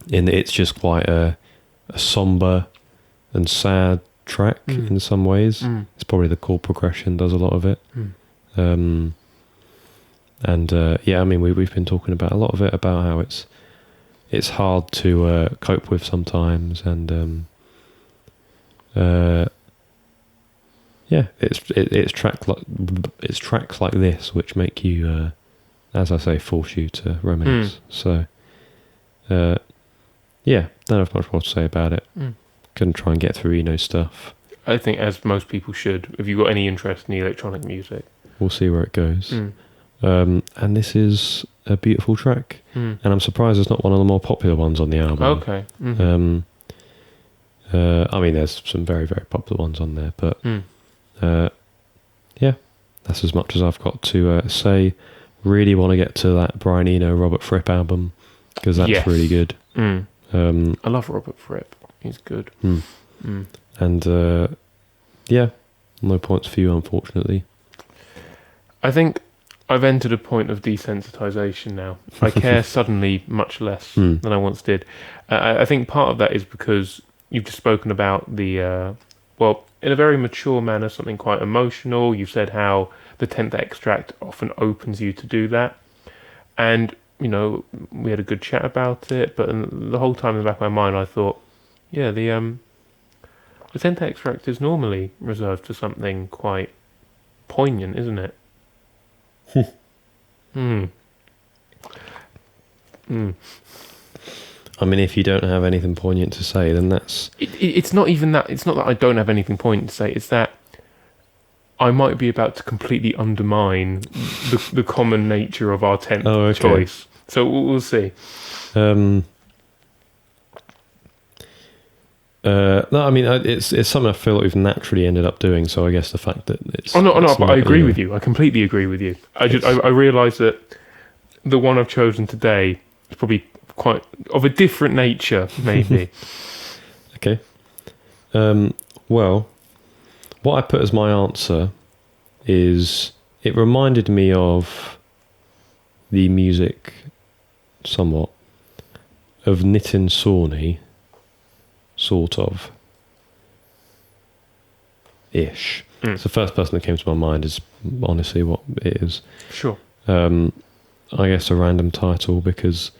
In that it's just quite a somber and sad track in some ways. It's probably the chord progression does a lot of it. Yeah, I mean we've been talking about a lot of it, about how it's hard to cope with sometimes, and yeah, it's tracks like this which make you, as I say, force you to reminisce. So, yeah, don't have much more to say about it. Couldn't try and get through Eno stuff. I think, as most people should, if you've got any interest in electronic music. We'll see where it goes. And this is a beautiful track, and I'm surprised it's not one of the more popular ones on the album. Okay. I mean, there's some very, very popular ones on there, but yeah, that's as much as I've got to say. Really want to get to that Brian Eno, Robert Fripp album, because that's really good. I love Robert Fripp. He's good. And yeah, no points for you, unfortunately. I think I've entered a point of desensitization now. I care suddenly much less than I once did. I think part of that is because you've just spoken about the, well, in a very mature manner, something quite emotional. You said how the 10th extract often opens you to do that. And, we had a good chat about it, but the whole time in the back of my mind, I thought, yeah, the 10th extract is normally reserved for something quite poignant, isn't it? I mean, if you don't have anything poignant to say, then that's... It's not even that. It's not that I don't have anything poignant to say. It's that I might be about to completely undermine the common nature of our 10th choice. So we'll see. No, I mean, it's something I feel like we've naturally ended up doing. So I guess the fact that it's... Oh, no, but I agree with you. I completely agree with you. I realise that the one I've chosen today is probably quite of a different nature, maybe. Okay. Well, what I put as my answer is, it reminded me of the music somewhat of Nitin Sawhney, sort of ish. It's the first person that came to my mind is honestly what it is. Sure. I guess a random title, because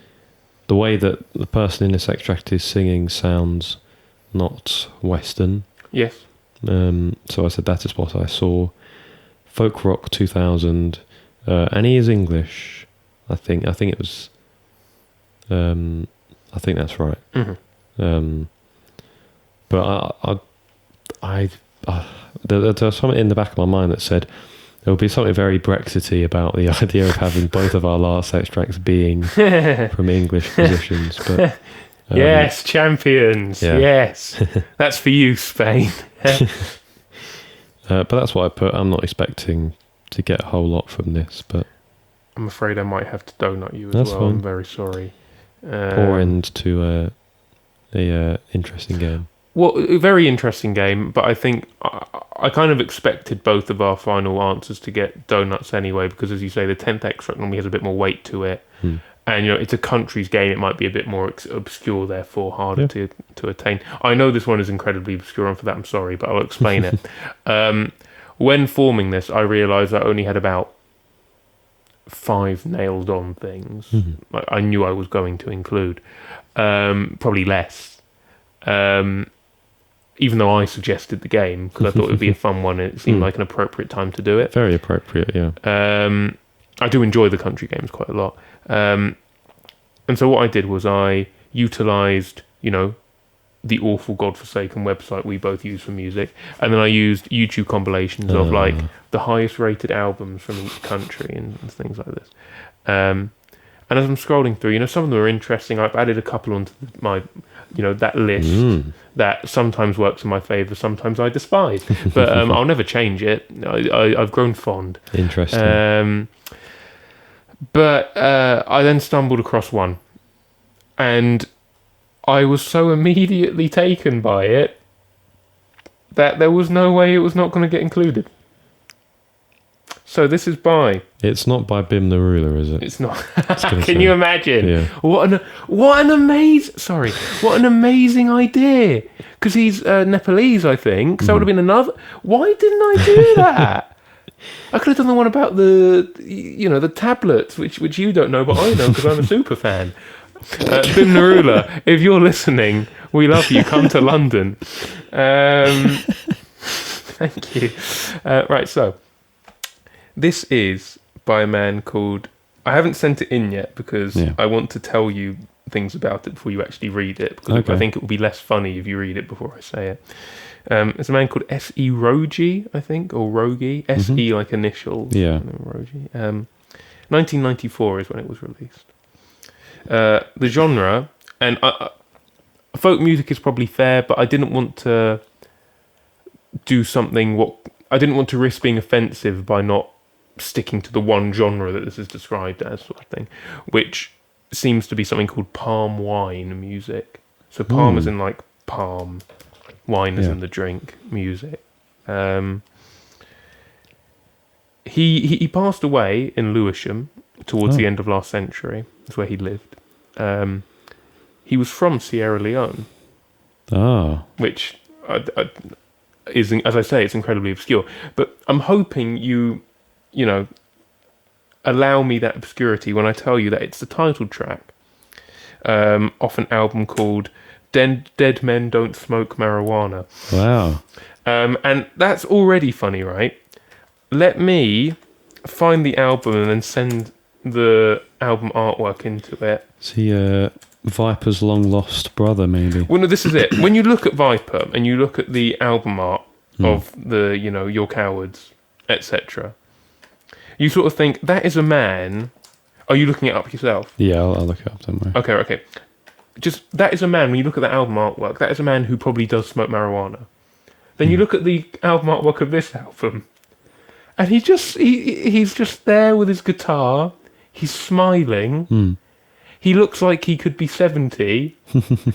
the way that the person in this extract is singing sounds not Western. Yes. So I said that is what I saw. Folk rock 2000, and he is English. I think it was. I think that's right. But there's something in the back of my mind that said there will be something very Brexity about the idea of having both of our last extracts being from English musicians. But yes, champions. Yeah. Yes, that's for you, Spain. But that's what I put. I'm not expecting to get a whole lot from this, but I'm afraid I might have to donut you as that's well. Fine. I'm very sorry. Poor end to a interesting game. Well, a very interesting game, but I think I kind of expected both of our final answers to get donuts anyway, because as you say, the 10th extract normally has a bit more weight to it. And, it's a country's game. It might be a bit more obscure, therefore harder to attain. I know this one is incredibly obscure, and for that I'm sorry, but I'll explain it. When forming this, I realised I only had about 5 nailed on things I knew I was going to include. Probably less. Even though I suggested the game, because I thought it would be a fun one, and it seemed like an appropriate time to do it. Very appropriate, yeah. I do enjoy the country games quite a lot. And so what I did was I utilised, the awful godforsaken website we both use for music, and then I used YouTube compilations of the highest rated albums from each country and things like this. And as I'm scrolling through, some of them are interesting. I've added a couple onto my, that list that sometimes works in my favour, sometimes I despise. But I'll never change it. I've grown fond. Interesting. But I then stumbled across one. And I was so immediately taken by it that there was no way it was not going to get included. So this is by... It's not by Bim the Ruler, is it? It's not. Can Can you imagine? Yeah. What an amazing idea. Because he's Nepalese, I think. So that would have been another... Why didn't I do that? I could have done the one about the tablets, which you don't know, but I know because I'm a super fan. Bim the Ruler, if you're listening, we love you. Come to London. Thank you. Right, so... This is by a man called... I haven't sent it in yet because I want to tell you things about it before you actually read it, because I think it will be less funny if you read it before I say it. It's a man called S.E. I think, or Rogi. S.E. like initials. Yeah. Rogi. 1994 is when it was released. The genre, and folk music is probably fair, but I didn't want to do something... I didn't want to risk being offensive by not sticking to the one genre that this is described as, sort of thing, which seems to be something called palm wine music. So palm as in like palm, wine as in the drink, music. He passed away in Lewisham towards the end of last century. That's where he lived. He was from Sierra Leone, which is, as I say, it's incredibly obscure. But I'm hoping you allow me that obscurity when I tell you that it's the title track off an album called Dead Men Don't Smoke Marijuana. Wow. And that's already funny, right? Let me find the album and then send the album artwork into it. Is he Viper's long lost brother, maybe? Well, no, this is it. When you look at Viper and you look at the album art of the, Your Cowards, etc., you sort of think, that is a man... Are you looking it up yourself? Yeah, I'll look it up somewhere. Okay. Just, that is a man, when you look at the album artwork, that is a man who probably does smoke marijuana. Then you look at the album artwork of this album, and he's just there with his guitar, he's smiling, he looks like he could be 70,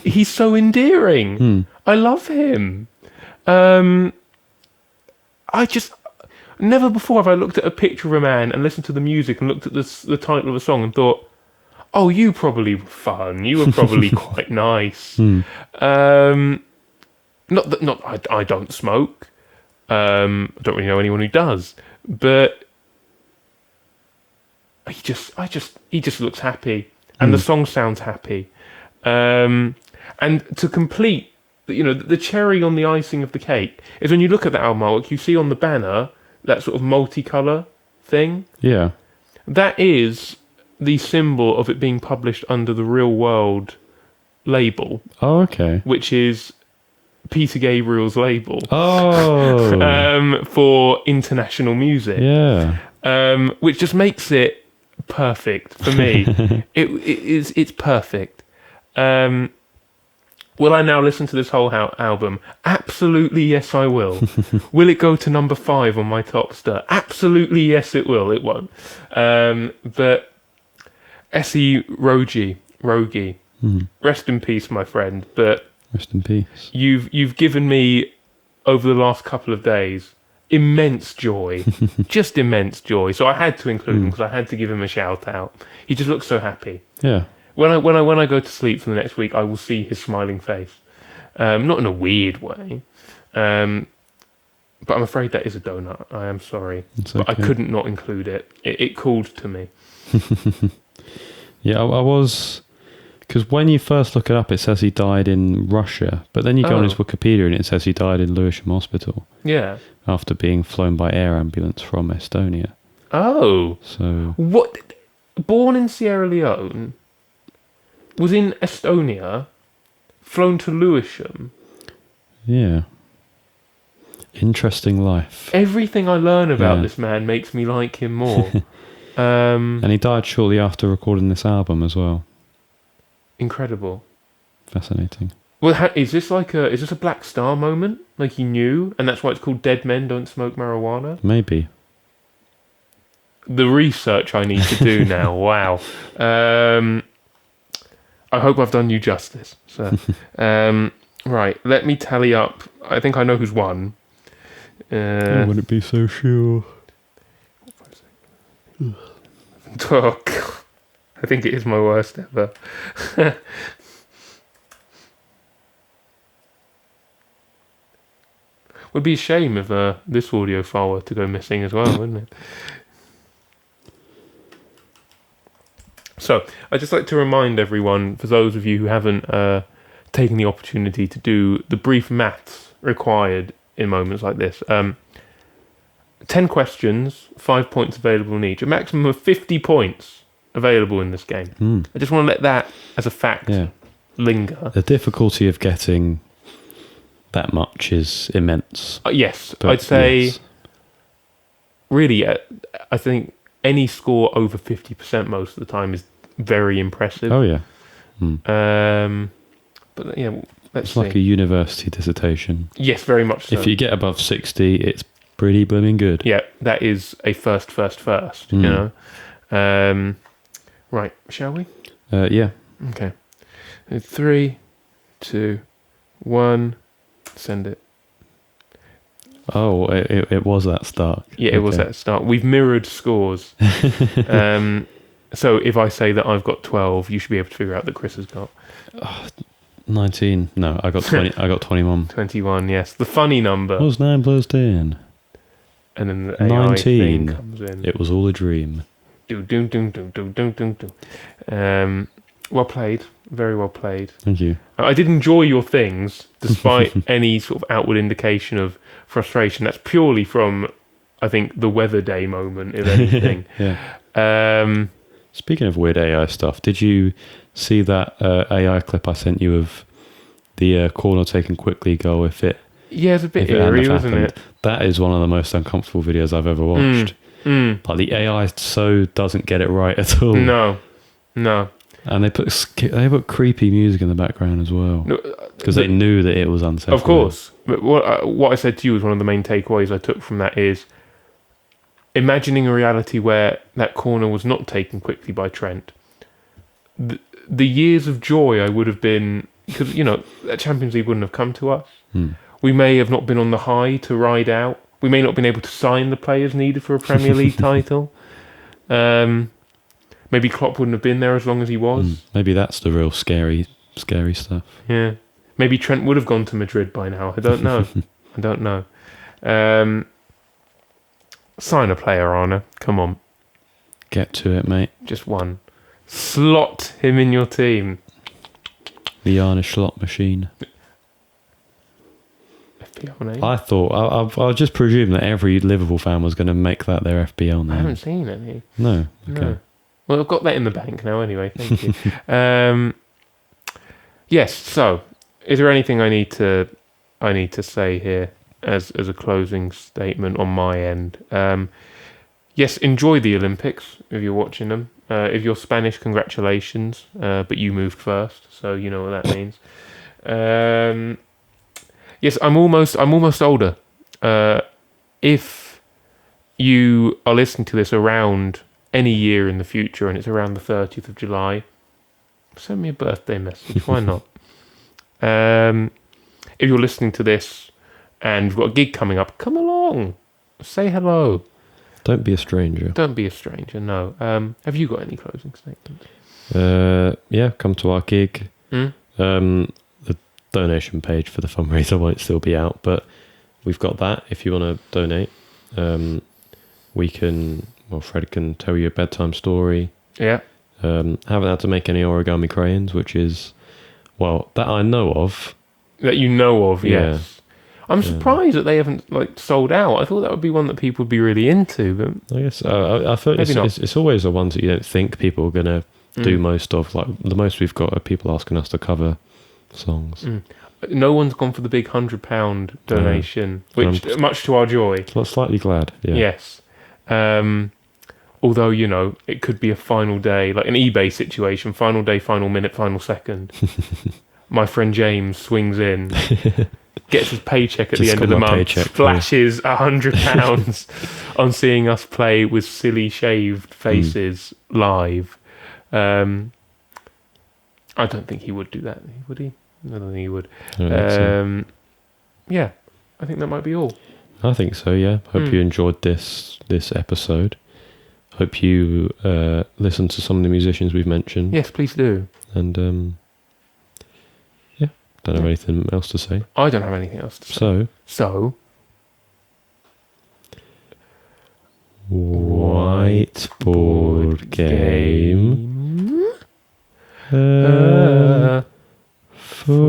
he's so endearing, I love him. Never before have I looked at a picture of a man and listened to the music and looked at the title of a song and thought, oh, you probably were fun. You were probably quite nice. I don't smoke. I don't really know anyone who does. But he just looks happy. And the song sounds happy. And to complete, the cherry on the icing of the cake is when you look at the album artwork, you see on the banner that sort of multicolour thing. Yeah. That is the symbol of it being published under the Real World label. Oh, okay. Which is Peter Gabriel's label. Oh. For international music. Yeah. Which just makes it perfect for me. It's perfect. Will I now listen to this whole album? Absolutely, yes, I will. Will it go to number 5 on my top stir? Absolutely, yes, it will. It won't. But S.E. Rogi, rest in peace, my friend. But rest in peace. You've given me, over the last couple of days, immense joy. Just immense joy. So I had to include him because I had to give him a shout out. He just looks so happy. Yeah. When I go to sleep for the next week, I will see his smiling face. Not in a weird way. But I'm afraid that is a donut. I am sorry. But I couldn't not include it. It called to me. Yeah, I was... Because when you first look it up, it says he died in Russia. But then you go on his Wikipedia and it says he died in Lewisham Hospital. Yeah. After being flown by air ambulance from Estonia. Oh. So... What? Born in Sierra Leone... was in Estonia, flown to Lewisham. Yeah. Interesting life. Everything I learn about this man makes me like him more. And he died shortly after recording this album as well. Incredible. Fascinating. Well, is this a Black Star moment? Like he knew, and that's why it's called Dead Men Don't Smoke Marijuana? Maybe. The research I need to do now, wow. I hope I've done you justice. So, right, let me tally up. I think I know who's won. I wouldn't be so sure. Oh, God. I think it is my worst ever. Would be a shame if this audio file were to go missing as well, wouldn't it? So, I'd just like to remind everyone, for those of you who haven't taken the opportunity to do the brief maths required in moments like this, 10 questions, 5 points available in each, a maximum of 50 points available in this game. I just want to let that, as a fact, linger. The difficulty of getting that much is immense. Yes, I'd say, really, I think any score over 50% most of the time is very impressive. Oh, yeah. But yeah, let's it's see. like a university dissertation. Yes, very much so. If you get above 60, it's pretty blooming good. Yeah, that is a first, you know. Right, shall we? Yeah. Okay. 3, 2, 1, send it. Oh, it was that start. Yeah, it was that start. We've mirrored scores. So if I say that I've got 12, you should be able to figure out that Chris has got 19. No, I got 20. I got 21. 21. Yes, the funny number. What was 9 plus 10? And then the AI 19. thing comes in. It was all a dream. Well played. Very well played. Thank you. I did enjoy your things, despite any sort of outward indication of frustration. That's purely from, I think, the weather day moment, if anything. Yeah. Speaking of weird AI stuff, did you see that AI clip I sent you of the corner taken quickly goal if it... Yeah, it's a bit eerie, wasn't it? That is one of the most uncomfortable videos I've ever watched. Like the AI so doesn't get it right at all. No. And they put creepy music in the background as well, because they knew that it was unsettling. Of course. But what I said to you was one of the main takeaways I took from that is imagining a reality where that corner was not taken quickly by Trent. The years of joy I would have been, because, you know, that Champions League wouldn't have come to us. We may have not been on the high to ride out. We may not have been able to sign the players needed for a Premier League title. Maybe Klopp wouldn't have been there as long as he was. Maybe that's the real scary stuff. Yeah. Maybe Trent would have gone to Madrid by now. I don't know. I don't know. Sign a player, Arna. Come on. Get to it, mate. Just one. Slot him in your team. The Arna slot machine. FPL name? I thought, I'll just presume that every Liverpool fan was going to make that their FPL name. I haven't seen any. No. Okay. No. Well, I've got that in the bank now anyway. Thank you. Yes, so is there anything I need to say here as a closing statement on my end? Yes, enjoy the Olympics if you're watching them. If you're Spanish, congratulations, but you moved first, so you know what that means. Yes, I'm almost older. If you are listening to this around any year in the future and it's around the 30th of July, send me a birthday message. Why not? If you're listening to this and you've got a gig coming up, come along. Say hello. Don't be a stranger. Don't be a stranger, no. Have you got any closing statements? Yeah, come to our gig. The donation page for the fundraiser won't still be out, but we've got that if you want to donate. Fred can tell you a bedtime story. Yeah. Haven't had to make any origami crayons, which is, that I know of. That you know of, yes. I'm surprised that they haven't sold out. I thought that would be one that people would be really into, but I guess I thought it's always the ones that you don't think people are going to do most of. Like the most we've got are people asking us to cover songs. No one's gone for the big £100 donation, which much to our joy. I'm slightly glad. Yeah. Yes. Although, you know, it could be a final day, like an eBay situation, final day, final minute, final second. My friend James swings in, gets his paycheck at the end of the month, splashes £100 on seeing us play with silly shaved faces live. I don't think he would do that, would he? I don't think he would. I don't think so. Yeah, I think that might be all. I think so, yeah. Hope you enjoyed this episode. Hope you listen to some of the musicians we've mentioned. Yes, please do. And, yeah, don't have anything else to say. I don't have anything else to say. So... Whiteboard game. Forever.